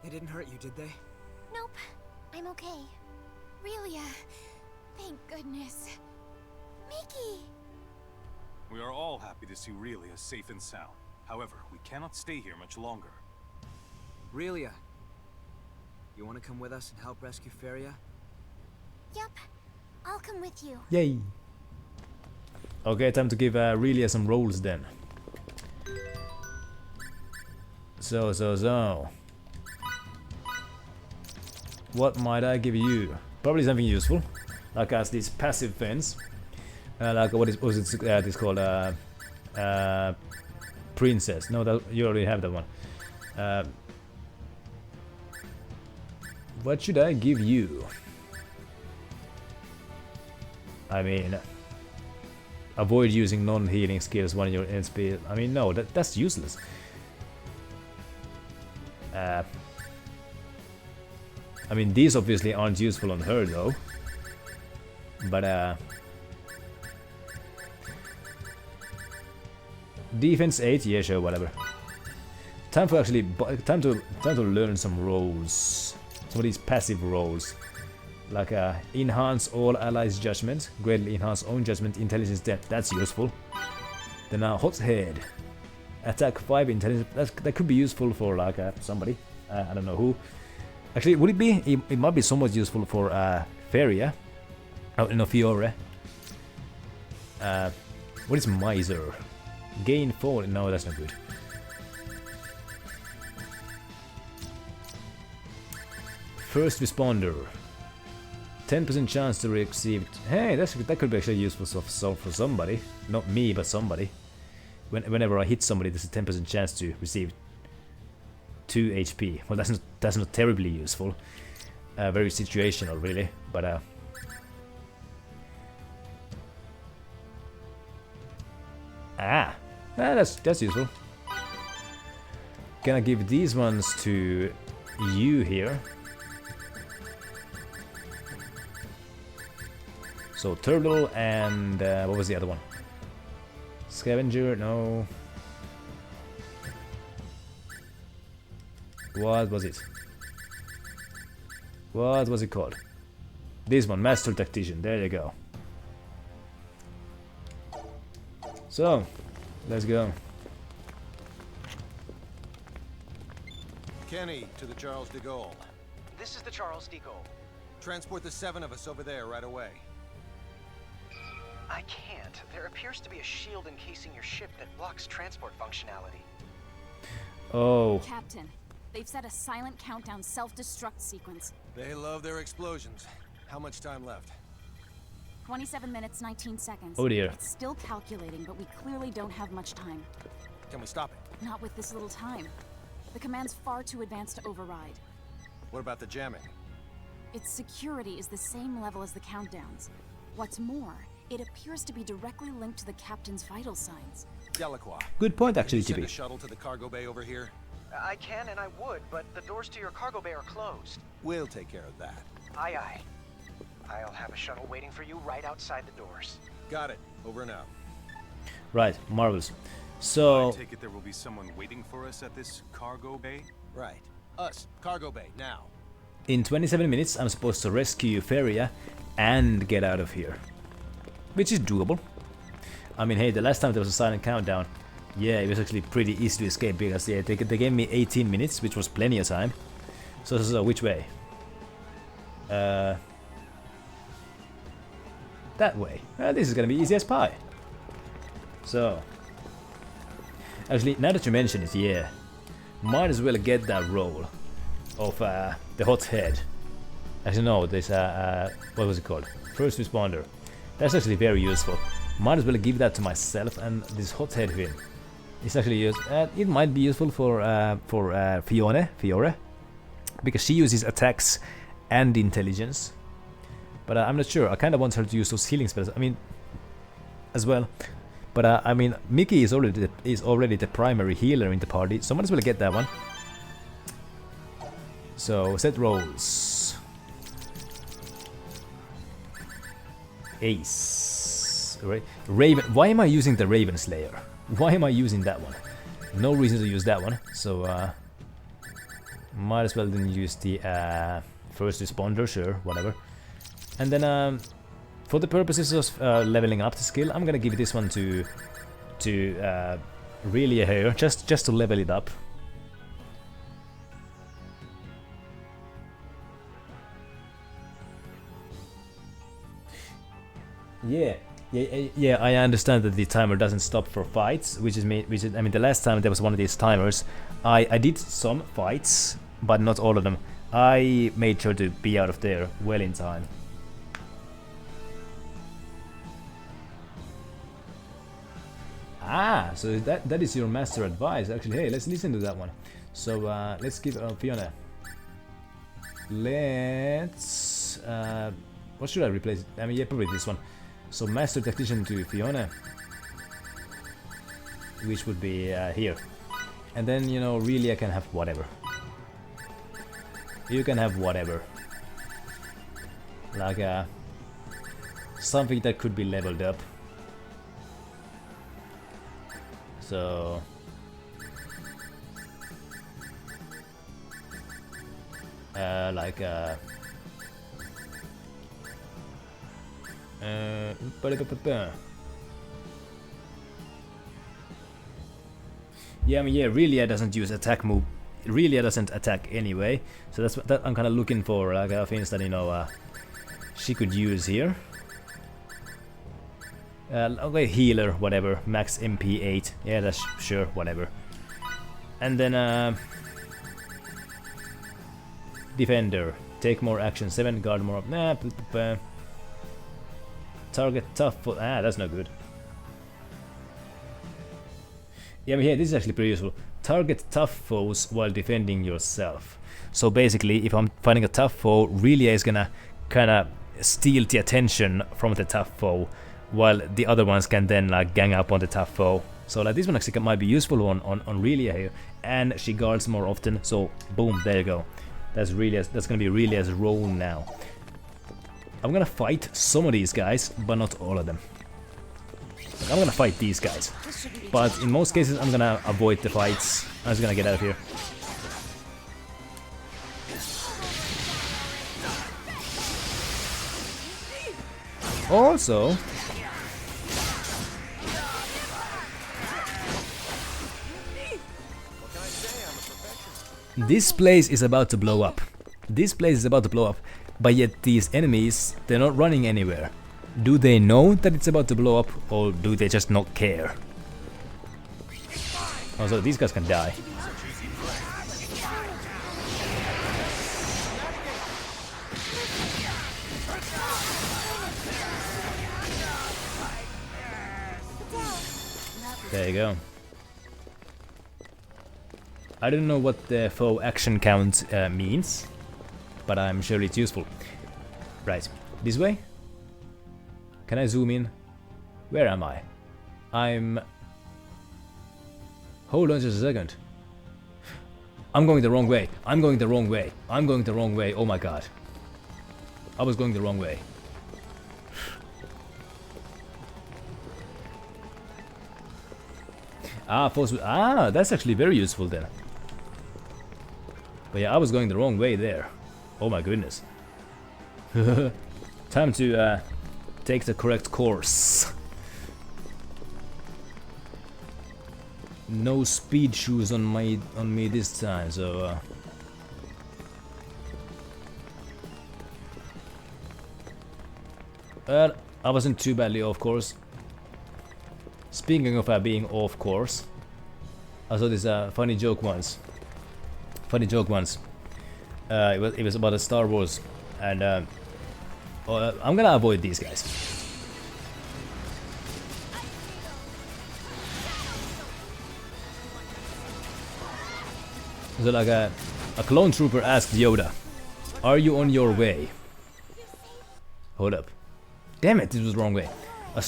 They didn't hurt you, did they? Nope, I'm okay. Really, thank goodness. Mickey! We are all happy to see Relia safe and sound. However, we cannot stay here much longer. Relia, you want to come with us and help rescue Feria? Yep, I'll come with you. Yay! Okay, time to give Relia some rolls then. So. What might I give you? Probably something useful, like as this passive fence. Like what was it? It's called princess. No, that, you already have that one. What should I give you? I mean, avoid using non-healing skills when you're in speed. I mean, no, that's useless. I mean, these obviously aren't useful on her though. But defense 8, yeah, sure, whatever. Time for actually, time to learn some roles. Some of these passive roles, like enhance all allies' judgment, greatly enhance own judgment, intelligence 10. That's useful. Then hot head, attack 5, intelligence. That could be useful for like somebody. I don't know who. Actually, would it be? It might be somewhat useful for Feria. Oh no, Fiore. What is Miser? Gain 4. No, that's not good. First responder. 10% chance to receive. Hey, that could be actually useful for somebody. Not me, but somebody. Whenever I hit somebody, there's a 10% chance to receive 2 HP. Well, that's not terribly useful. Very situational, really. But that's useful. Gonna give these ones to you here. So Turtle and what was the other one? Scavenger? No. What was it? What was it called? This one, Master Tactician. There you go. So, let's go. Kenny, to the Charles de Gaulle. This is the Charles de Gaulle. Transport the 7 of us over there right away. I can't. There appears to be a shield encasing your ship that blocks transport functionality. Oh. Captain, they've set a silent countdown self-destruct sequence. They love their explosions. How much time left? 27 minutes, 19 seconds. Oh dear. It's still calculating, but we clearly don't have much time. Can we stop it? Not with this little time. The command's far too advanced to override. What about the jamming? Its security is the same level as the countdowns. What's more, it appears to be directly linked to the captain's vital signs. Delacroix. Good point, actually, Can you send GB. a shuttle to the cargo bay over here? I can and I would, but the doors to your cargo bay are closed. We'll take care of that. Aye, aye. I'll have a shuttle waiting for you right outside the doors. Got it. Over and out. Right, marvelous. So I take it there will be someone waiting for us at this cargo bay? Right. Us. Cargo bay, now. in 27 minutes, I'm supposed to rescue Feria and get out of here, which is doable. I mean, hey, the last time there was a silent countdown, yeah, it was actually pretty easy to escape because yeah, they gave me 18 minutes, which was plenty of time. So which way? That way. This is gonna be easy as pie. So, actually, now that you mention it, yeah, might as well get that role of the hot head. Actually, no, there's what was it called? First responder. That's actually very useful. Might as well give that to myself, and this hot head here. It's actually used. It might be useful for Fiore, because she uses attacks and intelligence. But I'm not sure. I kind of want her to use those healing spells. I mean, as well. But I mean, Mickey is already the primary healer in the party, so might as well get that one. So set rolls. Ace. Right. Raven. Why am I using the Raven Slayer? Why am I using that one? No reason to use that one. So might as well then use the first responder. Sure, whatever. And then for the purposes of leveling up the skill, I'm gonna give this one to Relia here, just to level it up. Yeah, I understand that the timer doesn't stop for fights, which is I mean, the last time there was one of these timers, I did some fights, but not all of them. I made sure to be out of there well in time. Ah, so that is your master advice. Actually, hey, let's listen to that one. So let's give Fiona. Let's what should I replace? I mean, yeah, probably this one. So master tactician to Fiona, which would be here. And then, you know, really I can have whatever. You can have whatever. Like something that could be leveled up. So like yeah, I mean, yeah, Relia doesn't use attack move. Relia doesn't attack anyway, so that's what I'm kind of looking for, like things that, you know, she could use here. Okay, healer, whatever, max MP 8. Yeah, that's sure, whatever. And then defender, take more action 7, guard more up. Nah, target tough foot. Ah, that's not good. Yeah, but yeah, this is actually pretty useful. Target tough foes while defending yourself. So basically, if I'm fighting a tough foe, Relia is gonna kinda steal the attention from the tough foe, while the other ones can then like gang up on the tough foe. So like this one actually might be useful on Relia here, and she guards more often. So boom, there you go. That's gonna be Relia's role now. I'm gonna fight some of these guys, but not all of them. Like, I'm gonna fight these guys, but in most cases I'm gonna avoid the fights. I'm just gonna get out of here. Also, this place is about to blow up. This place is about to blow up, but yet these enemies, they're not running anywhere. Do they know that it's about to blow up, or do they just not care? Also, these guys can die. There you go. I don't know what the foe action count means, but I'm sure it's useful. Right, this way? Can I zoom in? Where am I? Hold on just a second. I'm going the wrong way. I'm going the wrong way. I'm going the wrong way. Oh my god. I was going the wrong way. That's actually very useful then. But yeah, I was going the wrong way there. Oh my goodness. Time to take the correct course. No speed shoes on me this time, so well, I wasn't too badly off course. Speaking of being off course, I saw this funny joke once. It was about a Star Wars, and I'm gonna avoid these guys. So like a clone trooper asked Yoda, "Are you on your way?" Hold up. Damn it, this was the wrong way. A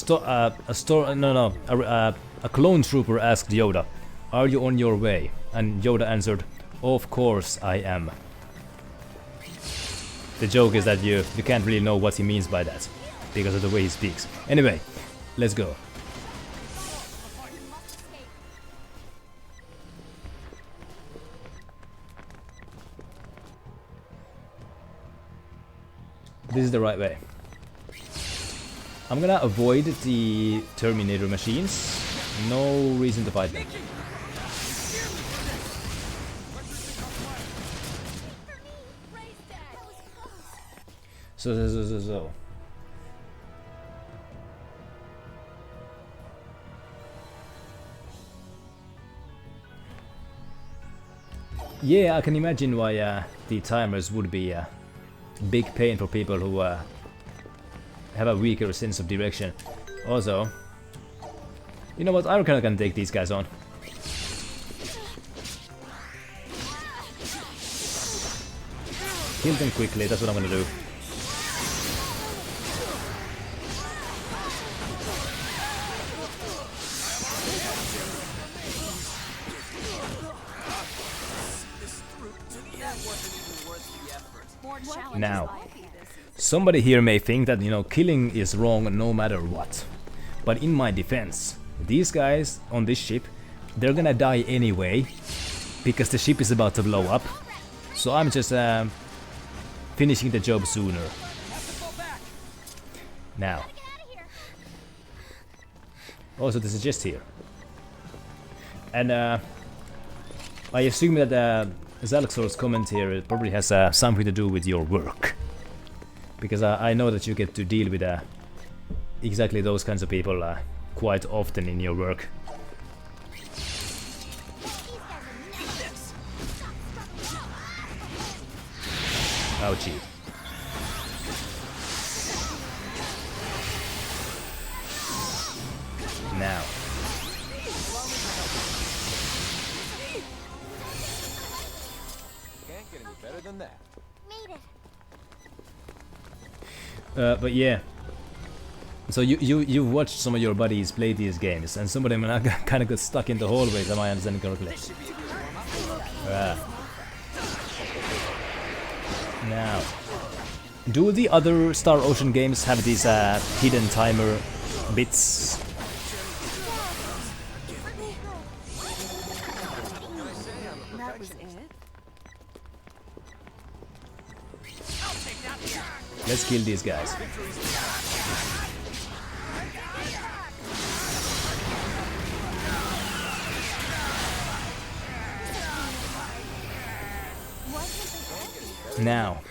clone trooper asked Yoda, "Are you on your way?" And Yoda answered, "Of course I am." The joke is that you can't really know what he means by that, because of the way he speaks. Anyway, let's go. This is the right way. I'm gonna avoid the Terminator machines. No reason to fight them. So. Yeah, I can imagine why the timers would be a big pain for people who have a weaker sense of direction. Also, you know what? I reckon I can take these guys on. Kill them quickly, that's what I'm gonna do. Now, somebody here may think that, you know, killing is wrong no matter what. But in my defense, these guys on this ship, they're gonna die anyway, because the ship is about to blow up. So I'm just finishing the job sooner. Now. Also, there's a chest here. And I assume that Zalxor's comment here probably has something to do with your work. Because I know that you get to deal with exactly those kinds of people quite often in your work. Ouchie. Now. Can't get any better than that. Made it. But yeah. So you've watched some of your buddies play these games, and some of them kind of got stuck in the hallways. Am I understanding correctly? Now, do the other Star Ocean games have these hidden timer bits? That was it? Let's kill these guys. Now,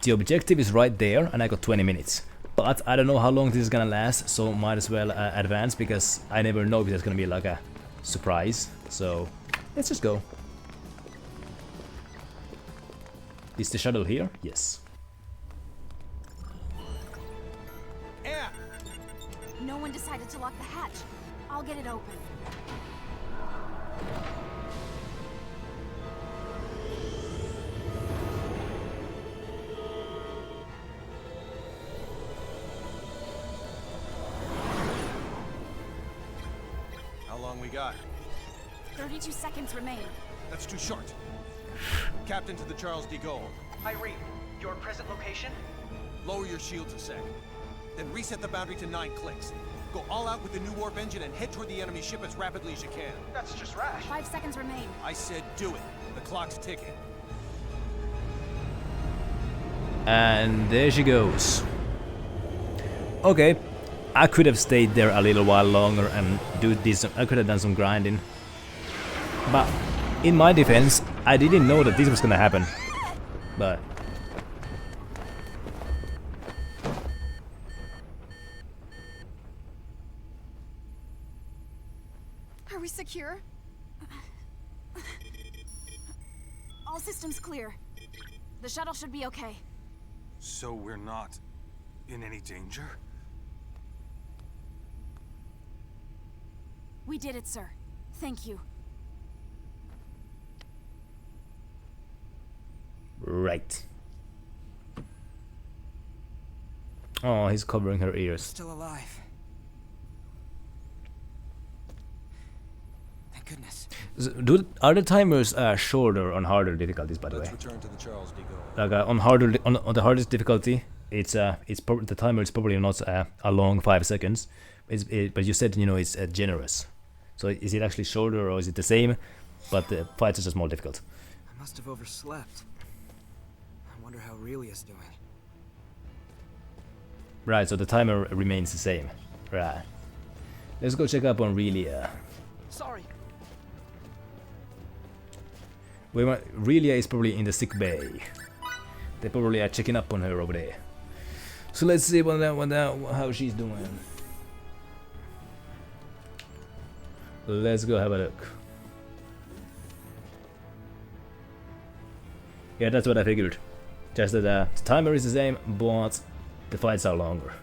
the objective is right there, and I got 20 minutes. But I don't know how long this is gonna last, so might as well advance, because I never know if there's gonna be like a surprise. So let's just go. Is the shuttle here? Yes. No one decided to lock the hatch. I'll get it open. How long we got? 32 seconds remain. That's too short. Captain to the Charles de Gaulle. Hi, Reed. Your present location? Lower your shields a sec. Then reset the boundary to 9 clicks. Go all out with the new warp engine and head toward the enemy ship as rapidly as you can. That's just rash. 5 seconds remain. I said do it. The clock's ticking. And there she goes. Okay, I could have stayed there a little while longer and do this. I could have done some grinding. But in my defense, I didn't know that this was gonna happen. But Are we secure? All systems clear. The shuttle should be okay. So we're not in any danger? We did it, sir. Thank you. right. Oh, he's covering her ears. Still alive. Thank goodness. Are the timers shorter on harder difficulties, by the way? Let's return to the Charles de Gaulle. Like on the hardest difficulty, the timer is probably not a long 5 seconds, but you said it's generous. So is it actually shorter or is it the same? But the fights are just more difficult. I must have overslept. I wonder how Aurelia's doing. Right, so the timer remains the same. Right. Let's go check up on Aurelia. Sorry. Aurelia is probably in the sick bay. They probably are checking up on her over there. So let's see how she's doing. Let's go have a look. Yeah, that's what I figured. Just that the timer is the same, but the fights are longer.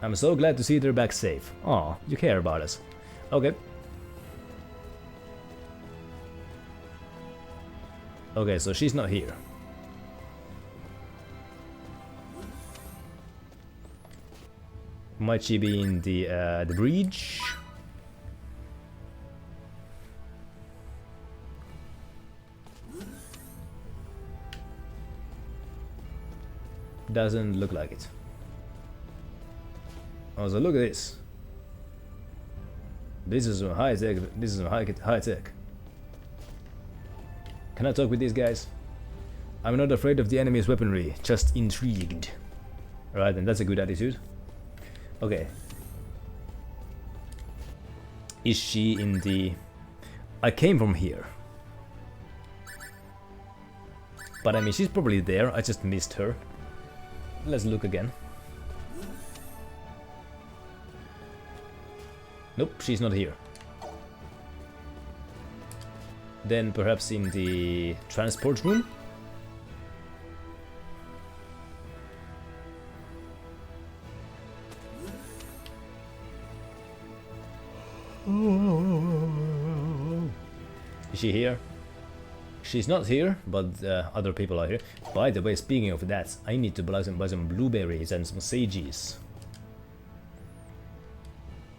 I'm so glad to see they're back safe. Aw, you care about us. Okay. Okay, so she's not here. Might she be in the bridge? Doesn't look like it. Oh, so look at this. This is some high tech. This is some high tech. Can I talk with these guys? I'm not afraid of the enemy's weaponry, just intrigued. Alright, then that's a good attitude. Okay. Is she in the... I came from here. But I mean, she's probably there, I just missed her. Let's look again. Nope, she's not here. Then perhaps in the transport room? Is she here? She's not here, but other people are here. By the way, speaking of that, I need to buy some blueberries and some sages.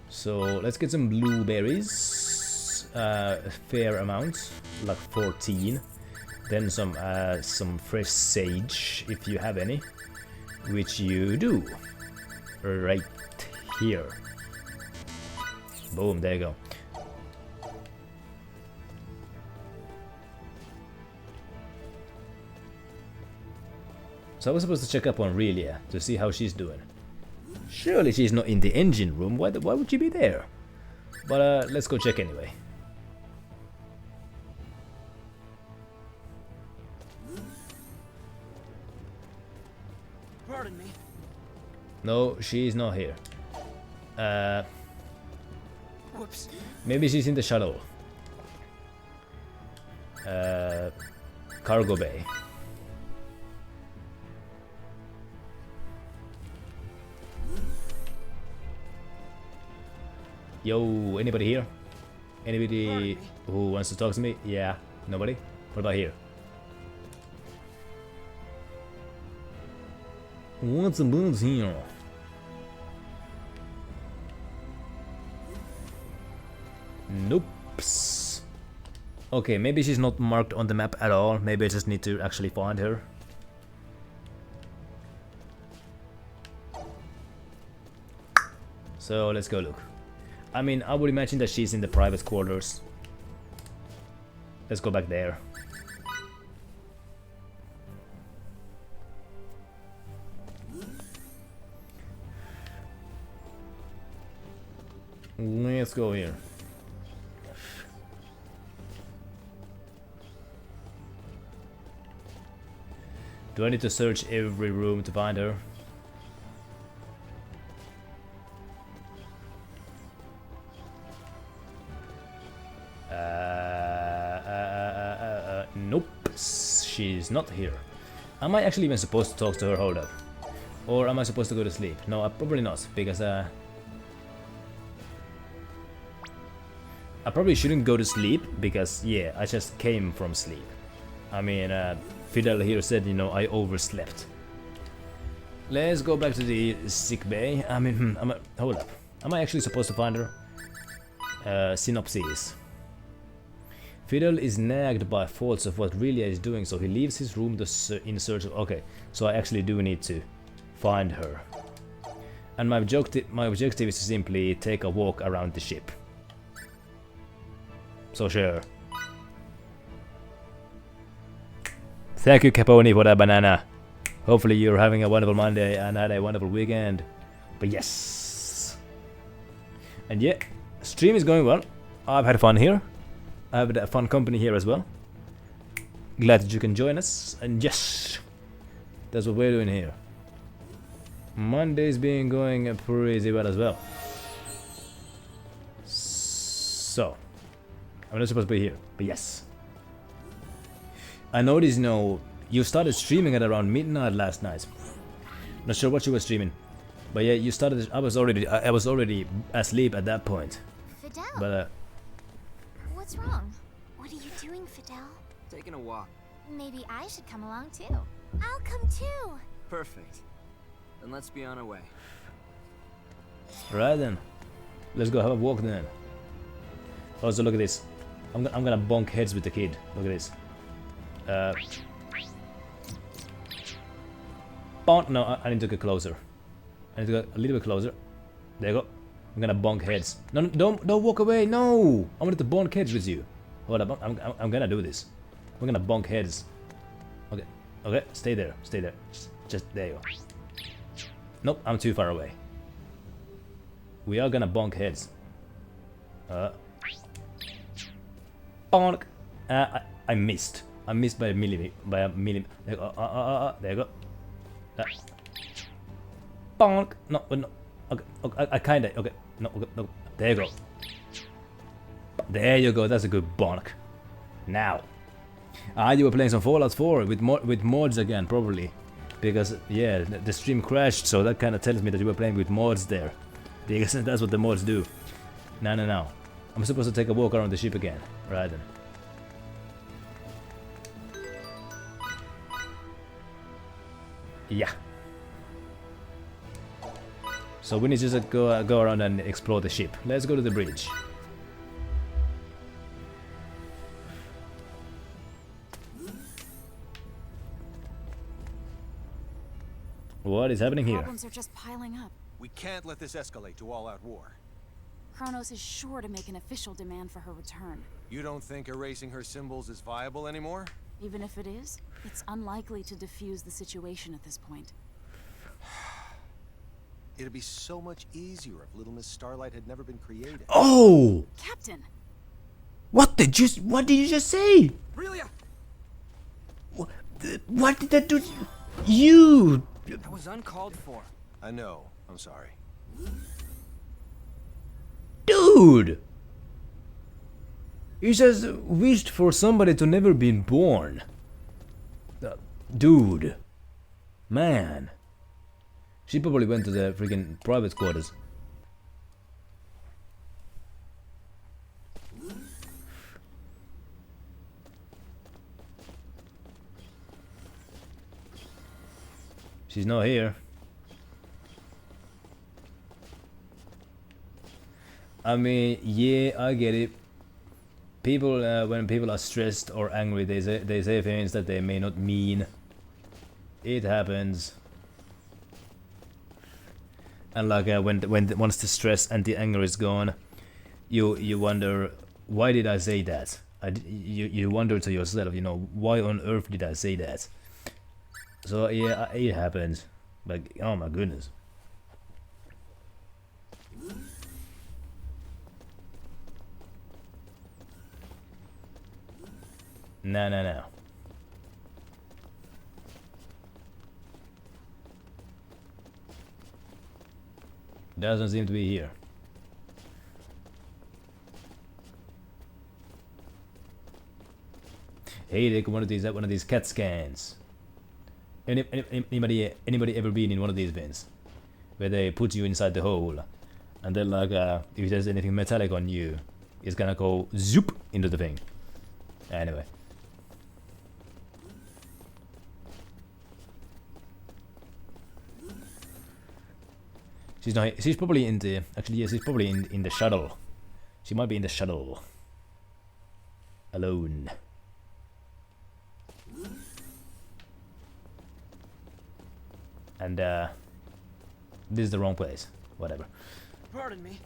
So let's get some blueberries, a fair amount, like 14. Then some fresh sage, if you have any, which you do, right here. Boom, there you go. So I was supposed to check up on Aurelia to see how she's doing. Surely she's not in the engine room. Why would she be there? But let's go check anyway. No, she's not here. Whoops. Maybe she's in the shuttle. Cargo bay. Yo, anybody here? Anybody who wants to talk to me? Yeah, nobody? What about here? What's about here? Nope. Okay, maybe she's not marked on the map at all. Maybe I just need to actually find her. So let's go look. I mean, I would imagine that she's in the private quarters. Let's go back there. Let's go here. Do I need to search every room to find her? Nope, she's not here. Am I actually even supposed to talk to her? Hold up. Or am I supposed to go to sleep? No, probably not, because I probably shouldn't go to sleep, because yeah, I just came from sleep. I mean, Fidel here said, you know, I overslept. Let's go back to the sick bay. I mean, hold up. Am I actually supposed to find her? Synopsis. Fidel is nagged by thoughts of what Relia is doing, so he leaves his room in search of... Okay, so I actually do need to find her. And my objective is to simply take a walk around the ship. So sure. Thank you, Capone, for that banana. Hopefully you're having a wonderful Monday and had a wonderful weekend. But yes. And yeah, stream is going well. I've had fun here. I've had a fun company here as well. Glad that you can join us. And yes, that's what we're doing here. Monday's been going pretty well as well. So, I'm not supposed to be here, but yes. I noticed, you know, you started streaming at around midnight last night. Not sure what you were streaming, but yeah, you started. I was already asleep at that point. Fidel. But what's wrong? What are you doing, Fidel? Taking a walk. Maybe I should come along too. I'll come too. Perfect. Then let's be on our way. right then, let's go have a walk then. Also, look at this. I'm gonna bonk heads with the kid. Look at this. Bonk. No, I need to get closer. I need to go a little bit closer. There you go. I'm gonna bonk heads. No, don't walk away. No, I wanted to bonk heads with you. Hold up. I'm gonna do this. We're gonna bonk heads. Okay. Okay. Stay there. Stay there. Just there you go. Nope. I'm too far away. We are gonna bonk heads. Bonk. I missed. I missed by a millimeter. There you go. There you go. Bonk. No, no. Okay. I kinda. Okay. No. Okay. No. There you go. There you go. That's a good bonk. Now. You were playing some Fallout 4 with mods again, probably, because yeah, the stream crashed. So that kind of tells me that you were playing with mods there, because that's what the mods do. No. I'm supposed to take a walk around the ship again, right then. Yeah. So we need to just go around and explore the ship. Let's go to the bridge. What is happening here? Problems are just piling up. We can't let this escalate to all-out war. Kronos is sure to make an official demand for her return. You don't think erasing her symbols is viable anymore? Even if it is, it's unlikely to defuse the situation at this point. It'd be so much easier if Little Miss Starlight had never been created. Oh! Captain! What did you just say? Relia! What did that do? You! That was uncalled for. I know. I'm sorry. Dude! He just wished for somebody to never been born. Dude. Man. She probably went to the freaking private quarters. She's not here. I mean, yeah, I get it. People, when people are stressed or angry, they say things that they may not mean. It happens. And like once the stress and the anger is gone, you wonder, why did I say that? You wonder to yourself, you know, why on earth did I say that? So yeah, it happens. Like, oh my goodness. No. Doesn't seem to be here. Hey, take one of these CAT scans. Anybody ever been in one of these vents where they put you inside the hole, and then like if there's anything metallic on you, it's gonna go zoop into the thing. Anyway. She's probably in the actually yeah, she's probably in the shuttle. She might be in the shuttle. Alone. And this is the wrong place. Whatever. Pardon me.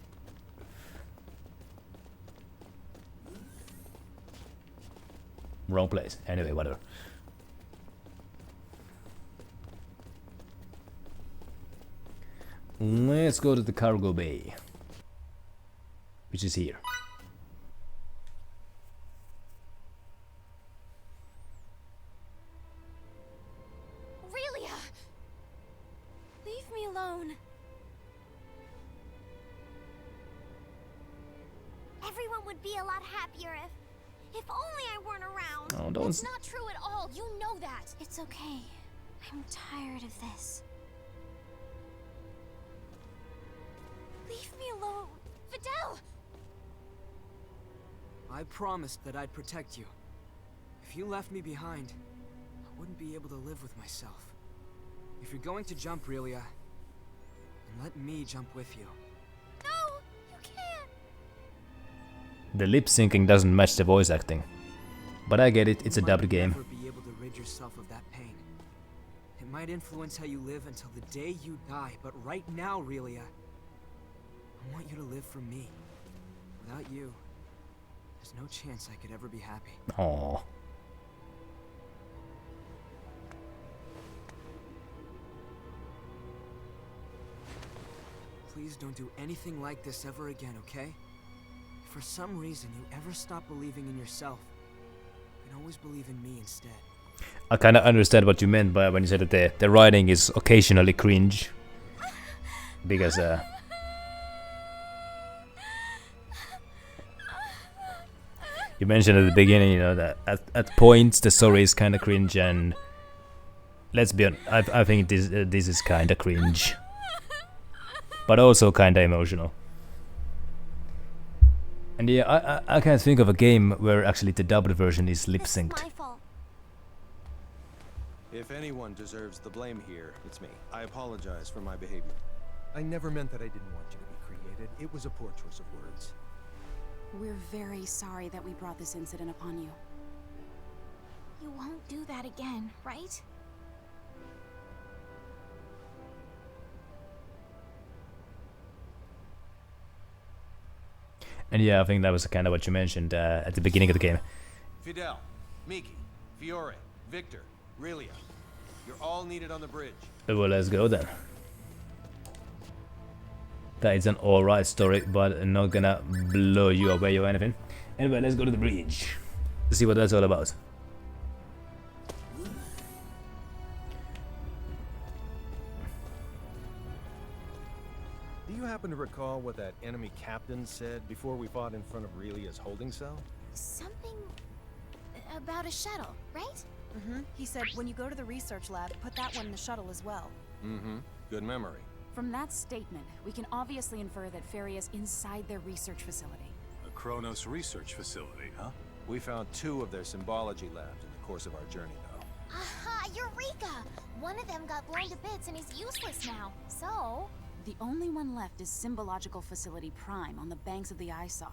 Wrong place. Anyway, whatever. Let's go to the cargo bay, which is here. Aurelia! Leave me alone. Everyone would be a lot happier if only I weren't around. Oh, don't. It's not true at all. You know that. It's okay. I'm tired of this. Leave me alone. Fidel! I promised that I'd protect you. If you left me behind, I wouldn't be able to live with myself. If you're going to jump, Relia, then let me jump with you. No, you can't. The lip syncing doesn't match the voice acting, but I get it. It's a dubbed game. You might never be able to rid yourself of that pain. It might influence how you live until the day you die, but right now, Relia, I want you to live for me. Without you, there's no chance I could ever be happy. Aww. Please don't do anything like this ever again, okay? If for some reason you ever stop believing in yourself, you can always believe in me instead. I kind of understand what you meant by when you said that the writing is occasionally cringe. Because, you mentioned at the beginning, you know, that at points the story is kind of cringe, and let's be honest, I think this is kind of cringe, but also kind of emotional. And yeah, I can't think of a game where actually the dubbed version is lip synced. If anyone deserves the blame here, it's me. I apologize for my behavior. I never meant that I didn't want you to be created. It was a poor choice of words. We're very sorry that we brought this incident upon you. You won't do that again, right? And yeah, I think that was kind of what you mentioned at the beginning of the game. Fidel, Miki, Fiore, Victor, Relia. You're all needed on the bridge. Well, let's go then. That is an alright story, but not gonna blow you away or anything. Anyway, let's go to the bridge. See what that's all about. you happen to recall what that enemy captain said before we fought in front of Relia's holding cell? Something about a shuttle, right? Mm-hmm. He said when you go to the research lab, put that one in the shuttle as well. Mm-hmm. Good memory. From that statement, we can obviously infer that Ferry is inside their research facility. A Kronos research facility, huh? We found 2 of their symbology labs in the course of our journey, though. Aha! Eureka! One of them got blown to bits and is useless now. So... The only one left is Symbological Facility Prime on the banks of the ISOC.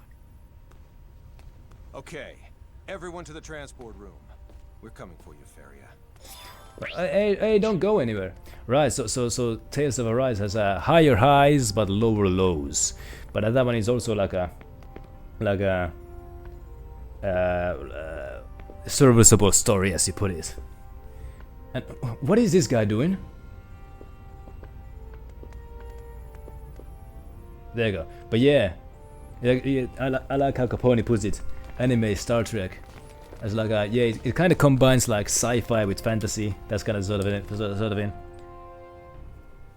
Okay, everyone to the transport room. We're coming for you, Feria. Hey, don't go anywhere. Right, so Tales of Arise has higher highs but lower lows. But that one is also like a serviceable story, as you put it. And what is this guy doing? There you go. But yeah, I like how Capone puts it. Anime, Star Trek. As like a, yeah, it kind of combines like sci-fi with fantasy. That's kind of sort of in.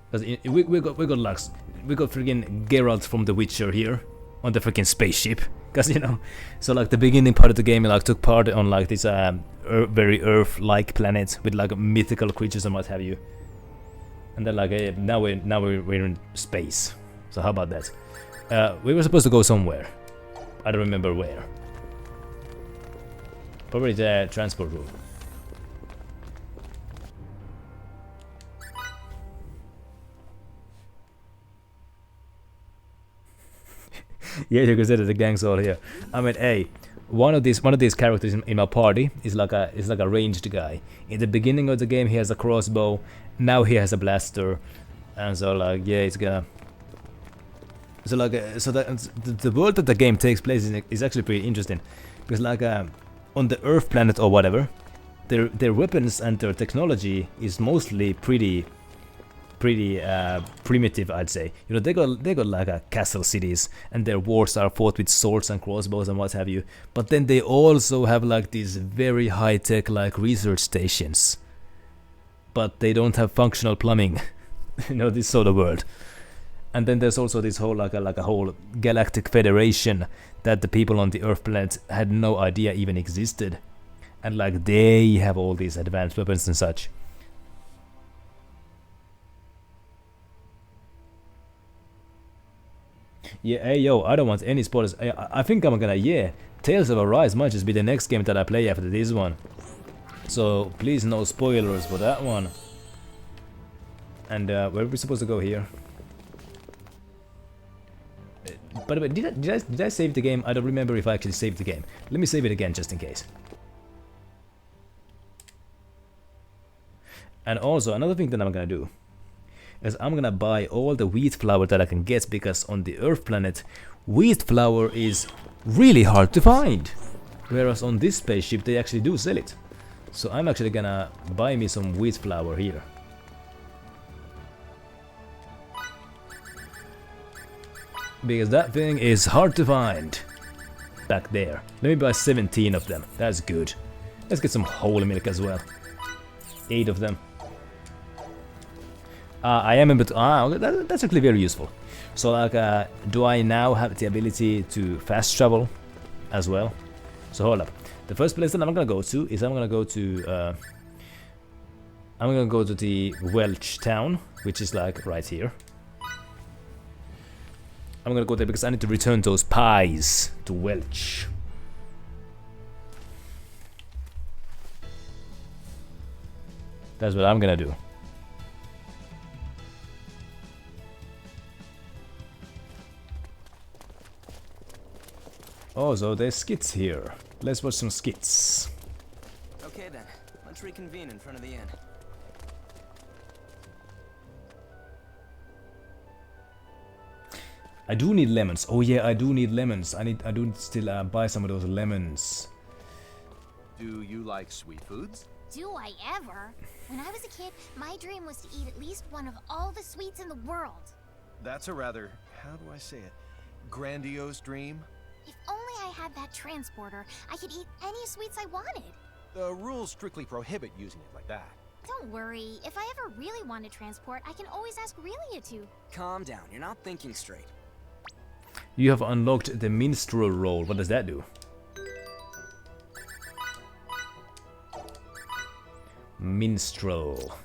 Because we got freaking Geralt from The Witcher here on the freaking spaceship. Because you know, so like the beginning part of the game, like took part on like this very Earth-like planet with like mythical creatures and what have you. And then like now we're in space. So how about that? We were supposed to go somewhere. I don't remember where. Probably the transport room. Yeah, you can say that the gang's all here. I mean, hey, one of these characters in my party is like a ranged guy. In the beginning of the game, he has a crossbow. Now he has a blaster, and so like yeah, it's gonna. So like the world that the game takes place in is actually pretty interesting, because like on the Earth planet or whatever, their weapons and their technology is mostly pretty primitive, I'd say. You know, they got like castle cities, and their wars are fought with swords and crossbows and what have you. But then they also have like these very high tech like research stations, but they don't have functional plumbing. You know, this sort of world. And then there's also this whole like a whole galactic federation that the people on the Earth planet had no idea even existed, and like they have all these advanced weapons and such. Yeah, hey yo, I don't want any spoilers. I think I'm gonna, Tales of Arise might just be the next game that I play after this one. So please no spoilers for that one. And where are we supposed to go here? By the way, did I save the game? I don't remember if I actually saved the game. Let me save it again just in case. And also another thing that I'm gonna do is I'm gonna buy all the wheat flour that I can get, because on the Earth planet wheat flour is really hard to find, whereas on this spaceship they actually do sell it. So I'm actually gonna buy me some wheat flour here. Because that thing is hard to find back there. Let me buy 17 of them. That's good. Let's get some whole milk as well. 8 of them. I am able to... that's actually very useful. So like, do I now have the ability to fast travel as well? So hold up. The first place that I'm gonna go to is I'm gonna go to the Welch town, which is like right here. I'm gonna go there because I need to return those pies to Welch. That's what I'm gonna do. Oh, so there's skits here. Let's watch some skits. Okay then, let's reconvene in front of the inn. I do need lemons. Oh yeah, I do need lemons. I do still buy some of those lemons. Do you like sweet foods? Do I ever? When I was a kid, my dream was to eat at least one of all the sweets in the world. That's a rather, how do I say it, grandiose dream? If only I had that transporter, I could eat any sweets I wanted. The rules strictly prohibit using it like that. Don't worry. If I ever really want to transport, I can always ask Relia to. Calm down, you're not thinking straight. You have unlocked the minstrel role. What does that do? Minstrel.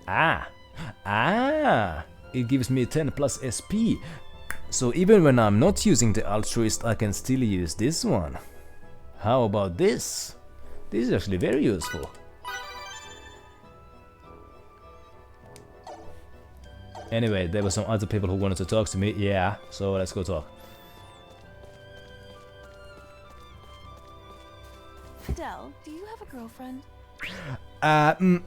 Ah! It gives me 10 plus SP. So even when I'm not using the altruist, I can still use this one. How about this? This is actually very useful. Anyway, there were some other people who wanted to talk to me. Yeah, so let's go talk. Adele, do you have a girlfriend? I don't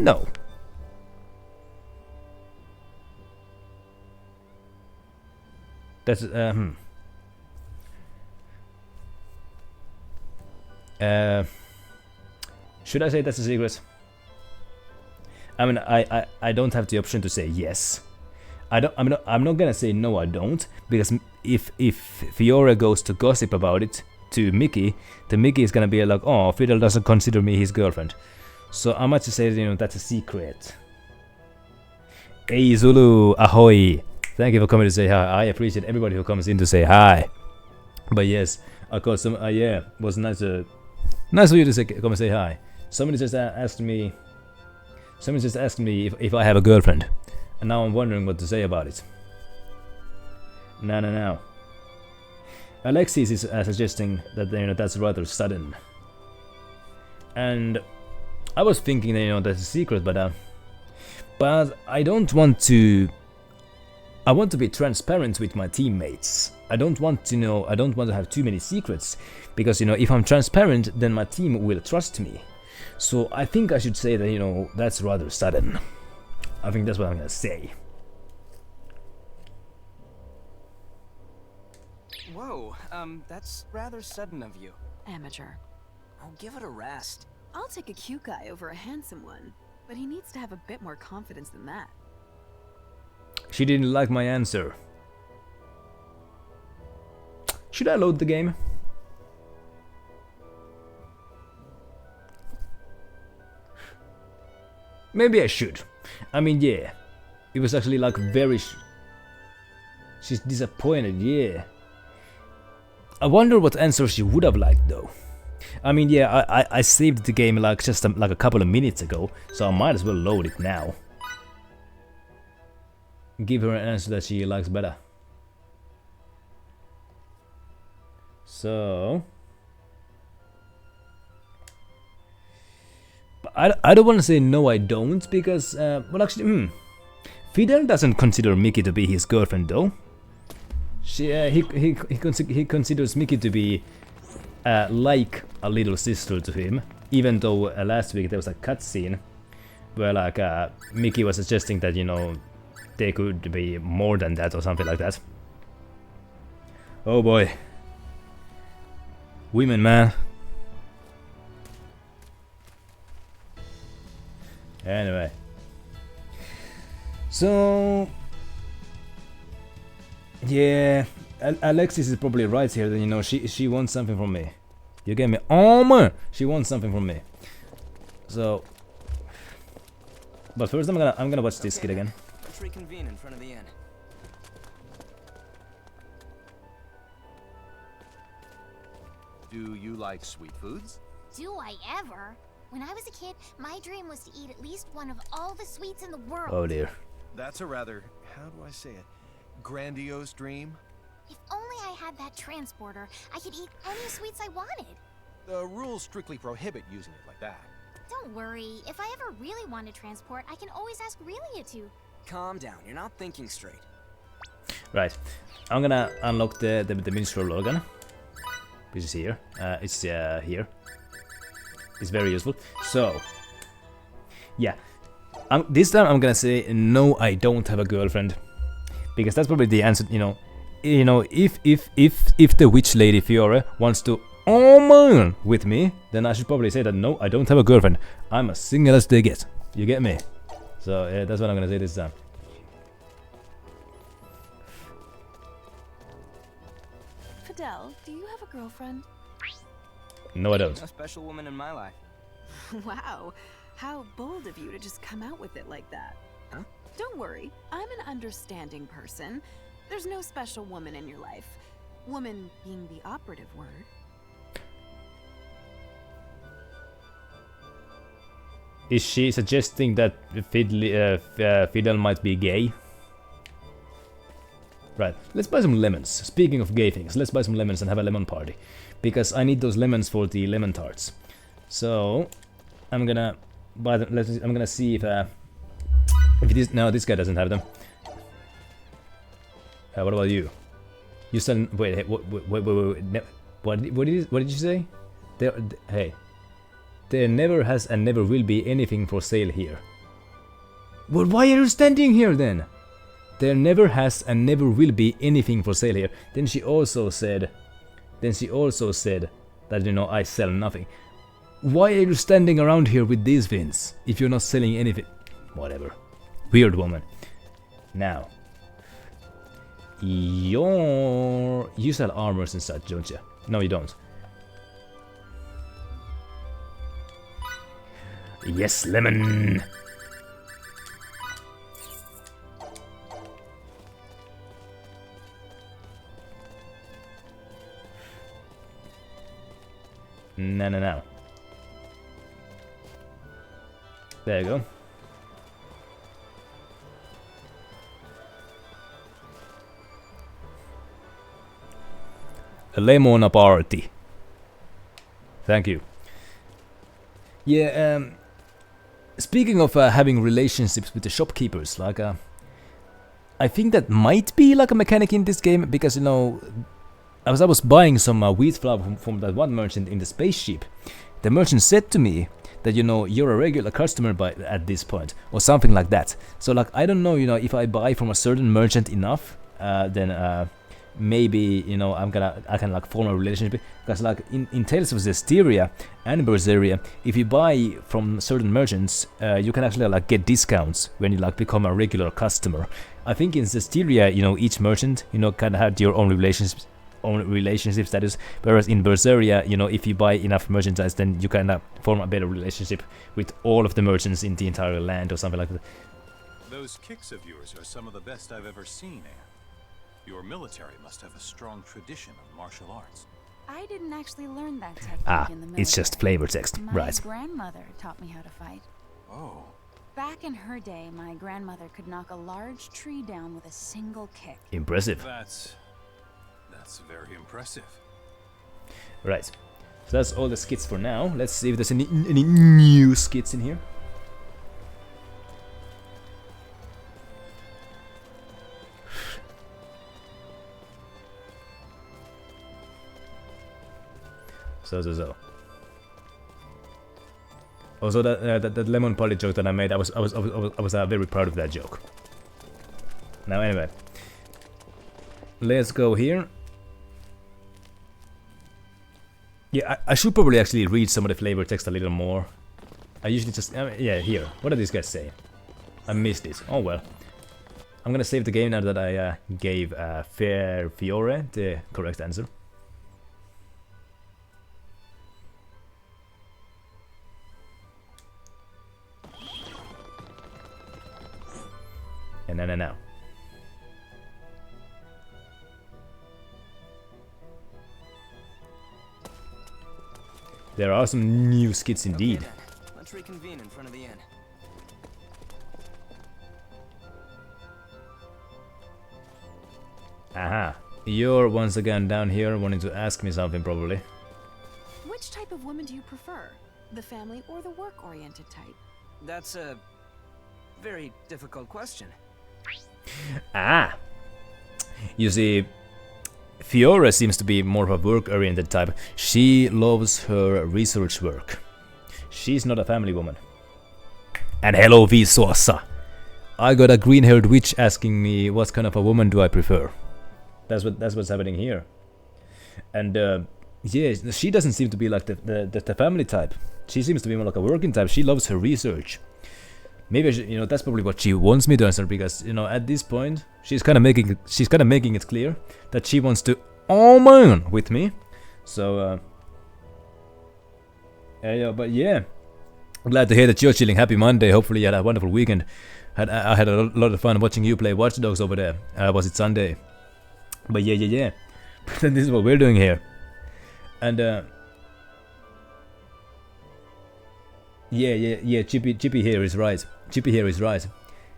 know. That's should I say that's a secret? I mean, I don't have the option to say yes. I'm not gonna say no, I don't, because if Fiora goes to gossip about it to Mickey, then Mickey is gonna be like, oh, Fidel doesn't consider me his girlfriend. So I might just say, you know, that's a secret. Hey Zulu, ahoy! Thank you for coming to say hi. I appreciate everybody who comes in to say hi. But yes, of course, some yeah, it was nice for you to come and say hi. Somebody just asked me if I have a girlfriend, and now I'm wondering what to say about it. No. Alexis is suggesting that, you know, that's rather sudden, and I was thinking that, you know, that's a secret, but I don't want to. I want to be transparent with my teammates. I don't want to have too many secrets, because, you know, if I'm transparent, then my team will trust me. So I think I should say that, you know, that's rather sudden. I think that's what I'm gonna say. Whoa, that's rather sudden of you. Amateur. I'll give it a rest. I'll take a cute guy over a handsome one, but he needs to have a bit more confidence than that. She didn't like my answer. Should I load the game? Maybe I should. I mean, yeah. It was actually like very... She's disappointed, yeah. I wonder what answer she would have liked, though. I mean, yeah, I saved the game like just like a couple of minutes ago, so I might as well load it now. Give her an answer that she likes better. So... I don't want to say no, I don't, because, well, actually, Fidel doesn't consider Mickey to be his girlfriend, though. He considers Mickey to be like a little sister to him, even though last week there was a cutscene where, like, Mickey was suggesting that, you know, they could be more than that or something like that. Oh boy. Women, man. Anyway. So... yeah, Alexis is probably right here, that, you know, she wants something from me. You get me? Oh man! She wants something from me. So... but first I'm gonna watch this kid again. Let's reconvene in front of the inn. Do you like sweet foods? Do I ever? When I was a kid, my dream was to eat at least one of all the sweets in the world. Oh dear. That's a rather, how do I say it, grandiose dream? If only I had that transporter, I could eat any sweets I wanted. The rules strictly prohibit using it like that. Don't worry. If I ever really want to transport, I can always ask Relia to. Calm down, you're not thinking straight. Right. I'm gonna unlock the minstrel organ. Which is here. It's here. It's very useful. So, yeah. This time I'm gonna say no, I don't have a girlfriend, because that's probably the answer. You know, if the witch lady Fiora wants to oh man with me, then I should probably say that no, I don't have a girlfriend. I'm as single as they get. You get me? So yeah, that's what I'm gonna say this time. Fidel, do you have a girlfriend? No, I don't. A special woman in my life. Wow, how bold of you to just come out with it like that. Huh? Don't worry, I'm an understanding person. There's no special woman in your life. Woman being the operative word. Is she suggesting that Fidel might be gay? Right, let's buy some lemons. Speaking of gay things, let's buy some lemons and have a lemon party. Because I need those lemons for the lemon tarts. So, I'm gonna buy them. I'm gonna see if it is. No, this guy doesn't have them. What about you? You sell. Wait, hey, wait. What did you say? Hey. There never has and never will be anything for sale here. Well, why are you standing here then? There never has and never will be anything for sale here. Then she also said that, you know, I sell nothing. Why are you standing around here with these things if you're not selling anything? Whatever. Weird woman. Now. You sell armors and such, don't you? No, you don't. Yes, lemon! No. There you go. A lemon party. Thank you. Yeah, speaking of having relationships with the shopkeepers, like, I think that might be like a mechanic in this game, because, you know, I was buying some wheat flour from that one merchant in the spaceship. The merchant said to me that, you know, you're a regular customer at this point, or something like that. So, like, I don't know, you know, if I buy from a certain merchant enough, then maybe, you know, I can like form a relationship, because like in Tales of Zestiria and Berseria, if you buy from certain merchants, you can actually like get discounts when you like become a regular customer. I think in Zestiria, you know, each merchant, you know, kind of had your own relationship status, whereas in Berseria, you know, if you buy enough merchandise, then you kind of form a better relationship with all of the merchants in the entire land or something like that. Those kicks of yours are some of the best I've ever seen, Anne. Your military must have a strong tradition of martial arts. I didn't actually learn that technique in the military. It's just flavor text, my right? My grandmother taught me how to fight. Oh. Back in her day, my grandmother could knock a large tree down with a single kick. Impressive. That's very impressive. Right. So that's all the skits for now. Let's see if there's any new skits in here. So. Also, that lemon party joke that I made, I was very proud of that joke. Now, anyway, let's go here. Yeah, I should probably actually read some of the flavor text a little more. I usually just yeah, here. What do these guys say? I missed this. Oh well. I'm gonna save the game now that I gave Fair Fiore the correct answer. And now. There are some new skits indeed. Okay, let's reconvene in front of the inn. Aha. You're once again down here wanting to ask me something, probably. Which type of woman do you prefer? The family or the work-oriented type? That's a very difficult question. Ah! You see, Fiora seems to be more of a work-oriented type. She loves her research work. She's not a family woman. And hello, Vsauce! I got a green-haired witch asking me what kind of a woman do I prefer. That's what's happening here. And Yeah, she doesn't seem to be like the family type. She seems to be more like a working type. She loves her research. Maybe that's probably what she wants me to answer, because at this point she's kind of making it clear that she wants to man with me. So yeah, but yeah, glad to hear that you're chilling. Happy Monday. Hopefully you had a wonderful weekend. I had a lot of fun watching you play Watch Dogs over there. Was it Sunday? But yeah. But then this is what we're doing here. And yeah. Chippy here is right.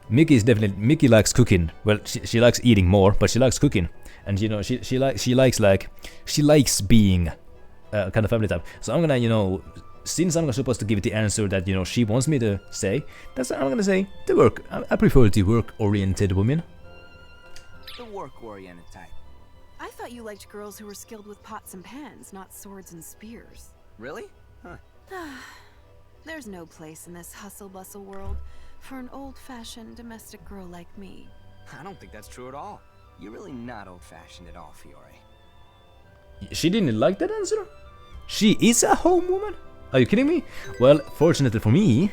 Mickey likes cooking. Well, she likes eating more, but she likes cooking, and she likes being kind of family type. So I'm gonna since I'm supposed to give the answer that she wants me to say, I'm gonna say the work. I prefer the work-oriented woman. The work-oriented type. I thought you liked girls who were skilled with pots and pans, not swords and spears. Really? Huh. There's no place in this hustle-bustle world for an old-fashioned domestic girl like me. I don't think that's true at all. You're really not old-fashioned at all, Fiore. She didn't like that answer? She is a home woman? Are you kidding me? Well, fortunately for me,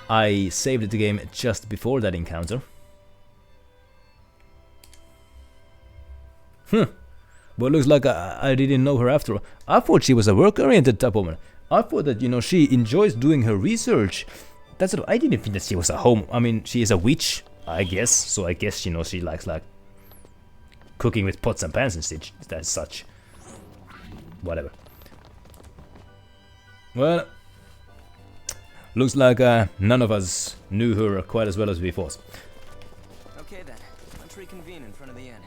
I saved the game just before that encounter. But looks like I didn't know her after all. I thought she was a work-oriented type woman. I thought that, she enjoys doing her research. That's what I didn't think that she was a home. I mean, she is a witch, I guess. So I guess, she likes, like, cooking with pots and pans and such. Whatever. Well, looks like none of us knew her quite as well as we thought. Okay then, let's reconvene in front of the inn.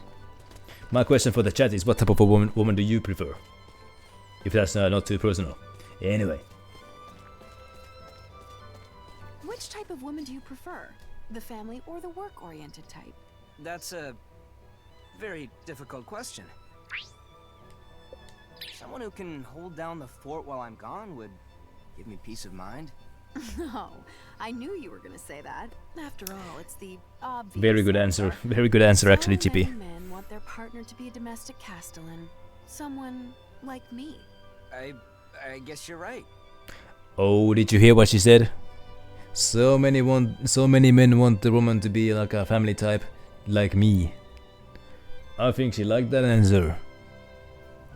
My question for the chat is, what type of a woman do you prefer? If that's not too personal. Anyway. Which type of woman do you prefer? The family or the work-oriented type? That's a very difficult question. Someone who can hold down the fort while I'm gone would give me peace of mind. No, I knew you were gonna say that. After all, it's the obvious. Very good answer. Very good answer, actually, Chippy. Many men want their partner to be a domestic castellan. Someone like me. I guess you're right. Oh, did you hear what she said? So many men want the woman to be like a family type, like me. I think she liked that answer.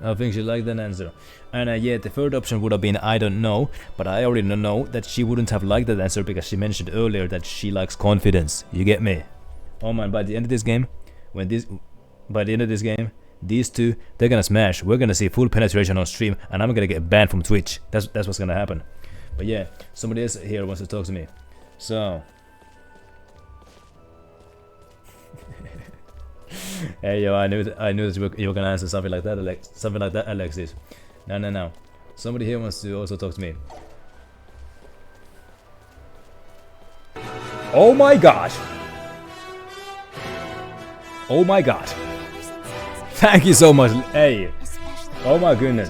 And yeah, the third option would have been I don't know, but I already know that she wouldn't have liked that answer because she mentioned earlier that she likes confidence. You get me? Oh man, by the end of this game, these two, they're gonna smash. We're gonna see full penetration on stream, and I'm gonna get banned from Twitch. That's what's gonna happen. But yeah, somebody else here wants to talk to me. So hey yo, I knew that you were gonna answer something like that, Alexis. No. Somebody here wants to also talk to me. Oh my gosh! Oh my god! Thank you so much. Hey! Oh my goodness!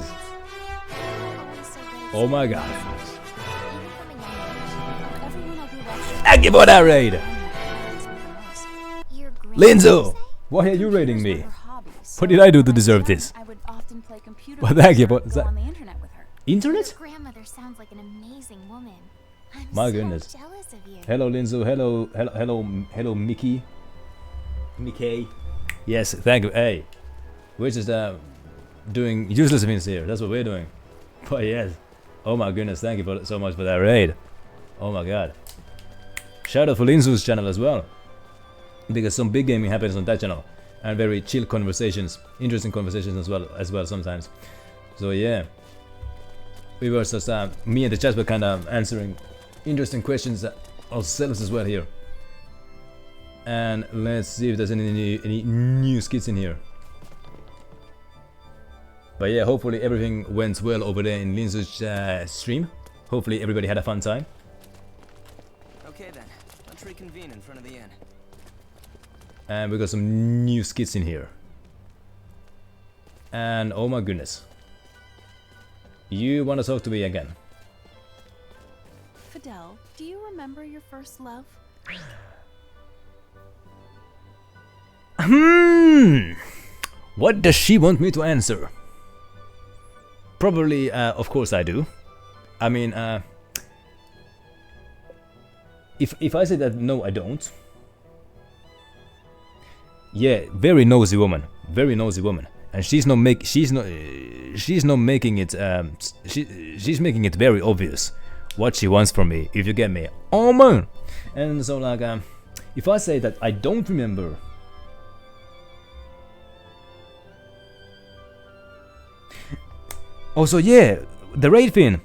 Oh my god! Thank you for that raid! Linzo! Why are you raiding me? What did I do to deserve this? Well, thank you. What's that? Internet? Your grandmother sounds like an amazing woman. I'm My so goodness. jealous of you. Hello, Linzo. Hello, Mickey. Mickey. Yes, thank you. Hey, we're just doing useless things here. That's what we're doing. But yes. Oh my goodness, thank you so much for that raid. Oh my god. Shout out for Linzo's channel as well, because some big gaming happens on that channel, and very chill conversations, interesting conversations as well sometimes. So yeah, we were just me and the chat were kind of answering interesting questions ourselves as well here. And let's see if there's any new skits in here. But yeah, hopefully everything went well over there in Linzo's stream. Hopefully everybody had a fun time. Okay then, let's reconvene in front of the inn. And we got some new skits in here. And oh my goodness. You want to talk to me again? Fidel, do you remember your first love? What does she want me to answer? Probably, of course I do. I mean, if I say that no, I don't. Yeah, very nosy woman, and she's not making it. She's making it very obvious what she wants from me. If you get me, oh man. And so like, if I say that I don't remember. Also, yeah, the raid thing.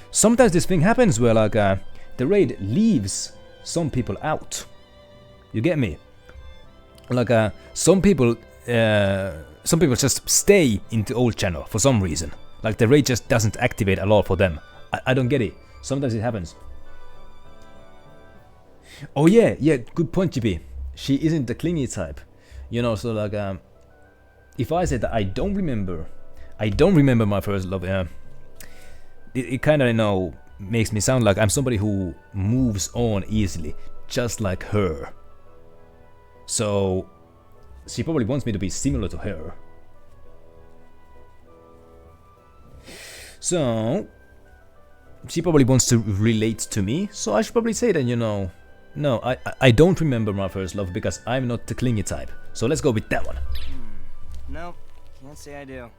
Sometimes this thing happens where like the raid leaves some people out. You get me? Like some people just stay in the old channel for some reason. Like the raid just doesn't activate a lot for them. I don't get it. Sometimes it happens. Oh yeah, good point, GP. She isn't the clingy type, you know. So like, if I say that I don't remember my first love, it kind of, you know, makes me sound like I'm somebody who moves on easily, just like her. So she probably wants me to be similar to her. So she probably wants to relate to me. So I should probably say that, you know, no, I don't remember my first love because I'm not the clingy type. So let's go with that one. No, can't say I do.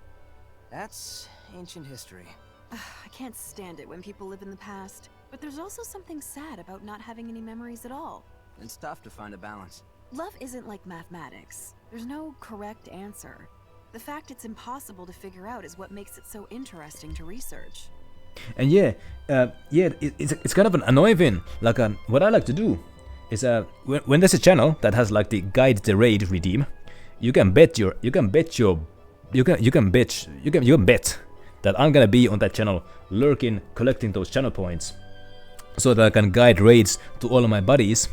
That's ancient history. I can't stand it when people live in the past. But there's also something sad about not having any memories at all. It's tough to find a balance. Love isn't like mathematics. There's no correct answer. The fact it's impossible to figure out is what makes it so interesting to research. And it's kind of an annoying thing. Like what I like to do is when there's a channel that has like the guide the raid redeem, you can bet that I'm gonna be on that channel lurking, collecting those channel points, so that I can guide raids to all of my buddies.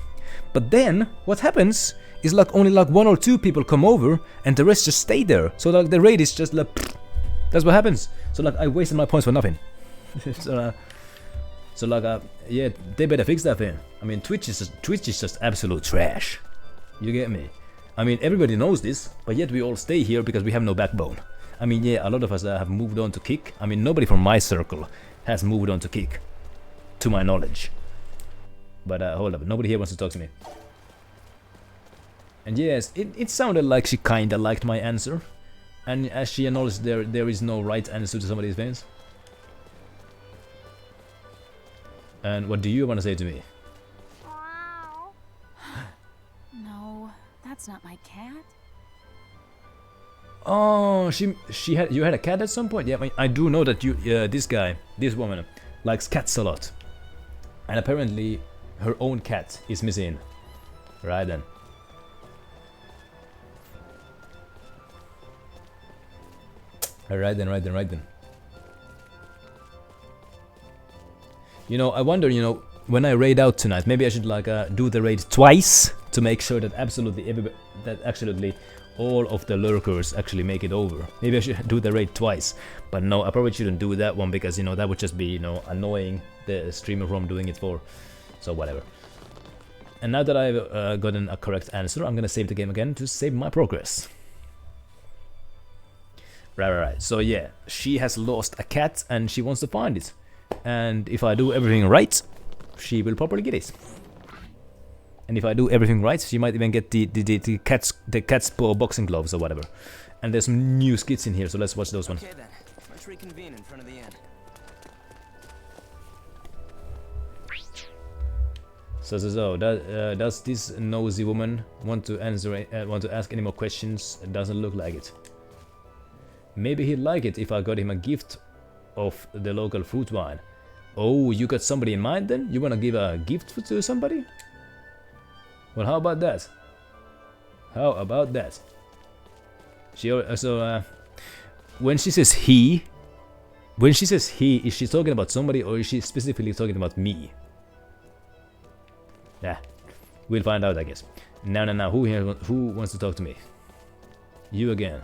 But then what happens is like only like 1 or 2 people come over and the rest just stay there. So like the raid is just like that's what happens. So like I wasted my points for nothing. Yeah, they better fix that thing. I mean, Twitch is just absolute trash. You get me? I mean, everybody knows this, but yet we all stay here because we have no backbone. I mean, yeah, a lot of us have moved on to Kick. I mean, nobody from my circle has moved on to Kick, to my knowledge. But hold up, nobody here wants to talk to me. And yes, it sounded like she kinda liked my answer. And as she acknowledged, there is no right answer to some of these things. And what do you want to say to me? No, that's not my cat. Oh, you had a cat at some point? Yeah, I do know that this woman likes cats a lot. And apparently her own cat is missing. Right then. Right then. You know, I wonder, you know, when I raid out tonight, maybe I should like do the raid twice to make sure that absolutely all of the lurkers actually make it over. Maybe I should do the raid twice, but no, I probably shouldn't do that one because, you know, that would just be, you know, annoying the streamer who I'm doing it for. So whatever. And now that I've gotten a correct answer, I'm gonna save the game again to save my progress. Right. So yeah, she has lost a cat and she wants to find it. And if I do everything right, she will probably get it. And if I do everything right, she might even get the cat's paw boxing gloves or whatever. And there's some new skits in here, so let's watch those ones. Okay then, let's reconvene in front of the inn. So does this nosy woman want to ask any more questions? It doesn't look like it. Maybe he'd like it if I got him a gift of the local fruit wine. Oh, you got somebody in mind then? You wanna give a gift to somebody? Well, how about that? When she says he, is she talking about somebody or is she specifically talking about me? Yeah, we'll find out, I guess. Now, who wants to talk to me? You again.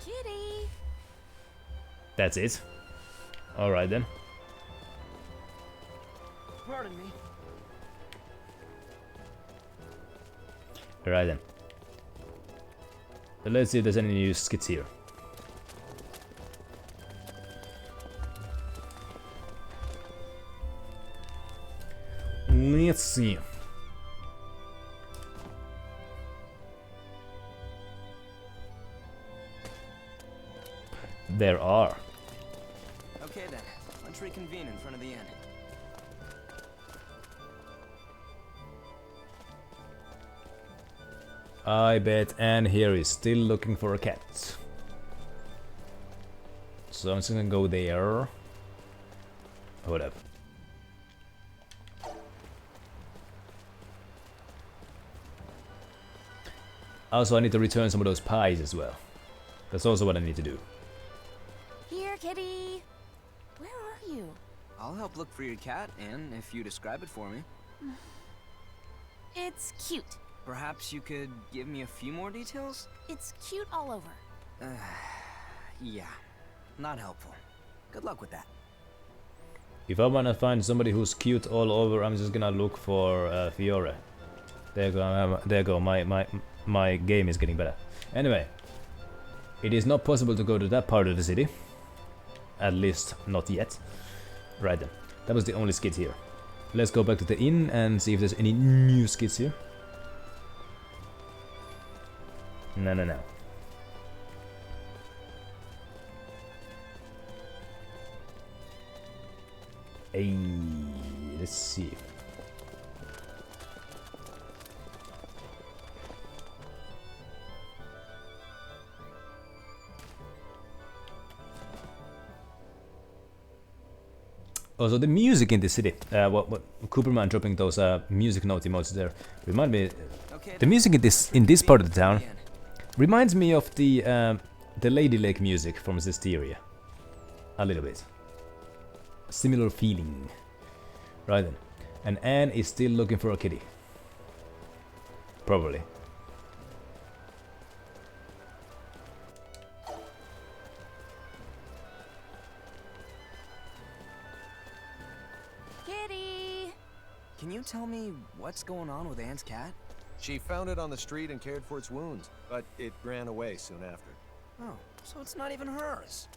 Kitty. That's it. All right then. Pardon me. All right then. Let's see if there's any new skits here. Let's see. There are. Okay then, let's reconvene in front of the inn. I bet Anne here is still looking for a cat. So I'm just gonna go there. Hold up. Also, I need to return some of those pies as well. That's also what I need to do. Here, kitty. Where are you? I'll help look for your cat, Anne, if you describe it for me. It's cute. Perhaps you could give me a few more details? It's cute all over. Yeah. Not helpful. Good luck with that. If I wanna find somebody who's cute all over, I'm just gonna look for Fiore. There you go. There you go. My game is getting better. Anyway, it is not possible to go to that part of the city. At least not yet. Right then. That was the only skit here. Let's go back to the inn and see if there's any new skits here. No. Hey, let's see. Also, the music in the city. What Cooperman dropping those music note emotes there remind me. The music in this part of the town reminds me of the Lady Lake music from Zestiria. A little bit. Similar feeling. Right then. And Anne is still looking for a kitty. Probably. Kitty! Can you tell me what's going on with Anne's cat? She found it on the street and cared for its wounds, but it ran away soon after. Oh, so it's not even hers.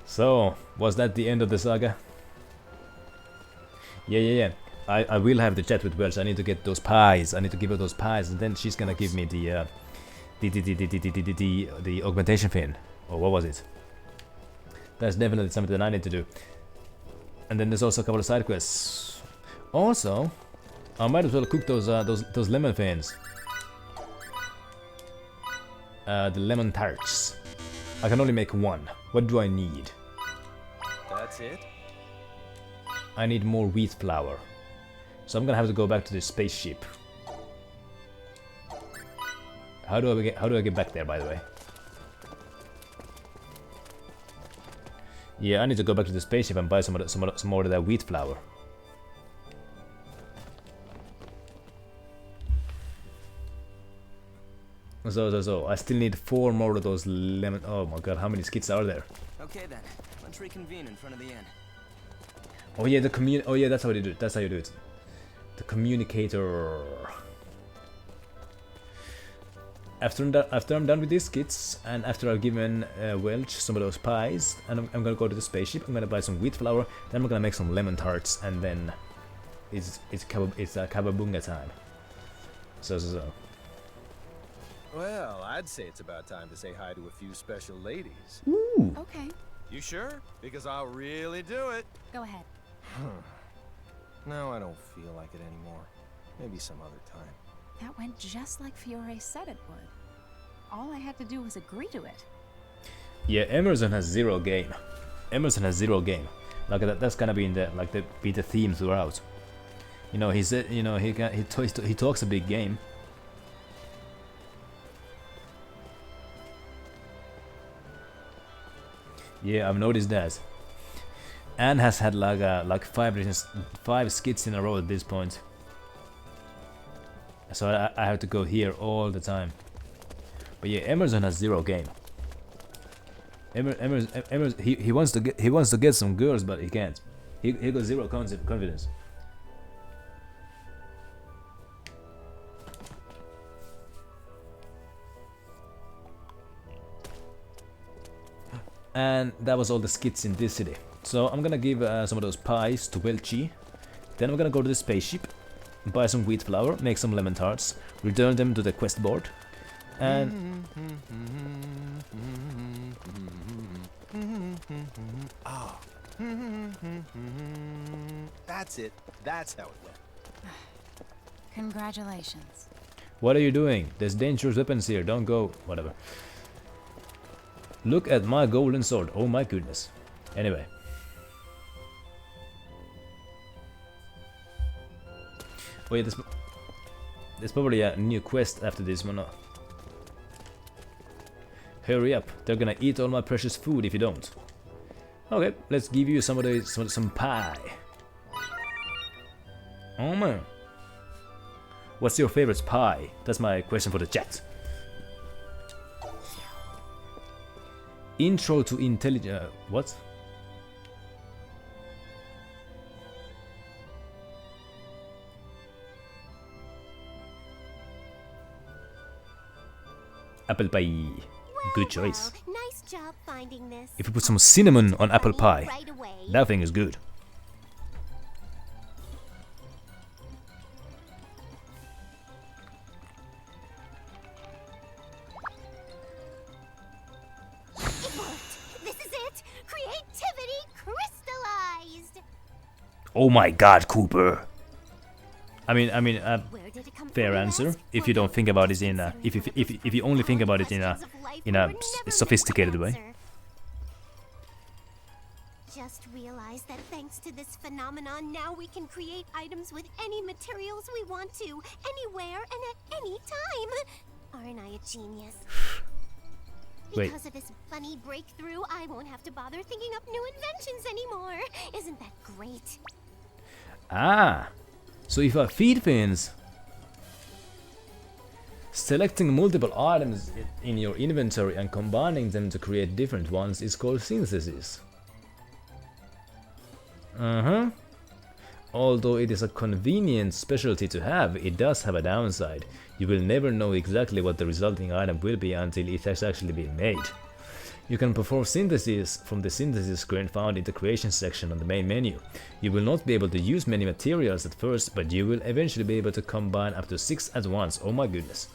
So, was that the end of the saga? Yeah. I will have the chat with Welch. I need to get those pies. I need to give her those pies, and then she's gonna give me the augmentation fin. Or what was it? That's definitely something that I need to do. And then there's also a couple of side quests. Also, I might as well cook those lemon fins. The lemon tarts. I can only make one. What do I need? That's it? I need more wheat flour. So I'm gonna have to go back to the spaceship. How do I get back there, by the way? Yeah, I need to go back to the spaceship and buy some more of that wheat flour. So I still need 4 more of those lemon. Oh my god, how many skits are there? Okay then, let's reconvene in front of the inn. Oh yeah, oh yeah, that's how you do it. That's how you do it. The communicator. After I'm done with these skits, and after I've given Welch some of those pies, and I'm gonna go to the spaceship. I'm gonna buy some wheat flour. Then I'm gonna make some lemon tarts, and then it's kababunga time. So. Well, I'd say it's about time to say hi to a few special ladies. Ooh. Okay, You sure? Because I'll really do it. go ahead. No, I don't feel like it anymore. Maybe some other time. That went just like Fiore said it would. All I had to do was agree to it. Yeah, Emerson has 0 game. Emerson has 0 game. Like that's gonna be in the be the theme throughout. You know, he said, you know, he talks a big game. Yeah, I've noticed that. Anne has had like 5 skits in a row at this point. So I have to go here all the time. But yeah, Emerson has 0 game. Emerson, he wants to get some girls, but he can't. He got 0 confidence. And that was all the skits in this city. So I'm gonna give some of those pies to Welchie. Then I'm gonna go to the spaceship, buy some wheat flour, make some lemon tarts, return them to the quest board, and Ah. That's it. That's how it went. Congratulations. what are you doing? There's dangerous weapons here. Don't go. Whatever. Look at my golden sword. Oh my goodness. Anyway. Oh yeah, there's probably a new quest after this one. Hurry up, they're gonna eat all my precious food if you don't. Okay, let's give you some pie. Oh man. What's your favorite pie? That's my question for the chat. Intro to intelligence. What? Apple pie. Good choice. Nice job finding this. If you put some cinnamon on apple pie, Right away. that thing is good. It worked. This is it. Creativity crystallized. Oh my god, Cooper. I mean, Where did it come fair from, answer. ask? If you don't think about it in if you only think about it in a sophisticated way. Just realized that thanks to this phenomenon, now we can create items with any materials we want to, anywhere and at any time. Aren't I a genius? Wait. Because of this funny breakthrough, I won't have to bother thinking up new inventions anymore. Isn't that great? Ah, so if I feed fins, selecting multiple items in your inventory and combining them to create different ones is called synthesis. Although it is a convenient specialty to have, it does have a downside. You will never know exactly what the resulting item will be until it has actually been made. You can perform synthesis from the synthesis screen found in the creation section on the main menu. You will not be able to use many materials at first, but you will eventually be able to combine up to 6 at once. Oh my goodness.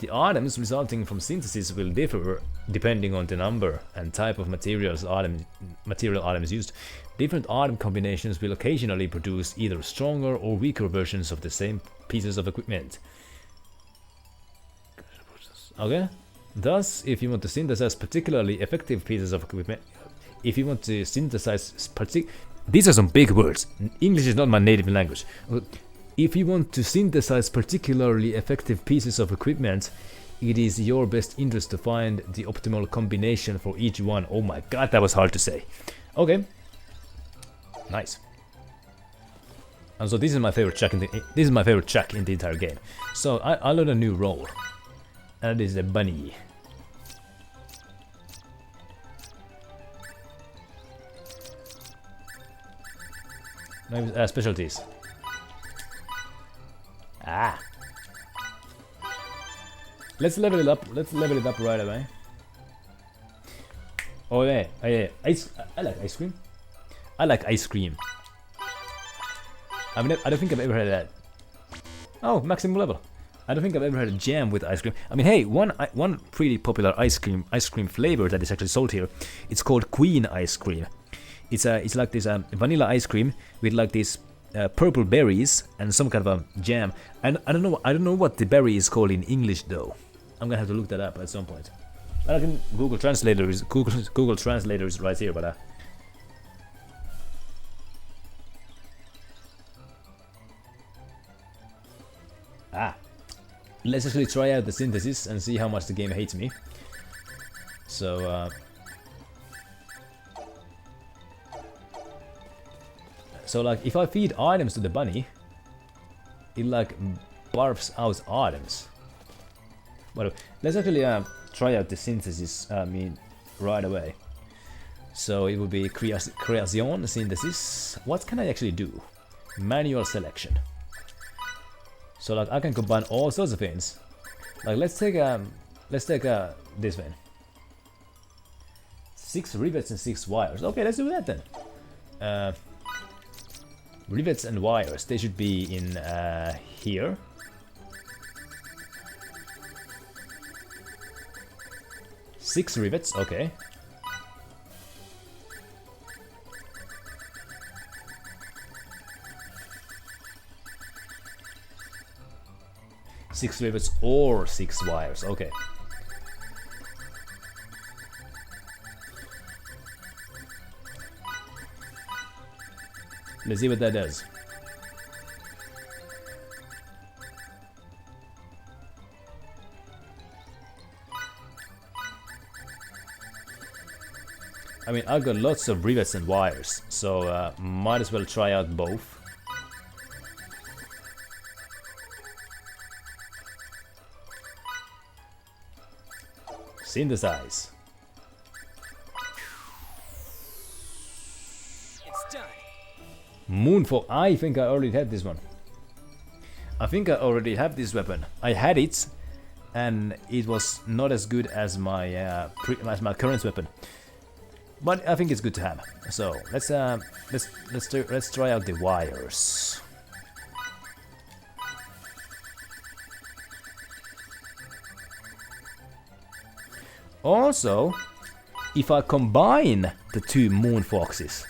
The items resulting from synthesis will differ depending on the number and type of material items used. Different item combinations will occasionally produce either stronger or weaker versions of the same pieces of equipment. Okay? Thus, if you want to synthesize particularly effective pieces of equipment, these are some big words. English is not my native language. If you want to synthesize particularly effective pieces of equipment, it is your best interest to find the optimal combination for each one. Oh my god, that was hard to say. Okay. Nice. And so this is my favorite track in the entire game. So I learned a new role. And that is the bunny. Maybe specialties. Ah. Let's level it up. Let's level it up right away. Oh yeah, I like ice cream. I like ice cream. I don't think I've ever had that. Oh, maximum level. I don't think I've ever had a jam with ice cream. I mean, hey, one pretty popular ice cream flavor that is actually sold here. It's called Queen ice cream. It's like this vanilla ice cream with like these purple berries and some kind of a jam. And I don't know what the berry is called in English though. I'm gonna have to look that up at some point. I can Google Translator is right here, but let's actually try out the synthesis and see how much the game hates me. So like if I feed items to the bunny, it like barfs out items. But let's actually try out the synthesis right away. So it will be creation synthesis. What can I actually do? Manual selection. So like I can combine all sorts of things. Like let's take this one. 6 rivets and 6 wires. Okay, let's do that then. Rivets and wires, they should be in here. Six rivets, okay. Six rivets or 6 wires, okay. Let's see what that does. I mean, I've got lots of rivets and wires, so might as well try out both. Synthesize. It's done. Moonfall. I think I already had this one. I think I already have this weapon. I had it, and it was not as good as my my current weapon. But I think it's good to have. So let's try out the wires. Also, if I combine the 2 moon foxes,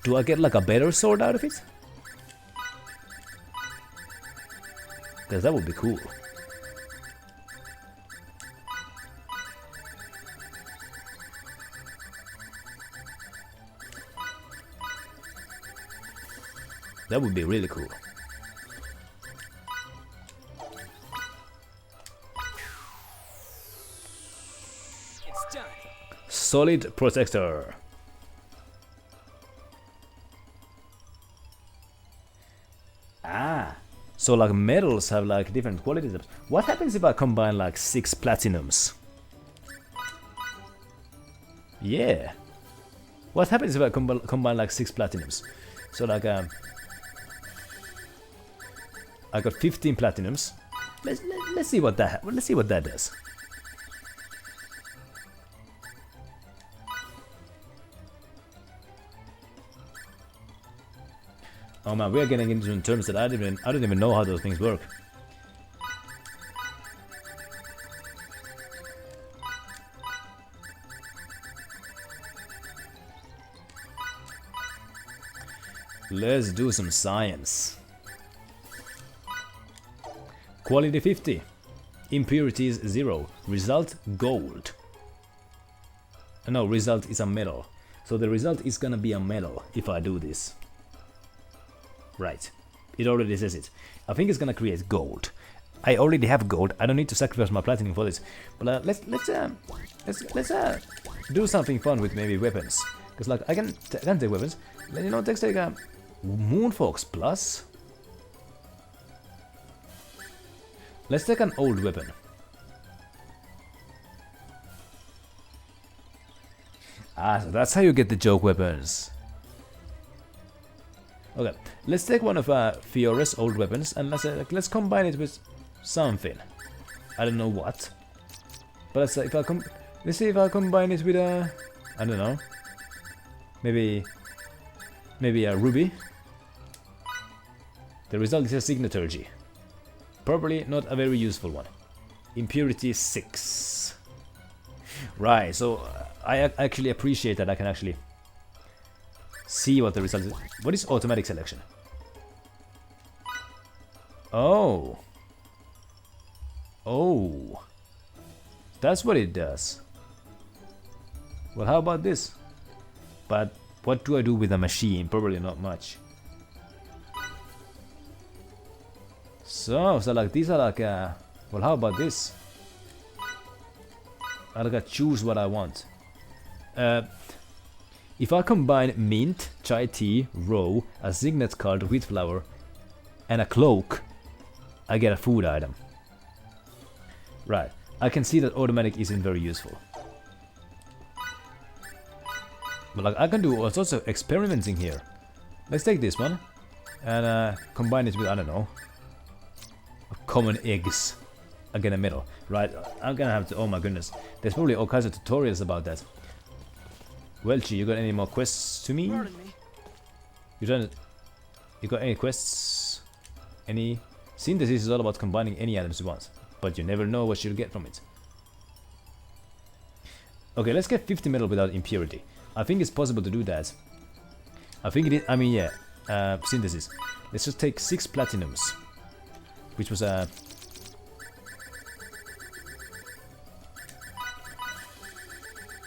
do I get like a better sword out of it? Because that would be cool. That would be really cool. It's done. Solid protector. Ah, so like metals have like different qualities. What happens if I combine like 6 platinums? Yeah. What happens if I combine like 6 platinums? So like I got 15 platinums. Let's see what that does. Oh man, we are getting into terms that I don't even know how those things work. Let's do some science. Quality 50. Impurities 0. Result gold. No, result is a metal. So the result is gonna be a metal if I do this. Right. It already says it. I think it's gonna create gold. I already have gold. I don't need to sacrifice my platinum for this. But let's do something fun with maybe weapons. Cause like I can take weapons. You know, let's take a Moonfox Plus. Let's take an old weapon. Ah, so that's how you get the joke weapons. Okay, let's take one of Fiora's old weapons and let's combine it with something. I don't know what, but let's see if I combine it with a, I don't know, maybe a ruby. The result is a signaturgy. Probably not a very useful one. Impurity 6. Right, so I actually appreciate that I can actually see what the result is. What is automatic selection? Oh. Oh. That's what it does. Well, how about this? But what do I do with a machine? Probably not much. So like these are like, well, how about this? I gotta choose what I want. If I combine mint, chai tea, roe, a signet card, wheat flour, and a cloak, I get a food item. Right, I can see that automatic isn't very useful. But like I can do all sorts of experimenting here. Let's take this one and combine it with, I don't know, common eggs. Again, a metal. Right, I'm gonna have to, oh my goodness. There's probably all kinds of tutorials about that. Welchie, you got any more quests to me? Pardon me. You got any quests? Any? Synthesis is all about combining any atoms at once, but you never know what you'll get from it. Okay, let's get 50 metal without impurity. I think it's possible to do that. I think it is, I mean, yeah, synthesis. Let's just take 6 platinums, which was a...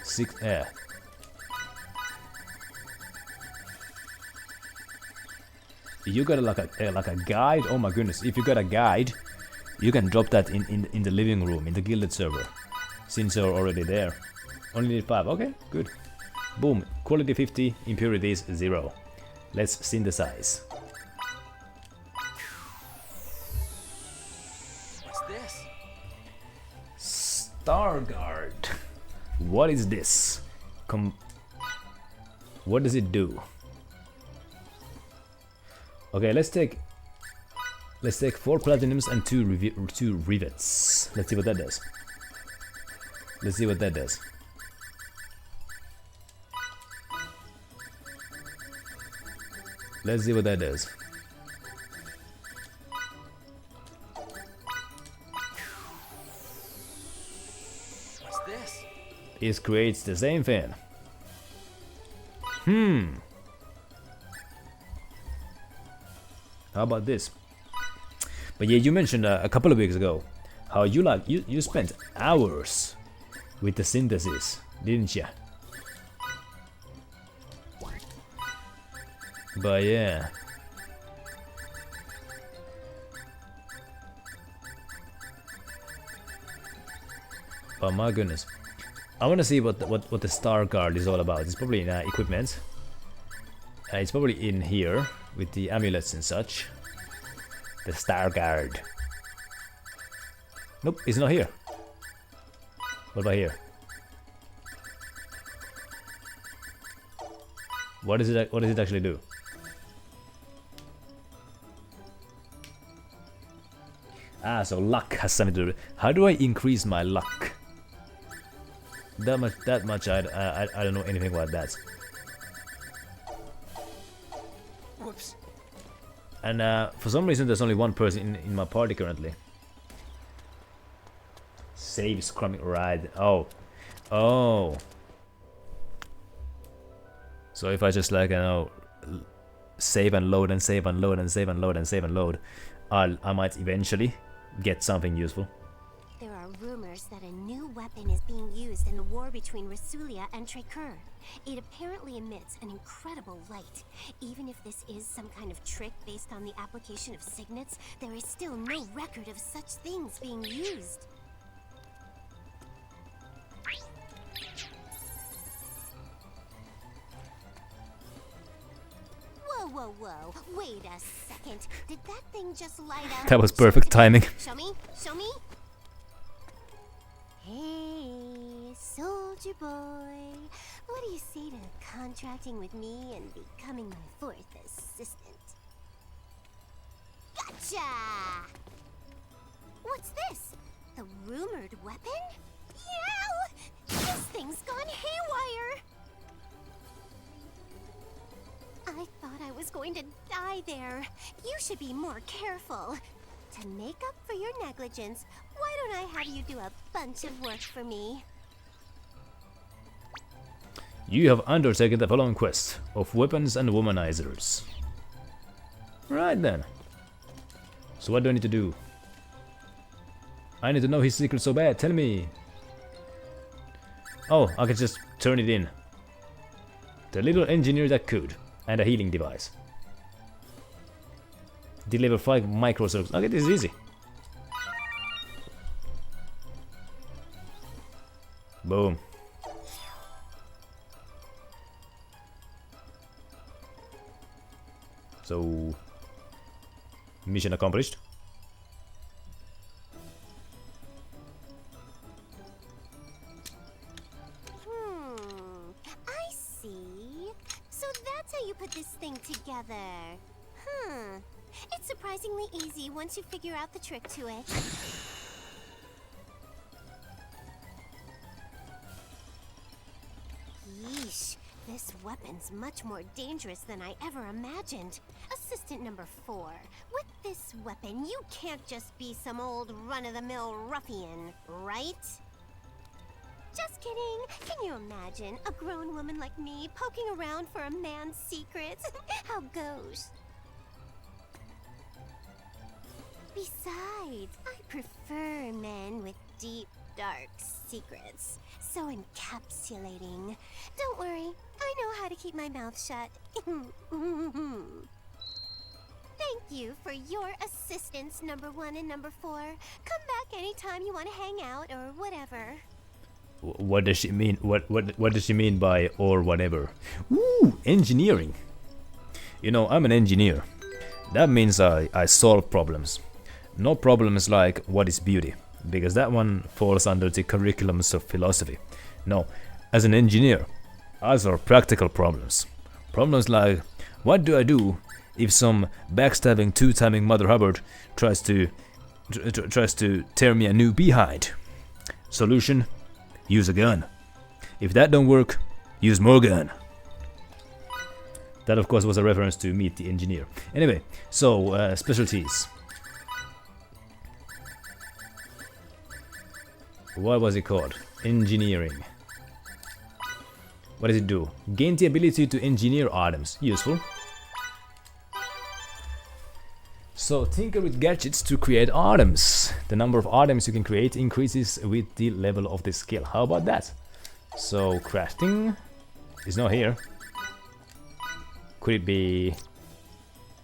6, yeah. You got like a guide? Oh my goodness, if you got a guide, you can drop that in the living room, in the guilded server, since you're already there. Only need 5, okay, good. Boom, quality 50, impurities 0. Let's synthesize. What's this? Starguard. What is this? What does it do? Okay, let's take 4 platinums and 2 rivets. Let's see what that does. Let's see what that does. Let's see what that does. What's this? It creates the same thing. How about this? But yeah, you mentioned a couple of weeks ago how you spent hours with the synthesis, didn't you? But yeah. Oh my goodness. I want to see what the Star Guard is all about. It's probably in equipment. It's probably in here with the amulets and such. The Star Guard. Nope, it's not here. What about here? What does it actually do? Ah, so luck has something to do with it. How do I increase my luck? That much I don't know anything about that. Whoops. And for some reason there's only one person in my party currently. Save scrumming ride. Oh. So if I just like, you know, save and load and save and load and save and load and save and load, I might eventually get something useful. There are rumors that a new weapon is being used in the war between Rasulia and Trekur. It apparently emits an incredible light. Even if this is some kind of trick based on the application of signets, there is still no record of such things being used. Whoa, wait a second. Did that thing just light up? That was perfect timing. Show me? Hey, soldier boy. What do you say to contracting with me and becoming my 4th assistant? Gotcha! What's this? The rumored weapon? Yow! This thing's gone haywire! I thought I was going to die there. You should be more careful. To make up for your negligence, why don't I have you do a bunch of work for me? You have undertaken the following quest of weapons and womanizers. Right then. So what do I need to do? I need to know his secret so bad, tell me. Oh, I could just turn it in. The little engineer that could. And a healing device. Deliver 5 microcircles. Okay, this is easy. Boom. So, mission accomplished. I see. So that's how you put this thing together. It's surprisingly easy once you figure out the trick to it. Yeesh. This weapon's much more dangerous than I ever imagined. Assistant number 4, with this weapon, you can't just be some old run-of-the-mill ruffian, right? Just kidding. Can you imagine a grown woman like me poking around for a man's secrets? How goes? Besides, I prefer men with deep, dark secrets. So encapsulating. Don't worry, I know how to keep my mouth shut. Thank you for your assistance, number 1 and number 4. Come back anytime you want to hang out or whatever. What does she mean? What does she mean by or whatever? Ooh, engineering. You know, I'm an engineer. That means I solve problems. No problems like what is beauty, because that one falls under the curriculums of philosophy. No, as an engineer, I solve practical problems. Problems like, what do I do if some backstabbing, two-timing Mother Hubbard tries to tear me a new behind? Solution: use a gun. If that don't work, use more gun. That of course was a reference to Meet the Engineer. Anyway, so specialties. What was it called? Engineering. What does it do? Gain the ability to engineer items. Useful. So tinker with gadgets to create items. The number of items you can create increases with the level of the skill. How about that? So crafting is not here. Could it be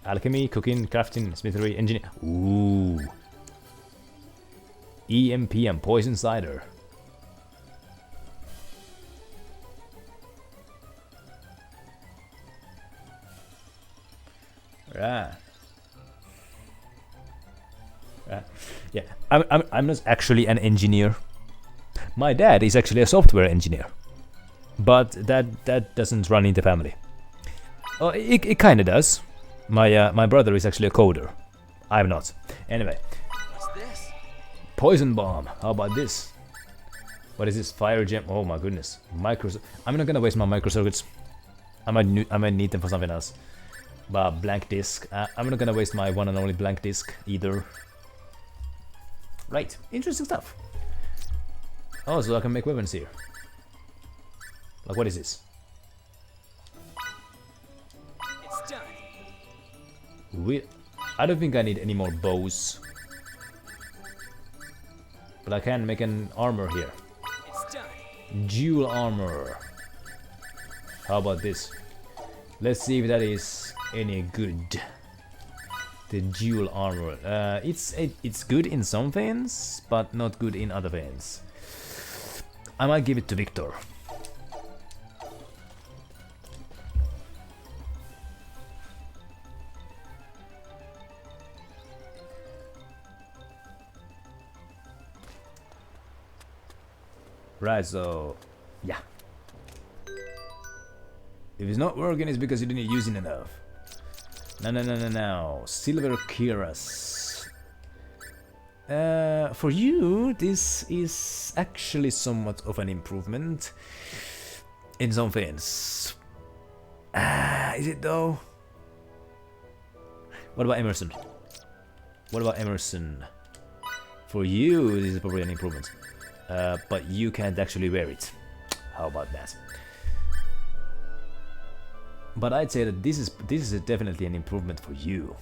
alchemy, cooking, crafting, smithery, engineer? Ooh. EMP and poison cider. Right. Yeah, I'm not actually an engineer. My dad is actually a software engineer, but that doesn't run in the family. Oh, it kind of does. My brother is actually a coder. I'm not. Anyway. What's this? Poison bomb. How about this? What is this? Fire gem. Oh my goodness. I'm not gonna waste my microcircuits. I might need them for something else. But blank disc. I'm not gonna waste my one and only blank disc either. Right. Interesting stuff. Oh, so I can make weapons here. Like, what is this? It's done. I don't think I need any more bows. But I can make an armor here. It's done. Dual armor. How about this? Let's see if that is any good. The dual armor. It's good in some veins, but not good in other veins. I might give it to Victor. Right, so yeah. If it's not working, it's because you didn't use it enough. No. Silver Kiras. For you, this is actually somewhat of an improvement in some things. Is it though? What about Emerson? What about Emerson? For you, this is probably an improvement. But you can't actually wear it. How about that? But I'd say that this is definitely an improvement for you.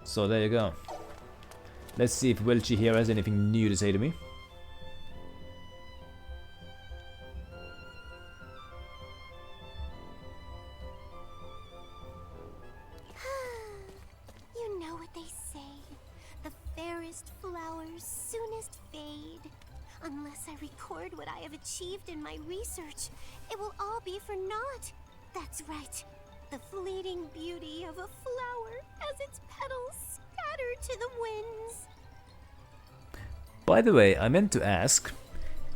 So there you go. Let's see if Welchie here has anything new to say to me. You know what they say. The fairest flowers soonest fade. Unless I record what I have achieved in my research, it will all be for naught. That's right. The fleeting beauty of a flower as its petals scatter to the winds. By the way, I meant to ask.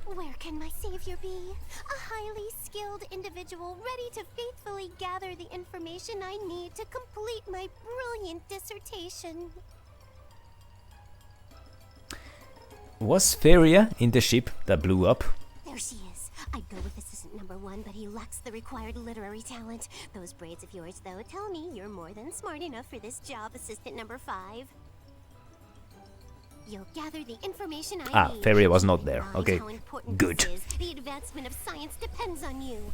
Where can my savior be? A highly skilled individual ready to faithfully gather the information I need to complete my brilliant dissertation. Was Feria in the ship that blew up? There she is. I'd go with assistant number 1, but he lacks the required literary talent. Those braids of yours, though, tell me you're more than smart enough for this job, assistant number 5. You'll gather the information I need. Feria was not there. Okay, How important good. this is. The advancement of science depends on you.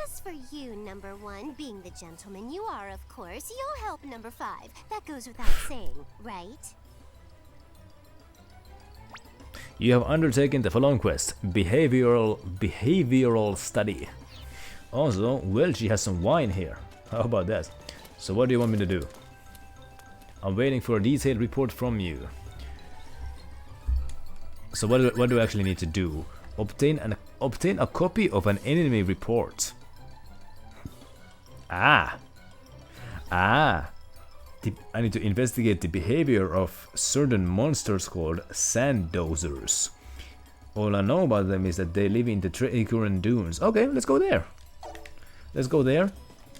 As for you, number 1, being the gentleman you are, of course, you'll help number 5. That goes without saying, right? You have undertaken the following quest: behavioral study. Also, well, she has some wine here. How about that? So what do you want me to do? I'm waiting for a detailed report from you. So what do I actually need to do? Obtain a copy of an enemy report. I need to investigate the behavior of certain monsters called sanddozers. All I know about them is that they live in the Trekuran dunes. Okay, let's go there. Let's go there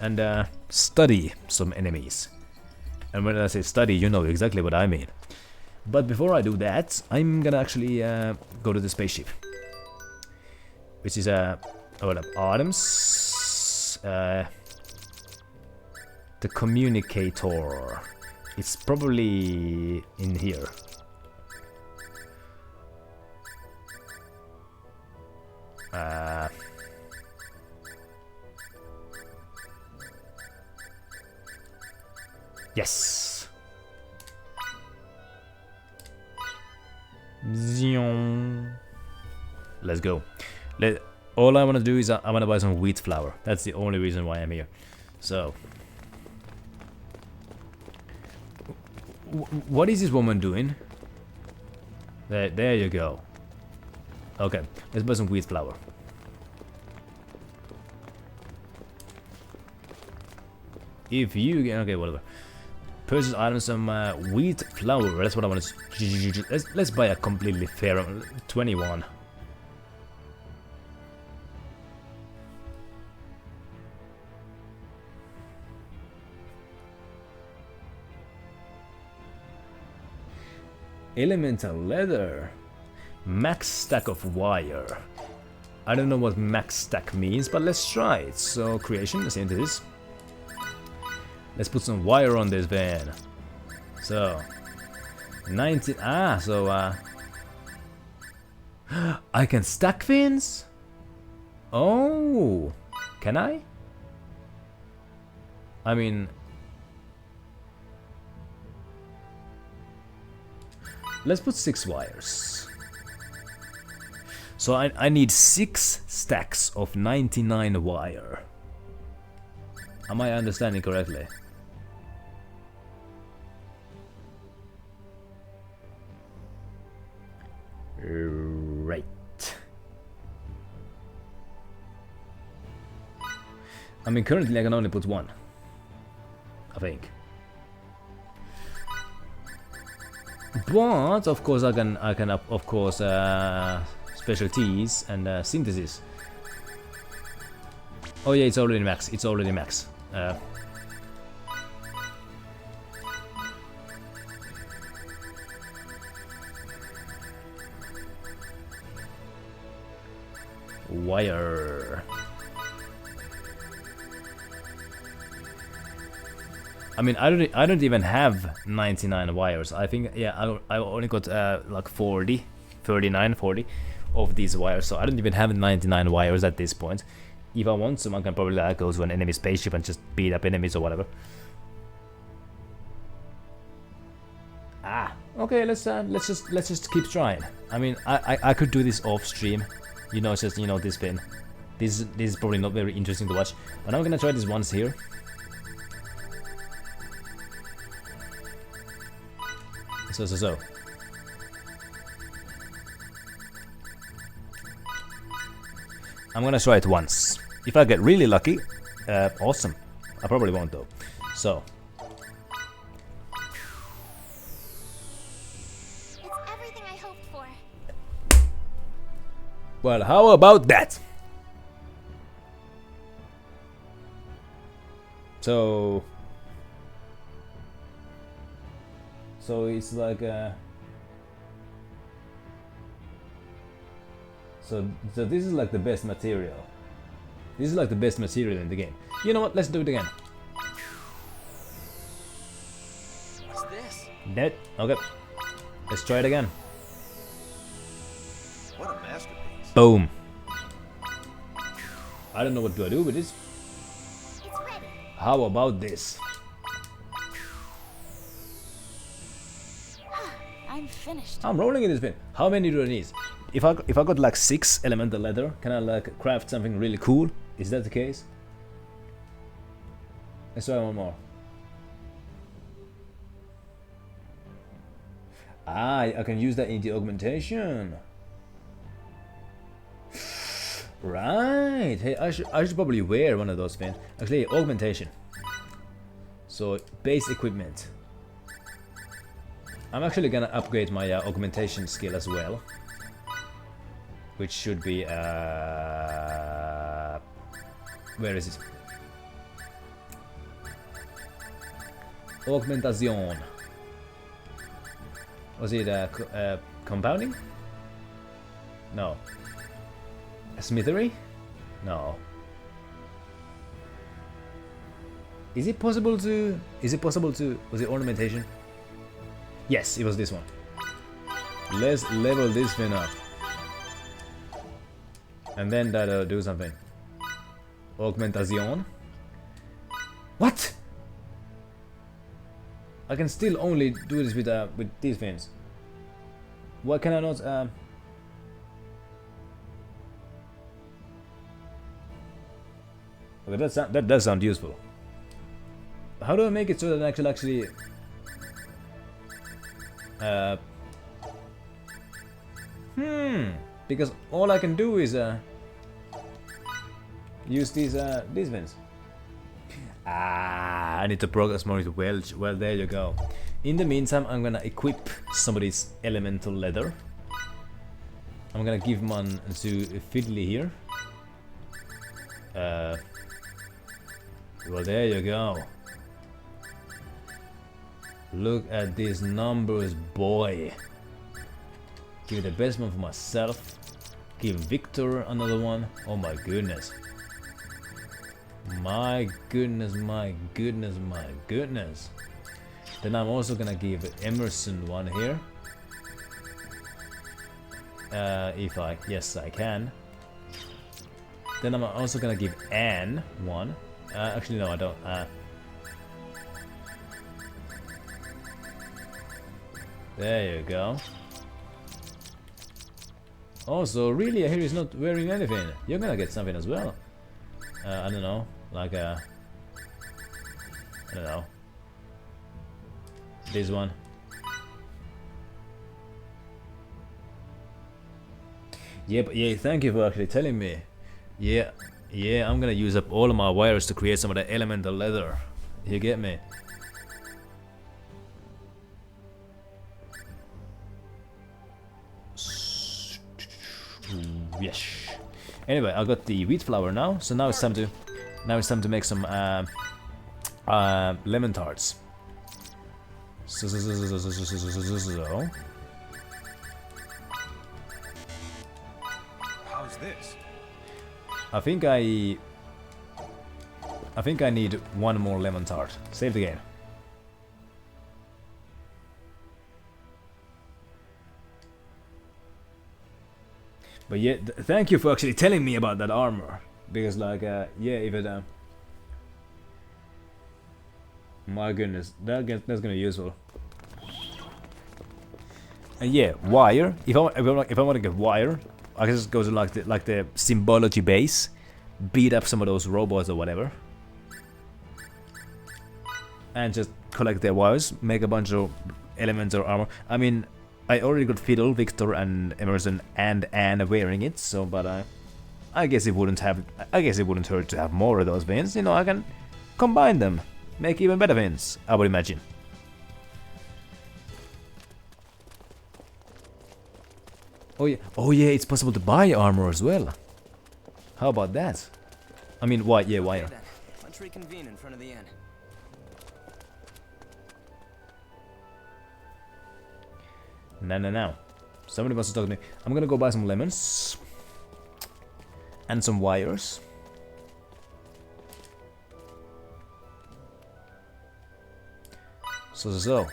and study some enemies. And when I say study, you know exactly what I mean. But before I do that, I'm gonna actually go to the spaceship. Which is items. The communicator. It's probably in here. Yes. Zion. Let's go. All I want to do is I want to buy some wheat flour. That's the only reason why I'm here. So, what is this woman doing? There you go. Okay, let's buy some wheat flour. If you get, okay, whatever. Purchase items, some wheat flour. That's what I want to. Let's buy a completely fair 21. Elemental leather. Max stack of wire. I don't know what max stack means, but let's try it. So creation, let's enter this. Let's put some wire on this van. So 19. I can stack fins? Oh, can I? I mean, let's put 6 wires. So I need 6 stacks of 99 wire. Am I understanding correctly? Right. I mean, currently I can only put 1. I think. But of course I can of course specialties and synthesis. Oh yeah, it's already max. It's already max. Wire. I mean, I don't even have 99 wires. I think, yeah, I only got like 40, 39, 40 of these wires. So I don't even have 99 wires at this point. If I want some, I can probably go to an enemy spaceship and just beat up enemies or whatever. Okay, let's just keep trying. I mean, I could do this off stream. You know, just, you know, this pin. This is probably not very interesting to watch, but I'm gonna try this once here. So. I'm gonna try it once. If I get really lucky, awesome. I probably won't though. So. It's everything I hoped for. Well, how about that? So it's like so this is like the best material. This is like the best material in the game. You know what? Let's do it again. What's this? Net. Okay. Let's try it again. What a masterpiece. Boom. I don't know what do I do with this. It's ready. How about this? I'm finished. I'm rolling in this bin. How many do I need? If I got like 6 elemental leather, can I like craft something really cool? Is that the case? Let's try one more. Ah, I can use that in the augmentation. Right. Hey, I should probably wear one of those things. Actually, augmentation. So base equipment. I'm actually gonna upgrade my augmentation skill as well, which should be where is it? Augmentation. Was it compounding? No. Smithery? No. Is it possible to? Was it ornamentation? Yes, it was this one. Let's level this thing up. And then that'll do something. Augmentation. What? I can still only do this with these things. Why can I not? Okay, that does sound useful. How do I make it so that I can actually? Because all I can do is use these vents. I need to progress more into Welch. Well, there you go. In the meantime, I'm gonna equip some of this elemental leather. I'm gonna give one to Fiddly here. Well, there you go. Look at these numbers, boy. Give the best one for myself. Give Victor another one. Oh my goodness. My goodness, my goodness, my goodness. Then I'm also gonna give Emerson one here. Yes, I can. Then I'm also gonna give Anne one. Actually, no, I don't. There you go. Also, really, here is not wearing anything. You're gonna get something as well. I don't know, like I don't know. This one. Yeah, but yeah, thank you for actually telling me. Yeah, I'm gonna use up all of my wires to create some of the elemental leather. You get me? Yes. Anyway, I got the wheat flour now, so now it's time to make some lemon tarts. So How's this? I think I need one more lemon tart. Save the game. But yeah, thank you for actually telling me about that armor, because like yeah, if it my goodness, that's gonna be useful. And yeah, wire. If I want to get wire, I can just go to like the symbology base, beat up some of those robots or whatever, and just collect their wires, make a bunch of elements or armor. I mean, I already got Fiddle, Victor, and Emerson, and Anne wearing it. So, but I guess it wouldn't hurt to have more of those vins. You know, I can combine them, make even better vins, I would imagine. Oh yeah, it's possible to buy armor as well. How about that? I mean, why? Yeah, why? Okay, then. Let's reconvene in front of the inn. No. Somebody wants to talk to me. I'm gonna go buy some lemons. And some wires. So.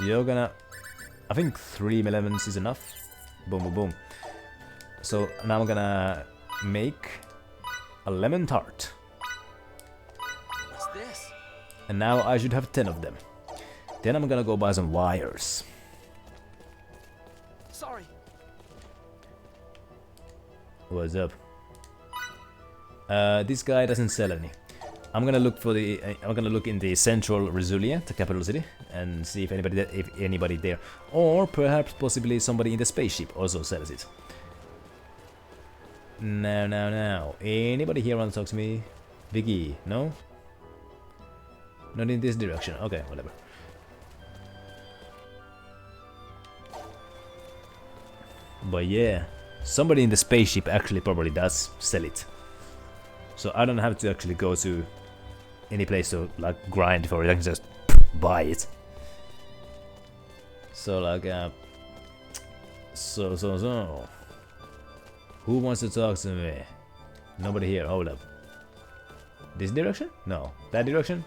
You're gonna... I think 3 lemons is enough. Boom, boom, boom. So now I'm gonna make a lemon tart. What's this? And now I should have 10 of them. Then I'm gonna go buy some wires. Sorry. What's up? This guy doesn't sell any. I'm gonna look for the. I'm gonna look in the central Rasulia, the capital city, and see if anybody there, or perhaps possibly somebody in the spaceship also sells it. Now. Anybody here want to talk to me? Vicky? No. Not in this direction. Okay, whatever. But yeah, somebody in the spaceship actually probably does sell it. So I don't have to actually go to any place to like grind for it. I can just buy it. So like so who wants to talk to me? Nobody here. Hold up. This direction? No. That direction?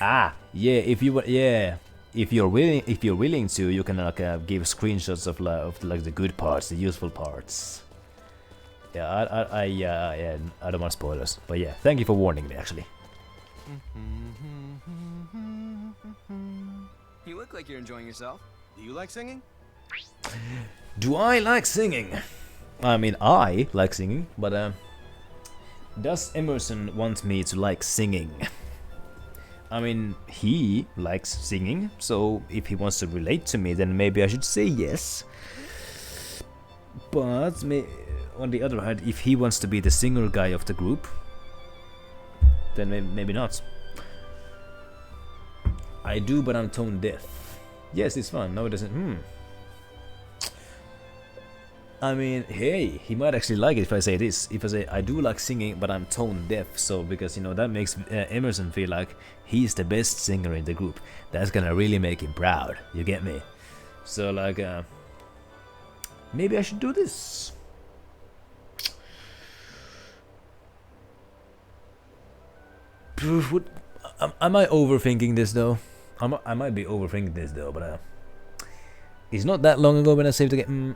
Ah, yeah. If you're willing to, you can like give screenshots of like the good parts, the useful parts. Yeah, I don't want spoilers, but yeah, thank you for warning me. Actually, You look like you're enjoying yourself. Do you like singing? do I like singing? I mean, I like singing, but does Emerson want me to like singing? I mean, he likes singing, so if he wants to relate to me, then maybe I should say yes. But on the other hand, if he wants to be the singer guy of the group, then maybe not. I do, but I'm tone deaf. Yes, it's fun. No, it doesn't. I mean, hey, he might actually like it if I say this. If I say I do like singing, but I'm tone deaf, so because you know that makes Emerson feel like he's the best singer in the group. That's gonna really make him proud. You get me? So like, maybe I should do this. Am I overthinking this though? I might be overthinking this though, but it's not that long ago when I saved the game.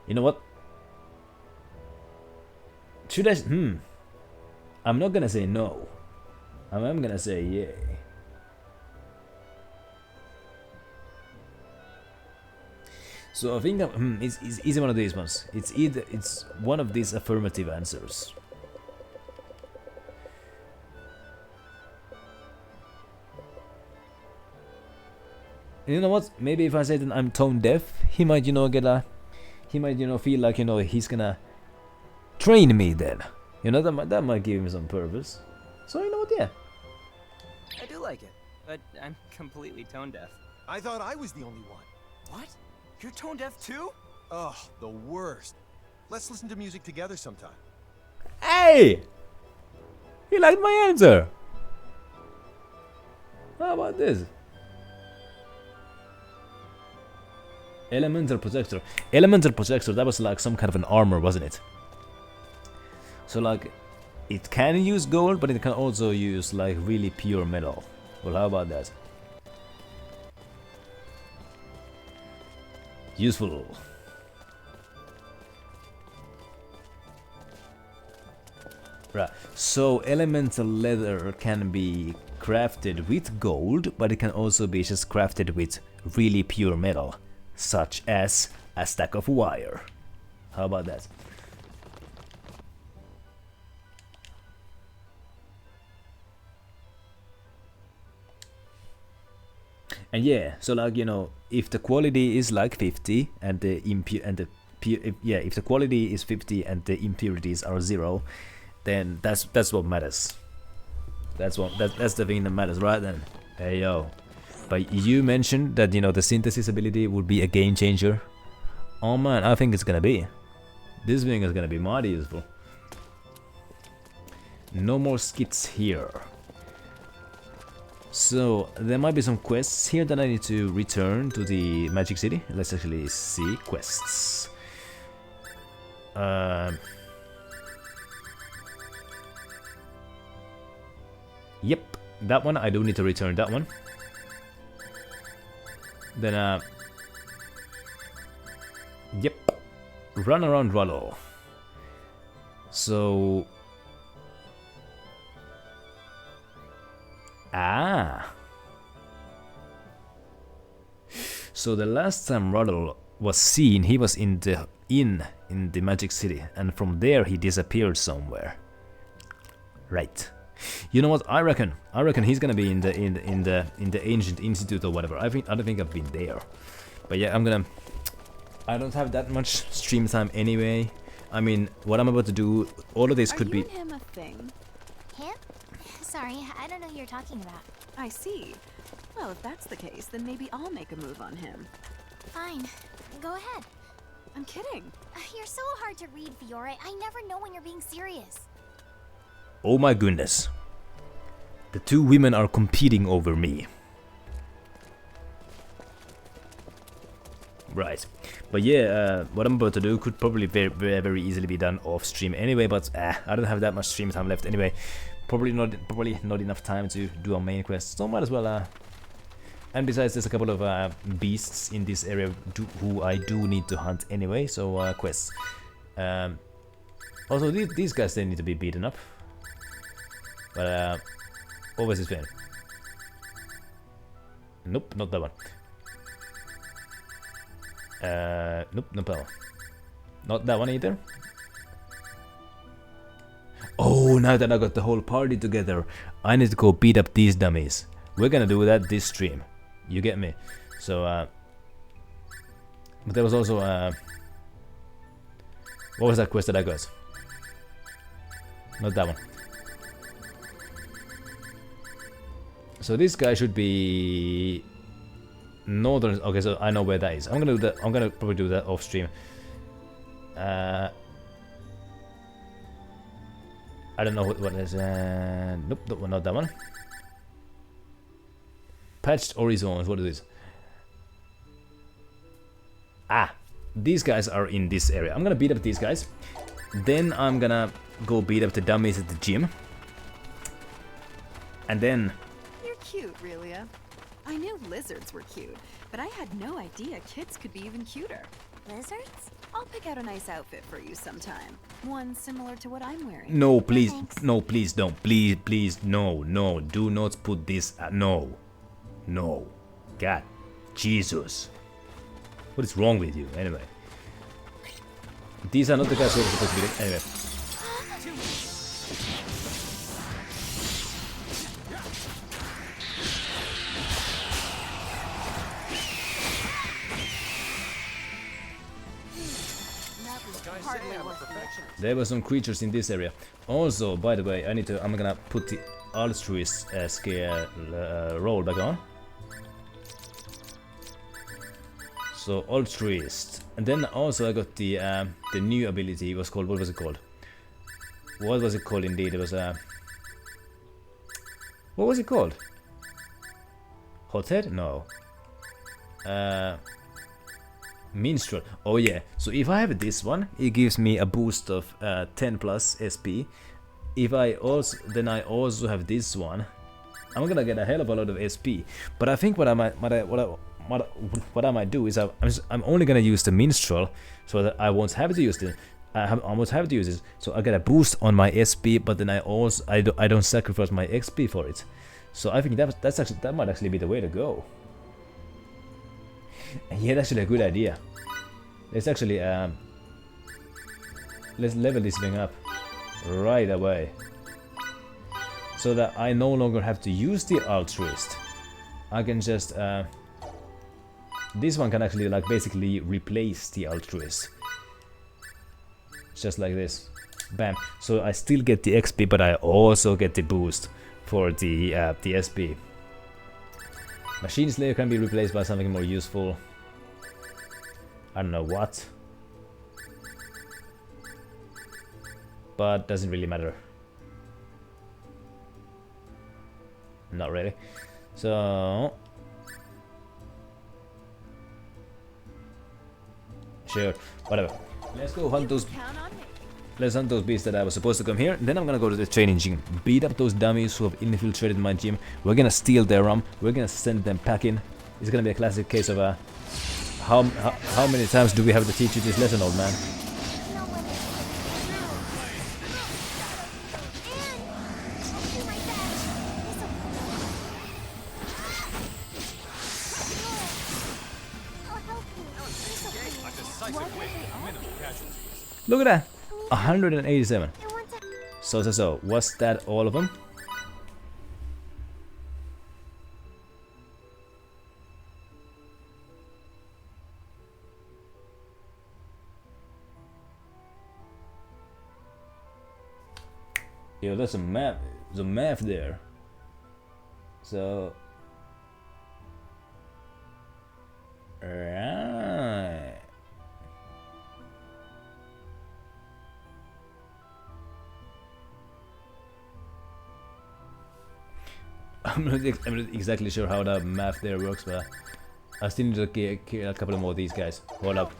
You know what? Should I? I'm not gonna say no. I'm gonna say yeah. So I think it's either one of these ones. It's one of these affirmative answers. You know what? Maybe if I say that I'm tone deaf, he might, feel like, he's gonna train me then. That might give him some purpose. So you know what? Yeah. I do like it, but I'm completely tone deaf. I thought I was the only one. What? You're tone deaf too? Ugh, the worst. Let's listen to music together sometime. Hey! He liked my answer. How about this? Elemental Protector. Elemental Protector, that was like some kind of an armor, wasn't it? So like, it can use gold, but it can also use like really pure metal. Well, how about that? Useful. Right, so elemental leather can be crafted with gold, but it can also be just crafted with really pure metal, such as a stack of wire. How about that? And yeah, so like, if the quality is like 50 and the if the quality is 50 and the impurities are 0, then that's what matters. That's the thing that matters, right then. Hey yo. But you mentioned that, you know, the synthesis ability would be a game changer. Oh man, I think it's gonna be. This thing is gonna be mighty useful. No more skits here. So there might be some quests here that I need to return to the Magic City. Let's actually see quests. Yep, that one I do need to return that one. Then yep, run around Rollo. So so the last time Rollo was seen, he was in the inn in the Magic City, and from there he disappeared somewhere. Right. You know what? I reckon he's gonna be in the Ancient Institute or whatever. I don't think I've been there. But yeah, I don't have that much stream time anyway. I mean, what I'm about to do, all of this could be. Are you and him a thing? Him? Sorry, I don't know who you're talking about. I see. Well, if that's the case, then maybe I'll make a move on him. Fine. Go ahead. I'm kidding. You're so hard to read, Fiore. I never know when you're being serious. Oh my goodness. The two women are competing over me. Right. But yeah, what I'm about to do could probably very easily be done off stream anyway, but I don't have that much stream time left anyway. Probably not enough time to do our main quest, so might as well and besides, there's a couple of beasts in this area who I do need to hunt anyway, so quests. Also, these guys, they need to be beaten up. But what was his name? Nope, not that one. Nope, not that one. Not that one either. Oh, now that I got the whole party together, I need to go beat up these dummies. We're gonna do that this stream. You get me? So, but there was also, what was that quest that I got? Not that one. So this guy should be northern. Okay, so I know where that is. I'm gonna do that. I'm gonna probably do that off stream. I don't know what it is. Nope, not that one. Patched horizons. What is this? These guys are in this area. I'm gonna beat up these guys. Then I'm gonna go beat up the dummies at the gym. And then. You're cute, Relia. I knew lizards were cute, but I had no idea kids could be even cuter. Lizards? I'll pick out a nice outfit for you sometime. One similar to what I'm wearing. No, please. No, please don't. Please, no. Do not put this. No. God. Jesus. What is wrong with you? Anyway. These are not the guys who are supposed to be. Anyway. There were some creatures in this area. Also, by the way, I'm gonna put the altruist scare roll back on. So altruist, and then also I got the new ability. It was called, what was it called? What was it called? Indeed, it was what was it called? Hothead? No. Minstrel. Oh yeah. So if I have this one, it gives me a boost of 10 plus SP. If I also have this one, I'm gonna get a hell of a lot of SP. But I think what I might do is I'm only gonna use the minstrel, so that I won't have to use it. I won't have to use it. So I get a boost on my SP, but then I don't sacrifice my XP for it. So I think that might actually be the way to go. Yeah, that's actually a good idea. Let's actually let's level this thing up right away, so that I no longer have to use the altruist. I can just this one can actually like basically replace the altruist. just like this. Bam. So I still get the XP, but I also get the boost for the SP. Machine Slayer can be replaced by something more useful. I don't know what. But doesn't really matter. Not really. So sure, whatever. Let's go hunt those. Let's hunt those beasts that I was supposed to come here. Then I'm gonna go to the training gym, beat up those dummies who have infiltrated my gym. We're gonna steal their rum. We're gonna send them packing. It's gonna be a classic case of how many times do we have to teach you this lesson, old man? Look at that! 187. So. Was that all of them? Yo, that's a map. There's a map there. So. Right. I'm not exactly sure how that map there works, but I still need to kill a couple more of these guys. Hold up.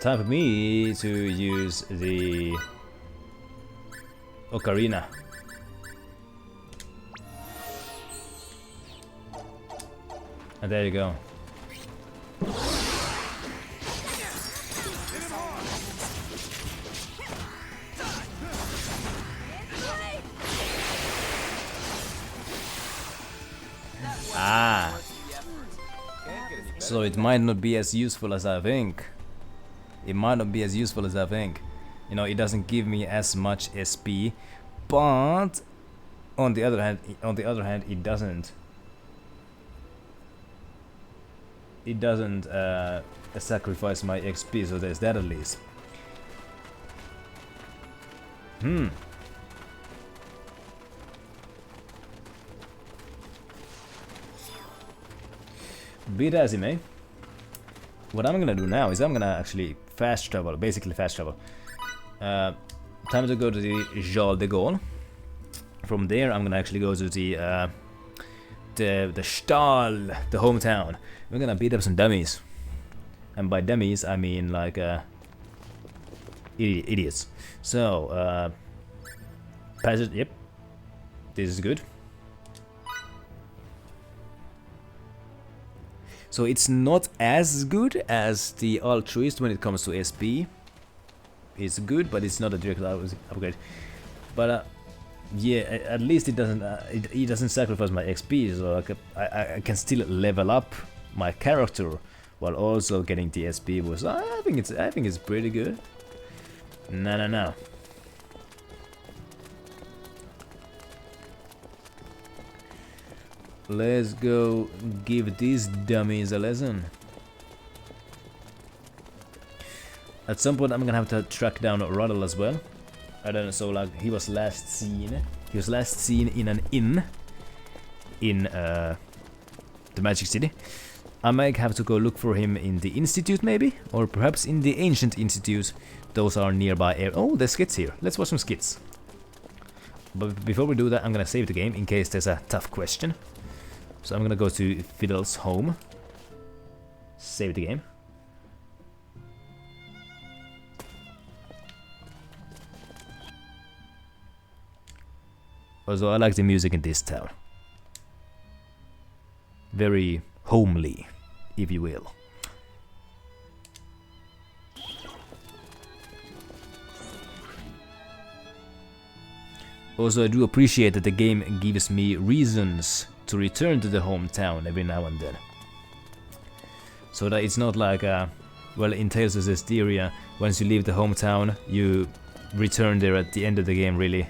Time for me to use the Ocarina. And there you go. Ah, so it might not be as useful as I think. It might not be as useful as I think. You know, it doesn't give me as much SP, but on the other hand, it doesn't. It doesn't sacrifice my XP, so there's that at least. Be it as it may. What I'm gonna do now is I'm gonna actually fast travel, basically fast travel. Time to go to the Jal de Gaulle. From there, I'm gonna actually go to the Stahl, the hometown. We're gonna beat up some dummies, and by dummies I mean like idiots. So passage. Yep, this is good. So it's not as good as the altruist when it comes to SP. It's good, but it's not a direct upgrade. But yeah, at least it doesn't it doesn't sacrifice my XP, so I can still level up my character while also getting the SP boost. I think it's pretty good. No. Let's go give these dummies a lesson. At some point I'm gonna have to track down Ruddle as well. I don't know, so like he was last seen in an inn in the Magic City. I might have to go look for him in the Institute maybe, or perhaps in the Ancient Institute. Those are nearby. Oh, there's skits here. Let's watch some skits. But before we do that, I'm gonna save the game in case there's a tough question. So I'm gonna go to Fiddle's home. Save the game. Also, I like the music in this town. Very homely, if you will. Also, I do appreciate that the game gives me reasons to return to the hometown every now and then. So that it's not like, well, in Tales of Zestiria, once you leave the hometown, you return there at the end of the game, really.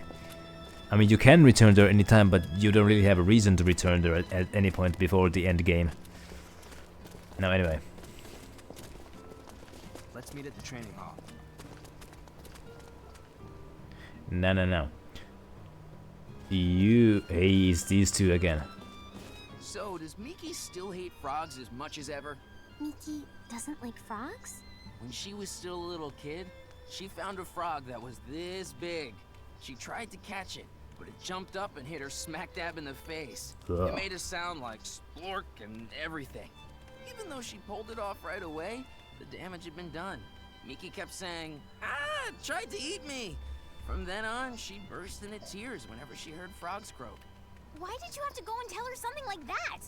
I mean, you can return there anytime, but you don't really have a reason to return there at any point before the end game. Now, anyway. Let's meet at the training hall. No. You... Hey, it's these two again. So, does Miki still hate frogs as much as ever? Miki doesn't like frogs? When she was still a little kid, she found a frog that was this big. She tried to catch it, but it jumped up and hit her smack dab in the face. Ugh. It made a sound like splork and everything. Even though she pulled it off right away, the damage had been done. Miki kept saying, "Ah, it tried to eat me." From then on, she burst into tears whenever she heard frogs croak. Why did you have to go and tell her something like that?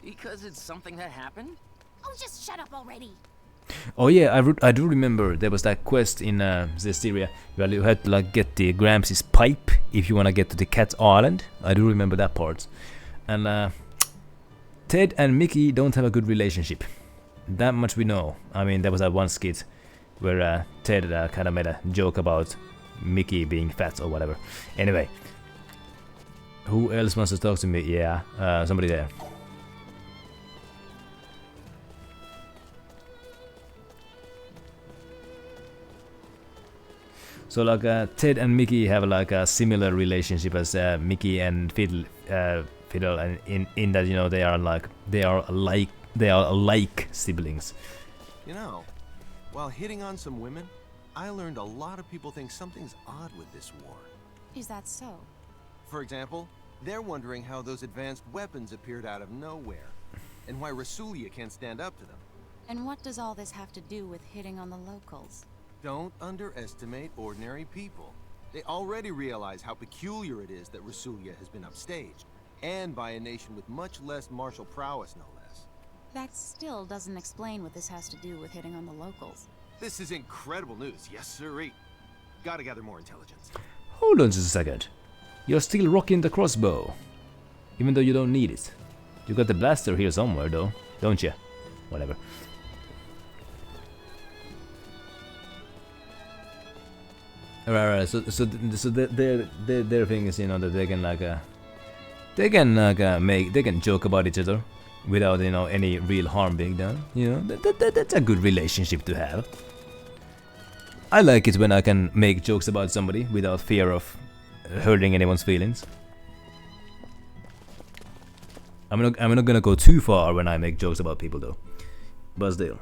Because it's something that happened. Oh, just shut up already. Oh yeah, I do remember there was that quest in Zestiria where you had to like get the Gramps' pipe if you wanna get to the Cat Island. I do remember that part. And Ted and Mickey don't have a good relationship. That much we know. I mean, there was that one skit where Ted kind of made a joke about Mickey being fat or whatever. Anyway, who else wants to talk to me? Yeah, somebody there. So like Ted and Mickey have like a similar relationship as Mickey and Fiddle, and in that, you know, they are alike siblings. You know, while hitting on some women, I learned a lot of people think something's odd with this war. Is that so? For example, they're wondering how those advanced weapons appeared out of nowhere, and why Rasulia can't stand up to them. And what does all this have to do with hitting on the locals? Don't underestimate ordinary people. They already realize how peculiar it is that Rasulia has been upstaged, and by a nation with much less martial prowess, no less. That still doesn't explain what this has to do with hitting on the locals. This is incredible news, yes sirree. Gotta gather more intelligence. Hold on just a second. You're still rocking the crossbow, even though you don't need it. You got the blaster here somewhere though, don't you? Whatever. Right. So their thing is, you know, that they can joke about each other without, you know, any real harm being done. You know, that's a good relationship to have. I like it when I can make jokes about somebody without fear of hurting anyone's feelings. I'm not gonna go too far when I make jokes about people though, but still.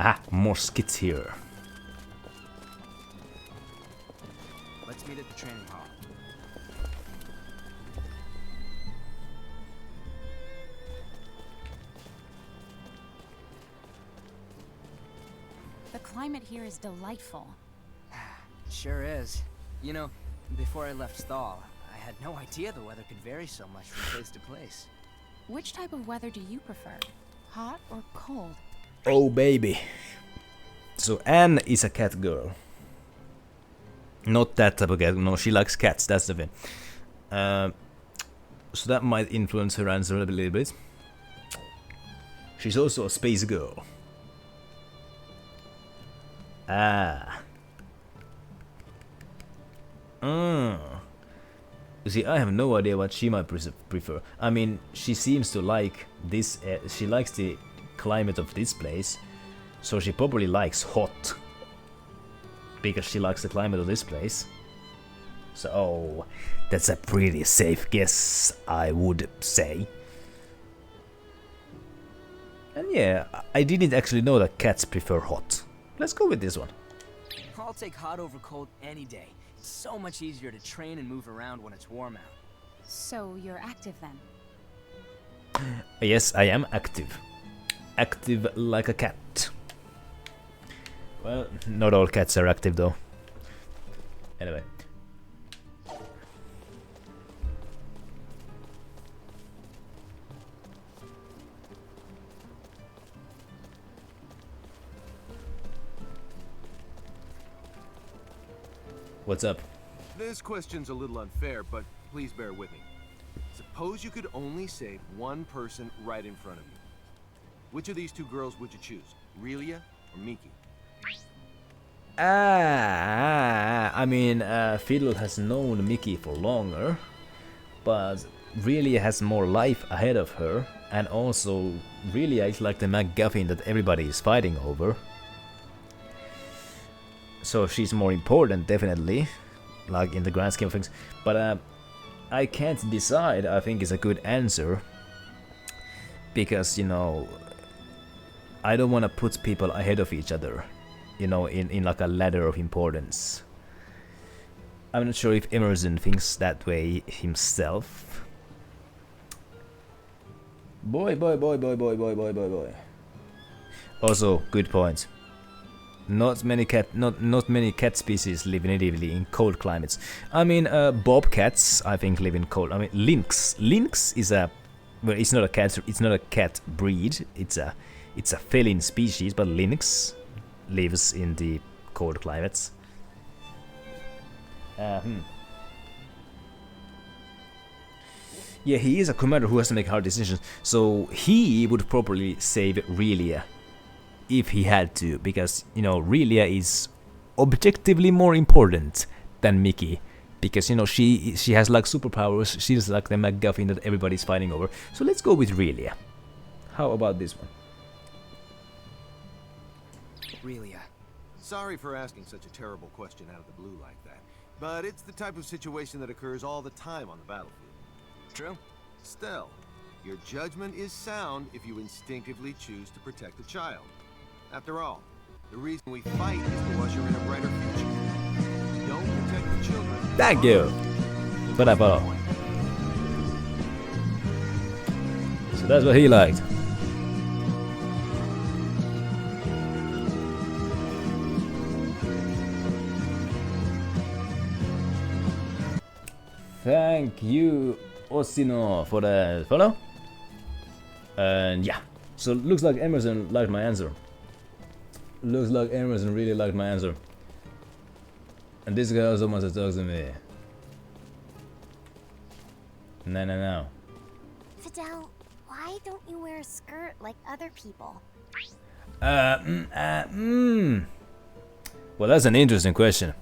Ah, more skits here. Let's meet at the training hall. The climate here is delightful. Sure is. You know, before I left Thal, I had no idea the weather could vary so much from place to place. Which type of weather do you prefer? Hot or cold? Oh baby. So Anne is a cat girl. Not that type of cat. No, she likes cats. That's the thing. So that might influence her answer a little bit. She's also a space girl. Ah. You see, I have no idea what she might prefer. I mean, she seems to like this. She likes the climate of this place, so she probably likes hot because she likes the climate of this place. So that's a pretty safe guess, I would say. And yeah, I didn't actually know that cats prefer hot. Let's go with this one. I'll take hot over cold any day. It's so much easier to train and move around when it's warm out. So you're active then? Yes, I am active. Active like a cat. Well, not all cats are active though. Anyway. What's up? This question's a little unfair, but please bear with me. Suppose you could only save one person right in front of you. Which of these two girls would you choose? Relia or Miki? I mean, Fiddle has known Mickey for longer, but Relia has more life ahead of her, and also Relia is like the MacGuffin that everybody is fighting over. So she's more important, definitely, like in the grand scheme of things. But I can't decide. I think it's a good answer because, you know, I don't want to put people ahead of each other, you know, in like a ladder of importance. I'm not sure if Emerson thinks that way himself. Boy. Also, good point. Not many cat species live natively in cold climates. I mean, bobcats I think live in cold. I mean, lynx. Lynx is a, well, it's not a cat. It's not a cat breed. It's a feline species, but lynx lives in the cold climates. Yeah, he is a commander who has to make hard decisions. So he would probably save Relia if he had to, because, you know, Relia is objectively more important than Mickey, because, you know, she has like superpowers. She's like the MacGuffin that everybody's fighting over. So let's go with Relia. How about this one? Relia. Sorry for asking such a terrible question out of the blue like that, but it's the type of situation that occurs all the time on the battlefield. True. Still, your judgment is sound if you instinctively choose to protect the child. After all, the reason we fight is to usher in a brighter future. If you don't protect the children... Thank you! Bravo. So that's what he liked. Thank you, Osino, for the follow. And yeah, so looks like Emerson liked my answer. Looks like Emerson really liked my answer. And this guy also wants to talk to me. No. Fidel, why don't you wear a skirt like other people? Well, that's an interesting question.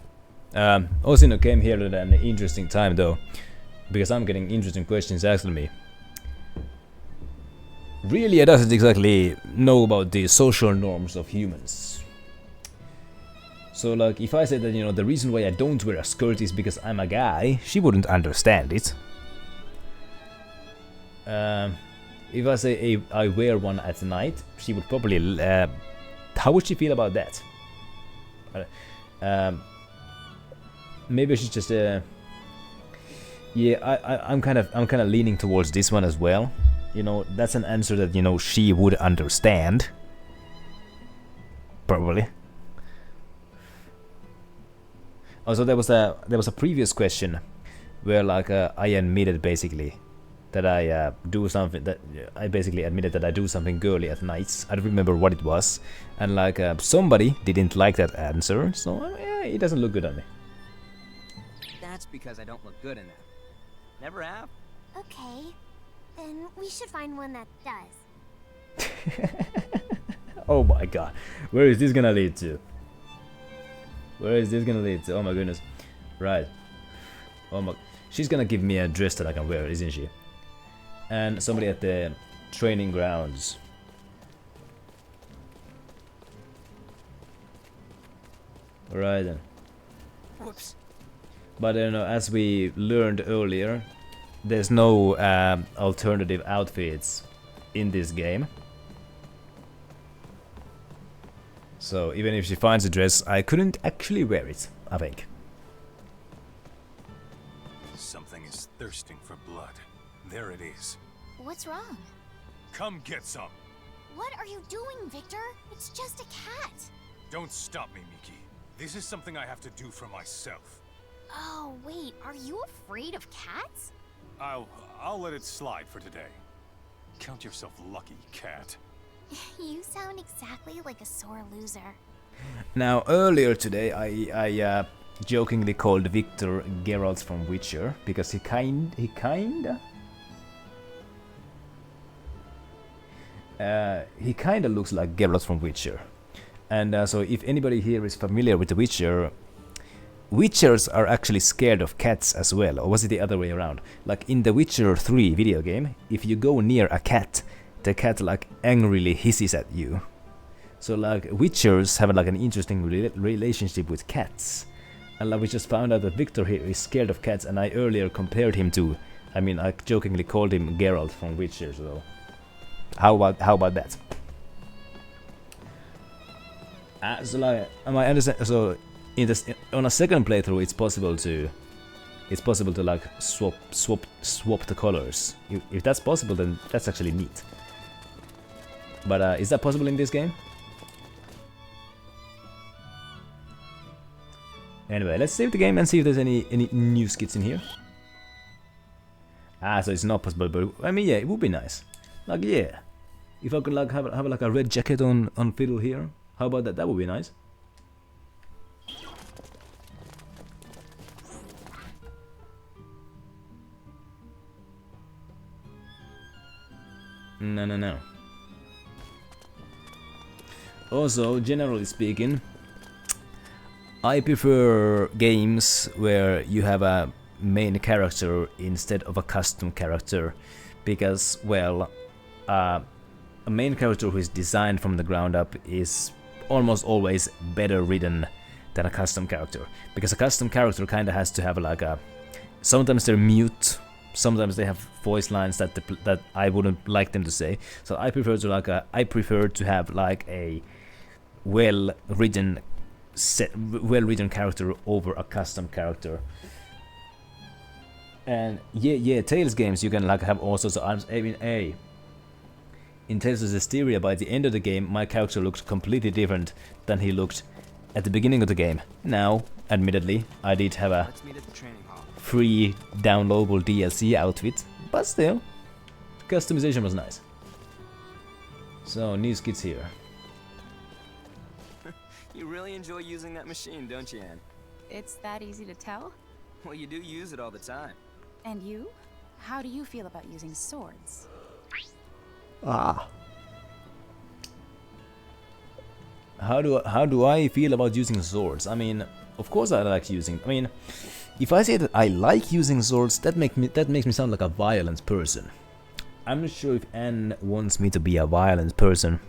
Osino came here at an interesting time though, because I'm getting interesting questions asked of me. Really, I doesn't exactly know about the social norms of humans. So, like, if I said that, you know, the reason why I don't wear a skirt is because I'm a guy, she wouldn't understand it. If I say I wear one at night, she would probably... how would she feel about that? Maybe she's just... yeah, I'm kind of leaning towards this one as well. You know, that's an answer that, you know, she would understand. Probably. Also, there was a previous question where, like, I admitted basically that I do something that I basically admitted that I do something girly at nights. I don't remember what it was, and like somebody didn't like that answer, so yeah, it doesn't look good on me. That's because I don't look good in that. Never have. Okay, then we should find one that does. Oh my god, where is this gonna lead to? Where is this gonna lead to? Oh my goodness. Right. Oh my... She's gonna give me a dress that I can wear, isn't she? And somebody at the training grounds. Right then. Whoops. But you know, as we learned earlier, there's no alternative outfits in this game. So even if she finds a dress, I couldn't actually wear it, I think. Something is thirsting for blood. There it is. What's wrong? Come get some. What are you doing, Victor? It's just a cat. Don't stop me, Miki. This is something I have to do for myself. Oh, wait, are you afraid of cats? I'll let it slide for today. Count yourself lucky, cat. You sound exactly like a sore loser. Now, earlier today, I jokingly called Victor Geralt from Witcher because he kinda looks like Geralt from Witcher. And so if anybody here is familiar with The Witcher, Witchers are actually scared of cats as well, or was it the other way around? Like in The Witcher 3 video game, if you go near a cat, the cat like angrily hisses at you. So like Witchers have like an interesting relationship with cats. And like we just found out that Victor here is scared of cats, and I earlier compared him to, I mean, I jokingly called him Geralt from Witcher, so how about that? So like, am I understand? So in this, on a second playthrough, it's possible to like swap the colors. If that's possible, then that's actually neat. But is that possible in this game? Anyway, let's save the game and see if there's any new skits in here. So it's not possible, but I mean, yeah, it would be nice. Like, yeah, if I could like have like a red jacket on Fiddle here, how about that? That would be nice. No. Also, generally speaking, I prefer games where you have a main character instead of a custom character, because, well, a main character who is designed from the ground up is almost always better written than a custom character, because a custom character kinda has to have like a... Sometimes they're mute, sometimes they have voice lines that that I wouldn't like them to say, so I prefer to have like a well-written character over a custom character. And yeah, Tales games you can like have all sorts of arms. I mean, in Tales of Zestiria, by the end of the game, my character looked completely different than he looked at the beginning of the game. Now, admittedly, I did have a free downloadable DLC outfit, but still, customization was nice. So, new skits here. You really enjoy using that machine, don't you, Anne? It's that easy to tell? Well, you do use it all the time. And you? How do you feel about using swords? How do I feel about using swords? I mean, of course I like using... I mean, if I say that I like using swords, that makes me sound like a violent person. I'm not sure if Anne wants me to be a violent person.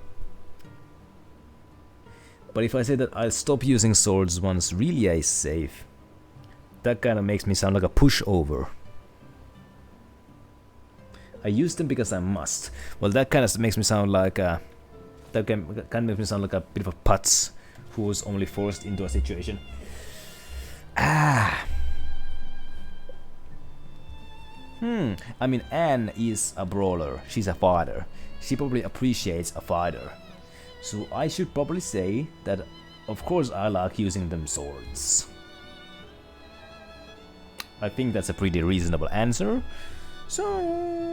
But if I say that I'll stop using swords once Relia is safe, that kind of makes me sound like a pushover. I use them because I must. Well, that kind of makes me sound like a... That kind of makes me sound like a bit of a putz who was only forced into a situation. I mean, Anne is a brawler. She's a fighter. She probably appreciates a fighter. So I should probably say that, of course, I like using them swords. I think that's a pretty reasonable answer. So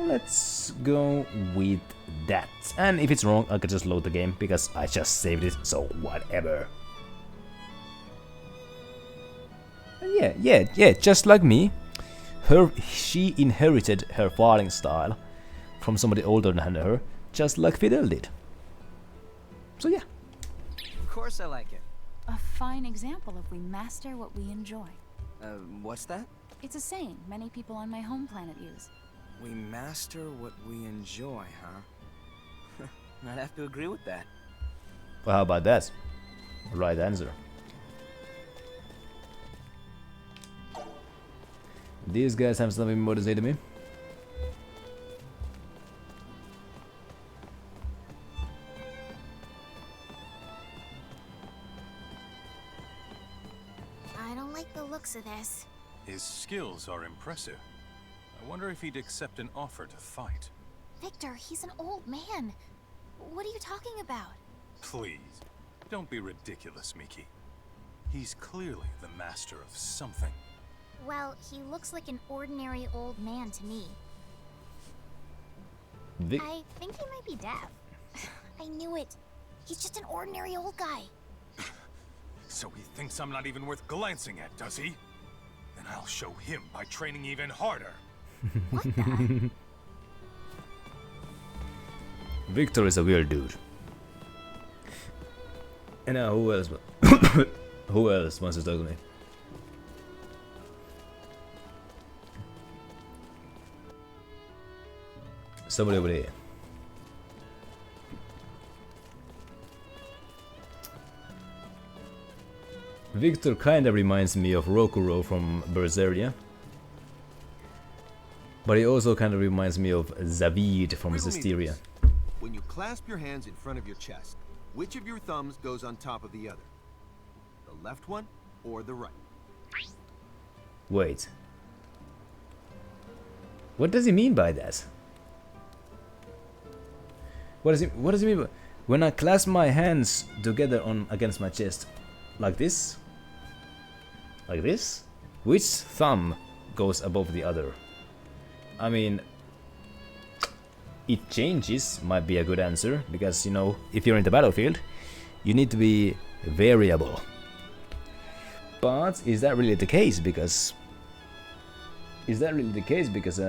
let's go with that. And if it's wrong, I could just load the game because I just saved it, so whatever. Yeah, just like me. She inherited her fighting style from somebody older than her, just like Fidel did. So yeah. Of course I like it. A fine example of we master what we enjoy. What's that? It's a saying many people on my home planet use. We master what we enjoy, huh? I'd have to agree with that. Well, how about that? Right answer. These guys have something more to say to me. I don't like the looks of this. His skills are impressive. I wonder if he'd accept an offer to fight. Victor, he's an old man. What are you talking about? Please, don't be ridiculous, Miki. He's clearly the master of something. Well, he looks like an ordinary old man to me. I think he might be deaf. I knew it. He's just an ordinary old guy. So he thinks I'm not even worth glancing at, does he? Then I'll show him by training even harder. What the? Victor is a weird dude. And now who else? Who else wants to talk to me? Somebody over here. Victor kinda reminds me of Rokuro from Berseria. But he also kinda reminds me of Zavid from Riddle me Zestiria. this. When you clasp your hands in front of your chest, which of your thumbs goes on top of the other? The left one or the right? Wait. What does he mean by that? What does he mean by... When I clasp my hands together on against my chest, like this? Like this? Which thumb goes above the other? I mean, it changes might be a good answer, because, you know, if you're in the battlefield, you need to be variable. But is that really the case? Because... Is that really the case? Because,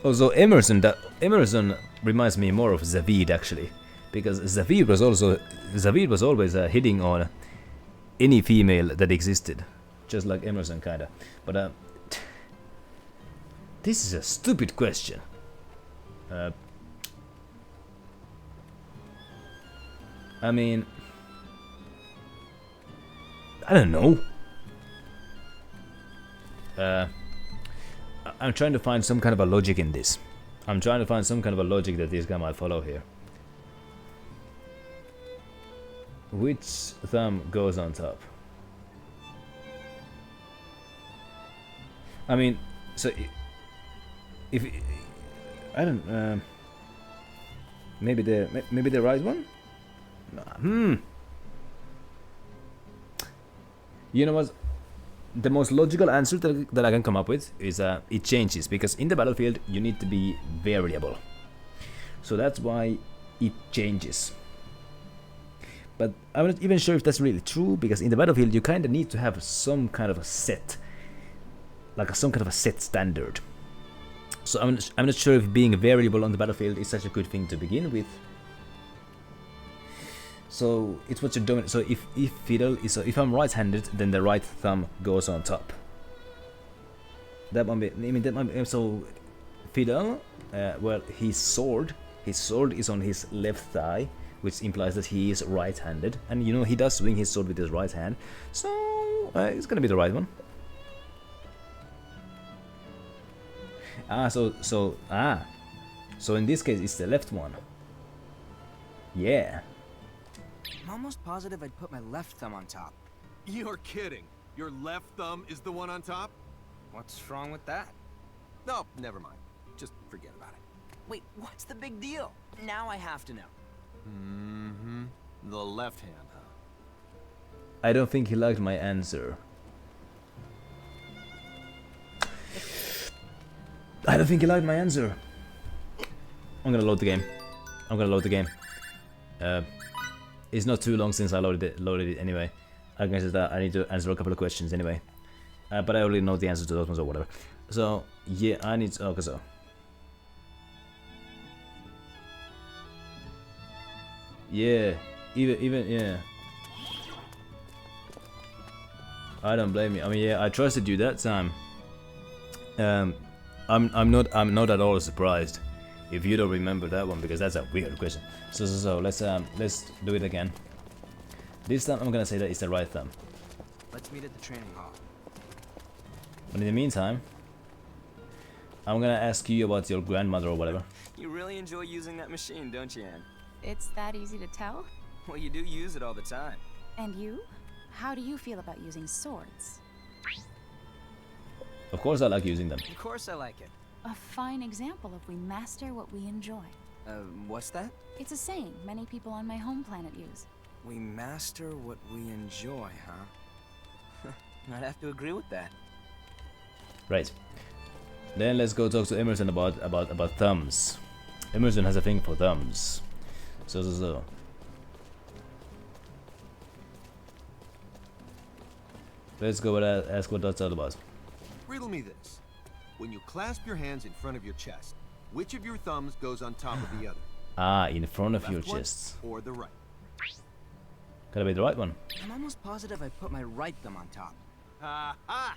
also, Emerson reminds me more of Zavid actually, because Zavid was always hitting on any female that existed, just like Emerson kinda. But this is a stupid question. I mean, I don't know. I'm trying to find some kind of a logic in this. I'm trying to find some kind of a logic that this guy might follow here. Which thumb goes on top? I mean, so if I don't, maybe the right one. You know what? The most logical answer that I can come up with is it changes, because in the battlefield you need to be variable. So that's why it changes. But I'm not even sure if that's really true, because in the battlefield you kind of need to have some kind of a set, like some kind of a set standard. So I'm not sure if being variable on the battlefield is such a good thing to begin with. So it's what your dominant. So if fiddle is, if I'm right-handed, then the right thumb goes on top. That might be. I mean, that might be, so fiddle. Well, his sword is on his left thigh, which implies that he is right-handed, and you know he does swing his sword with his right hand. So it's gonna be the right one. So in this case it's the left one. Yeah. I'm almost positive I'd put my left thumb on top. You're kidding. Your left thumb is the one on top? What's wrong with that? No, never mind. Just forget about it. Wait, what's the big deal? Now I have to know. Mm-hmm. The left hand, huh? I don't think he liked my answer. I don't think he liked my answer. I'm gonna load the game. It's not too long since I loaded it anyway. I guess that I need to answer a couple of questions anyway. But I already know the answer to those ones or whatever. So yeah, I need to, okay, so yeah, even yeah. I don't blame you. I mean, yeah, I trusted you that time. I'm not at all surprised if you don't remember that one, because that's a weird question. So let's do it again. This time I'm gonna say that it's the right thumb. Let's meet at the training hall. But in the meantime, I'm gonna ask you about your grandmother or whatever. You really enjoy using that machine, don't you, Anne? It's that easy to tell? Well, you do use it all the time. And you? How do you feel about using swords? Of course I like using them. Of course I like it. A fine example of we master what we enjoy. What's that? It's a saying many people on my home planet use. We master what we enjoy, huh? I'd have to agree with that. Right. Then let's go talk to Emerson about thumbs. Emerson has a thing for thumbs. So. Let's go and ask what that's all about. Riddle me this. When you clasp your hands in front of your chest, which of your thumbs goes on top of the other? Ah, in front of Left your one chest. or the right? Gotta be the right one. I'm almost positive I put my right thumb on top. Ha ha!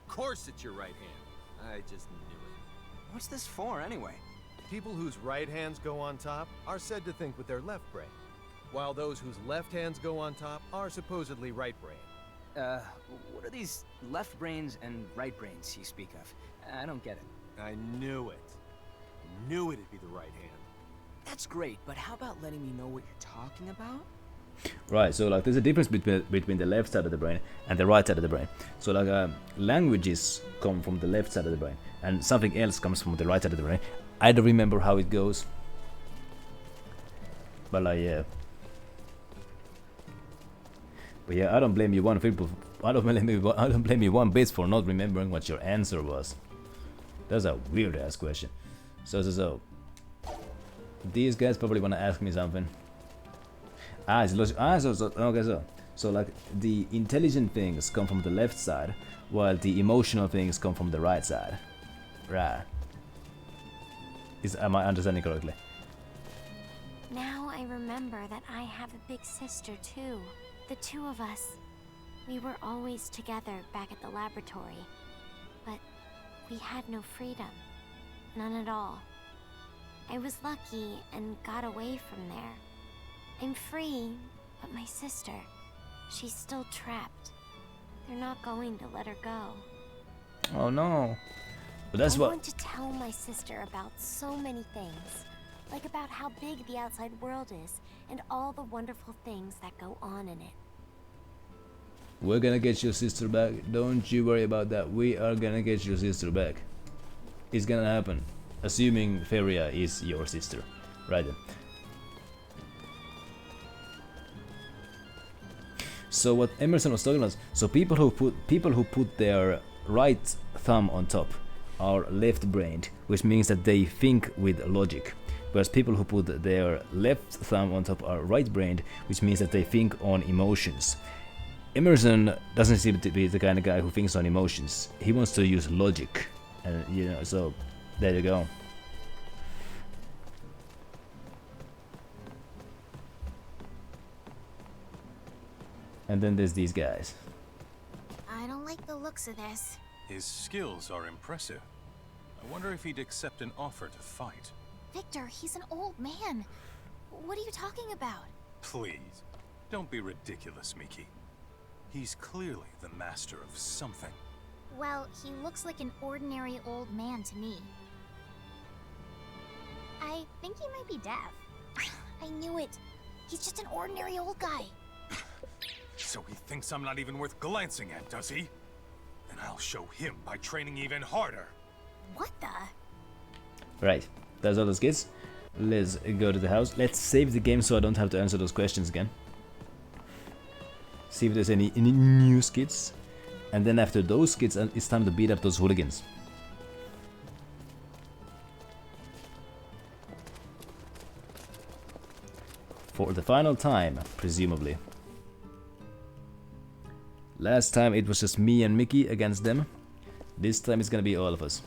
Of course it's your right hand. I just knew it. What's this for, anyway? People whose right hands go on top are said to think with their left brain, while those whose left hands go on top are supposedly right brain. What are these left brains and right brains you speak of? I don't get it. I knew it. Knew it'd be the right hand. That's great, but how about letting me know what you're talking about? Right, so like there's a difference between the left side of the brain and the right side of the brain. So like languages come from the left side of the brain and something else comes from the right side of the brain. I don't remember how it goes, but like yeah. But yeah, I don't blame you I don't blame you one bit for not remembering what your answer was. That's a weird ass question. So these guys probably wanna ask me something. So like the intelligent things come from the left side, while the emotional things come from the right side. Right. Am I understanding correctly? Now I remember that I have a big sister too. The two of us. We were always together back at the laboratory. But we had no freedom. None at all. I was lucky and got away from there. I'm free, but my sister, she's still trapped. They're not going to let her go. Oh no. But that's I what... want to tell my sister about so many things. Like about how big the outside world is, and all the wonderful things that go on in it. We're gonna get your sister back. Don't you worry about that. We are gonna get your sister back. It's gonna happen. Assuming Feria is your sister. Right then. So what Emerson was talking about, so people who put their right thumb on top are left-brained, which means that they think with logic. Whereas people who put their left thumb on top are right-brained, which means that they think on emotions. Emerson doesn't seem to be the kind of guy who thinks on emotions. He wants to use logic, and you know, so there you go. And then there's these guys. I don't like the looks of this. His skills are impressive. I wonder if he'd accept an offer to fight. Victor, he's an old man. What are you talking about? Please, don't be ridiculous, Miki. He's clearly the master of something. Well, he looks like an ordinary old man to me. I think he might be deaf. I knew it. He's just an ordinary old guy. So he thinks I'm not even worth glancing at, does he? Then I'll show him by training even harder. What the? Right, that's all those kids. Let's go to the house. Let's save the game so I don't have to answer those questions again. See if there's any new skits. And then after those skits, it's time to beat up those hooligans. For the final time, presumably. Last time it was just me and Mickey against them. This time it's gonna be all of us.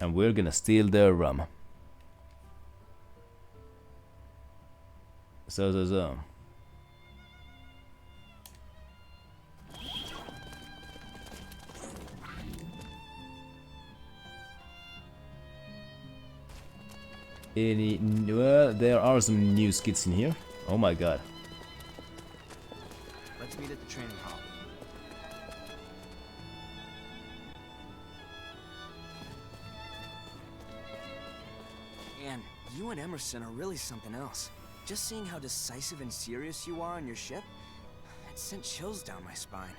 And we're gonna steal their rum. So. Well, there are some new skits in here. Oh my god. Let's meet at the training hall. Anne, you and Emerson are really something else. Just seeing how decisive and serious you are on your ship, it sent chills down my spine.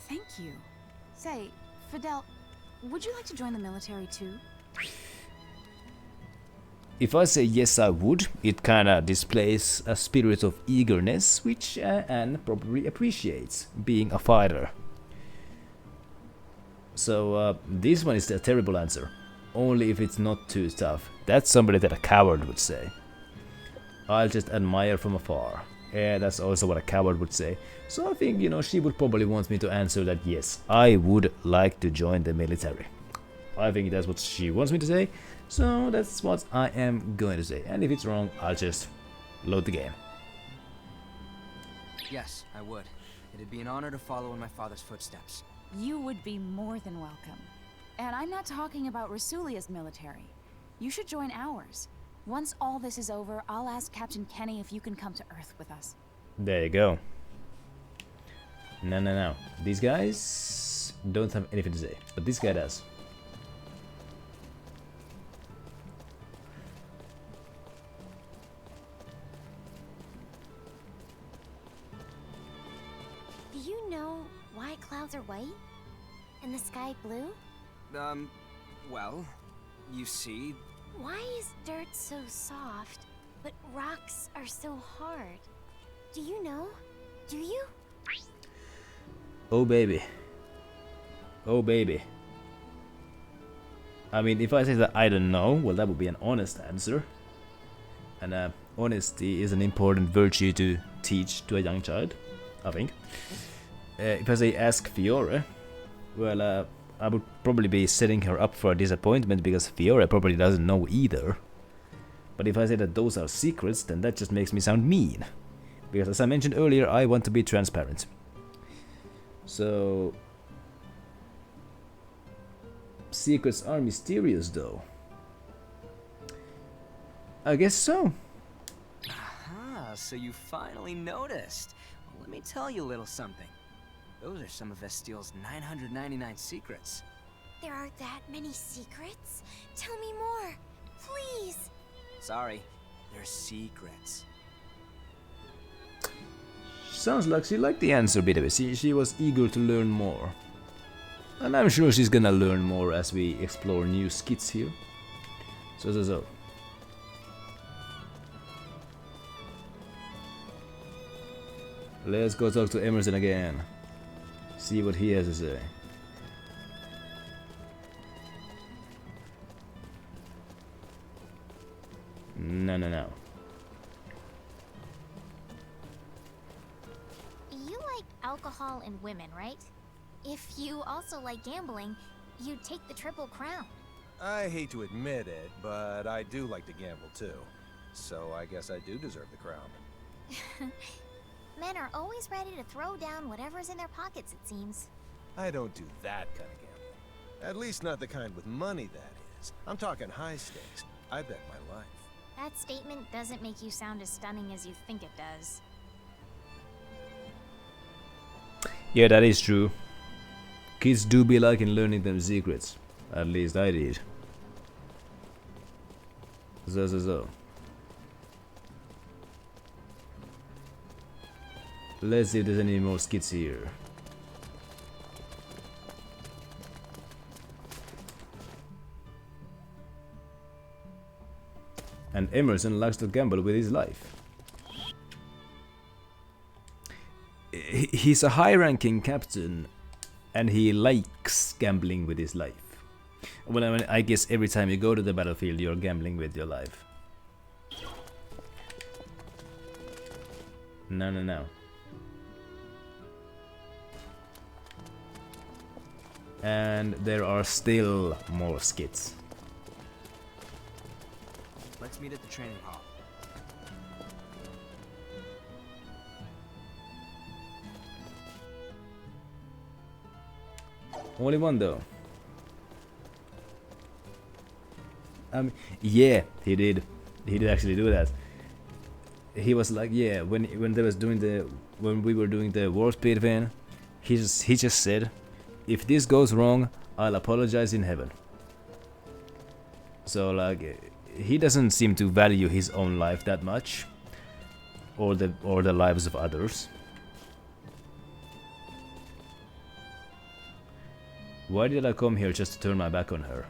Thank you. Say, Fidel, would you like to join the military too? If I say yes I would, it kinda displays a spirit of eagerness, which Anne probably appreciates, being a fighter. So this one is a terrible answer, only if it's not too tough. That's somebody that a coward would say. I'll just admire from afar. Yeah, that's also what a coward would say. So I think, you know, she would probably want me to answer that yes, I would like to join the military. I think that's what she wants me to say, so that's what I am going to say. And if it's wrong, I'll just load the game. Yes, I would. It'd be an honor to follow in my father's footsteps. You would be more than welcome. And I'm not talking about Rasulia's military. You should join ours. Once all this is over, I'll ask Captain Kenny if you can come to Earth with us. There you go. No. These guys don't have anything to say, but this guy does. Do you know why clouds are white? And the sky blue? Well, you see... Why is dirt so soft, but rocks are so hard? Do you know? Do you? Oh baby. Oh baby. I mean, if I say that I don't know, well, that would be an honest answer. And honesty is an important virtue to teach to a young child, I think. If I say ask Fiore, well, I would probably be setting her up for a disappointment because Fiore probably doesn't know either. But if I say that those are secrets, then that just makes me sound mean. Because as I mentioned earlier, I want to be transparent. So... secrets are mysterious though. I guess so. Aha, so you finally noticed. Well, let me tell you a little something. Those are some of Estile's 999 secrets. There are that many secrets? Tell me more, please. Sorry, they're secrets. Sounds like she liked the answer bit of it. She was eager to learn more. And I'm sure she's gonna learn more as we explore new skits here. So. Let's go talk to Emerson again. See what he has to say. No. You like alcohol and women, right? If you also like gambling, you'd take the Triple Crown. I hate to admit it, but I do like to gamble too. So I guess I do deserve the crown. Men are always ready to throw down whatever's in their pockets, it seems. I don't do that kind of gambling. At least not the kind with money, that is. I'm talking high stakes. I bet my life. That statement doesn't make you sound as stunning as you think it does. Yeah, that is true. Kids do be liking learning them secrets. At least I did. So. Let's see if there's any more skits here. And Emerson likes to gamble with his life. He's a high-ranking captain, and he likes gambling with his life. Well, I mean, I guess every time you go to the battlefield, you're gambling with your life. No. And there are still more skits. Let's meet at the training hall. Only one though. Yeah, he did. He did actually do that. He was like, yeah, when we were doing the warp speed thing, he just said, if this goes wrong, I'll apologize in heaven. So like, he doesn't seem to value his own life that much, or the lives of others. Why did I come here just to turn my back on her?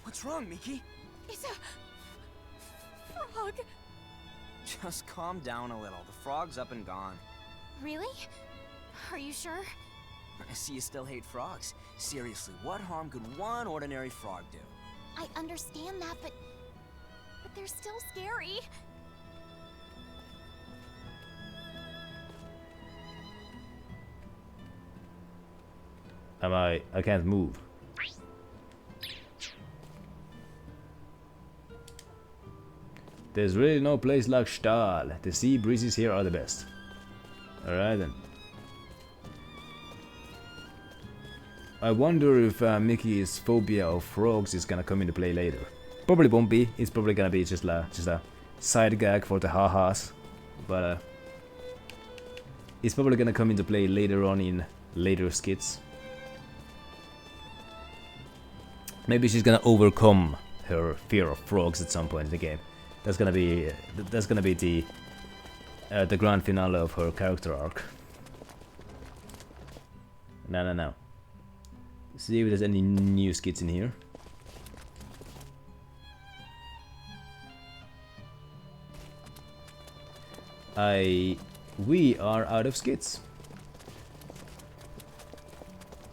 What's wrong, Miki? It's a frog. Just calm down a little. The frog's up and gone. Really? Are you sure? I see you still hate frogs. Seriously, what harm could one ordinary frog do? I understand that, but they're still scary. I can't move. There's really no place like Stahl. The sea breezes here are the best. Alright then. I wonder if Mickey's phobia of frogs is gonna come into play later. Probably won't be. It's probably gonna be just a side gag for the ha-has. But it's probably gonna come into play later on in later skits. Maybe she's gonna overcome her fear of frogs at some point in the game. That's gonna be the grand finale of her character arc. No. See if there's any new skits in here. We are out of skits.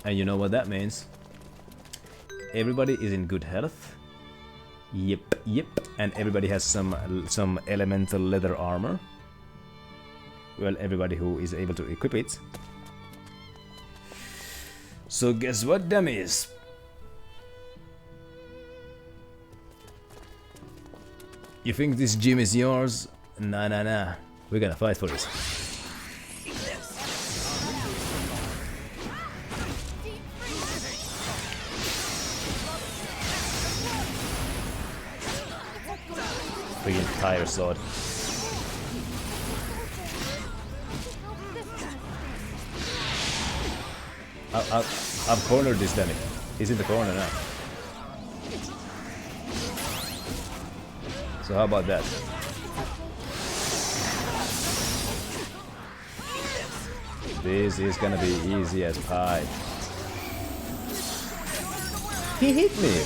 And you know what that means. Everybody is in good health. Yep. And everybody has some elemental leather armor. Well, everybody who is able to equip it. So guess what, dummies? You think this gym is yours? Nah. We're gonna fight for it. Freaking tire sword. I've cornered this dummy. He's in the corner now. So how about that? This is gonna be easy as pie. He hit me!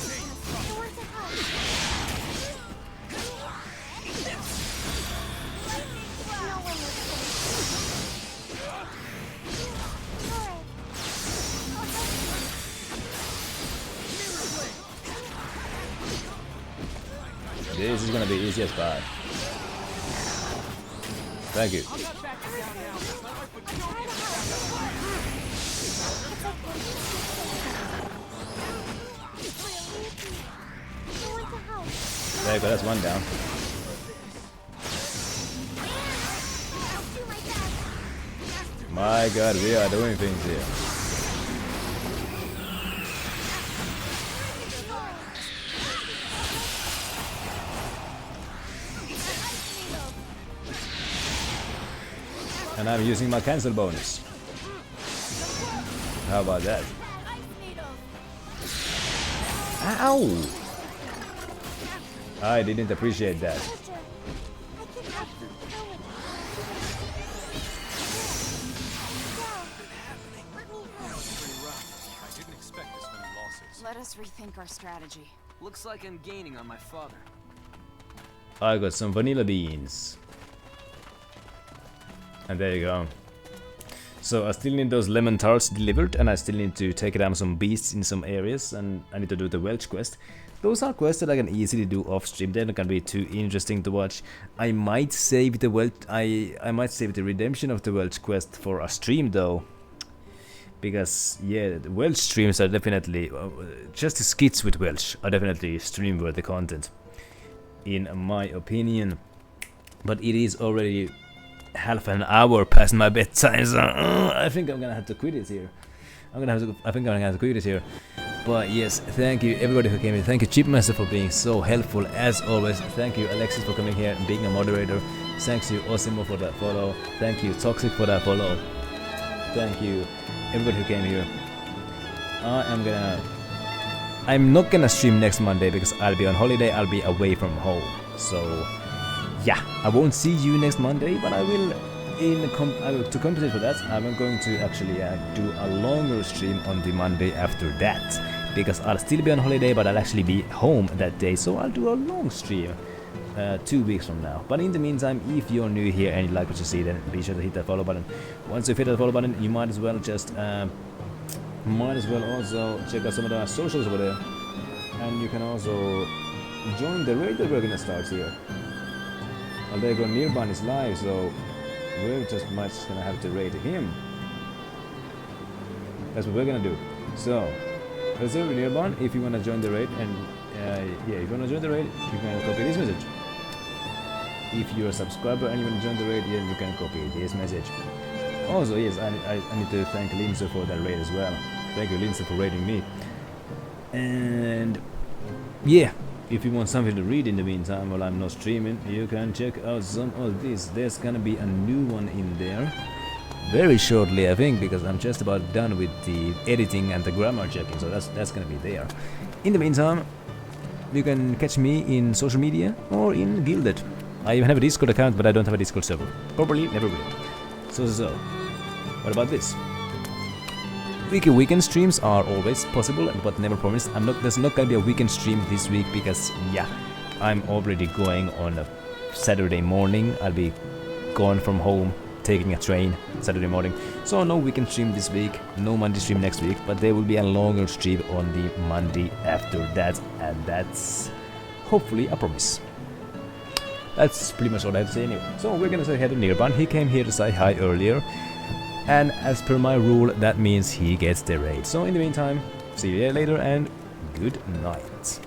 This is gonna be easy as pie. Thank you. There you go, that's one down. My god, we are doing things here. And I'm using my cancel bonus. How about that? Ow! I didn't appreciate that. Let us rethink our strategy. Looks like I'm gaining on my father. I got some vanilla beans. And there you go. So I still need those lemon tarts delivered, and I still need to take down some beasts in some areas, and I need to do the Welch quest. Those are quests that I can easily do off stream. They're not gonna be too interesting to watch. I might save the I might save the redemption of the Welch quest for a stream though, because yeah, the Welch streams are definitely just the skits with Welch are definitely stream worthy content, in my opinion. But it is already half an hour past my bedtime, so I think I'm gonna have to quit it here. I think I'm gonna have to quit it here. But yes, thank you everybody who came in. Thank you Chipmaster for being so helpful as always. Thank you Alexis for coming here and being a moderator. Thanks you Osimo for that follow. Thank you Toxic for that follow. Thank you everybody who came here. I'm not gonna stream next Monday because I'll be on holiday. I'll be away from home. So yeah, I won't see you next Monday, but I will. To compensate for that, I'm going to actually do a longer stream on the Monday after that, because I'll still be on holiday, but I'll actually be home that day, so I'll do a long stream 2 weeks from now. But in the meantime, if you're new here and you like what you see, then be sure to hit that follow button. Once you hit that follow button, you might as well also check out some of the socials over there, and you can also join the raid that we're gonna start here. Allegro Nirban is live, so we're just gonna have to raid him. That's what we're gonna do. So, reserve Nirban if you wanna join the raid, and yeah, if you wanna join the raid, you can copy this message. If you're a subscriber and you wanna join the raid, yeah, you can copy this message. Also, yes, I need to thank Linzer for that raid as well. Thank you, Lindsay, for rating me. And yeah, if you want something to read in the meantime while I'm not streaming, you can check out some of this. There's gonna be a new one in there very shortly, I think, because I'm just about done with the editing and the grammar checking, so that's gonna be there. In the meantime, you can catch me in social media or in Guilded. I even have a Discord account, but I don't have a Discord server. Probably never will. So. What about this? Weekend streams are always possible, but never promised. There's not gonna be a weekend stream this week because, yeah, I'm already going on a Saturday morning. I'll be gone from home, taking a train Saturday morning. So no weekend stream this week, no Monday stream next week, but there will be a longer stream on the Monday after that, and that's hopefully a promise. That's pretty much all I have to say anyway. So we're gonna say hi to Nirban. He came here to say hi earlier, and as per my rule, that means he gets the raid. So in the meantime, see you later and good night.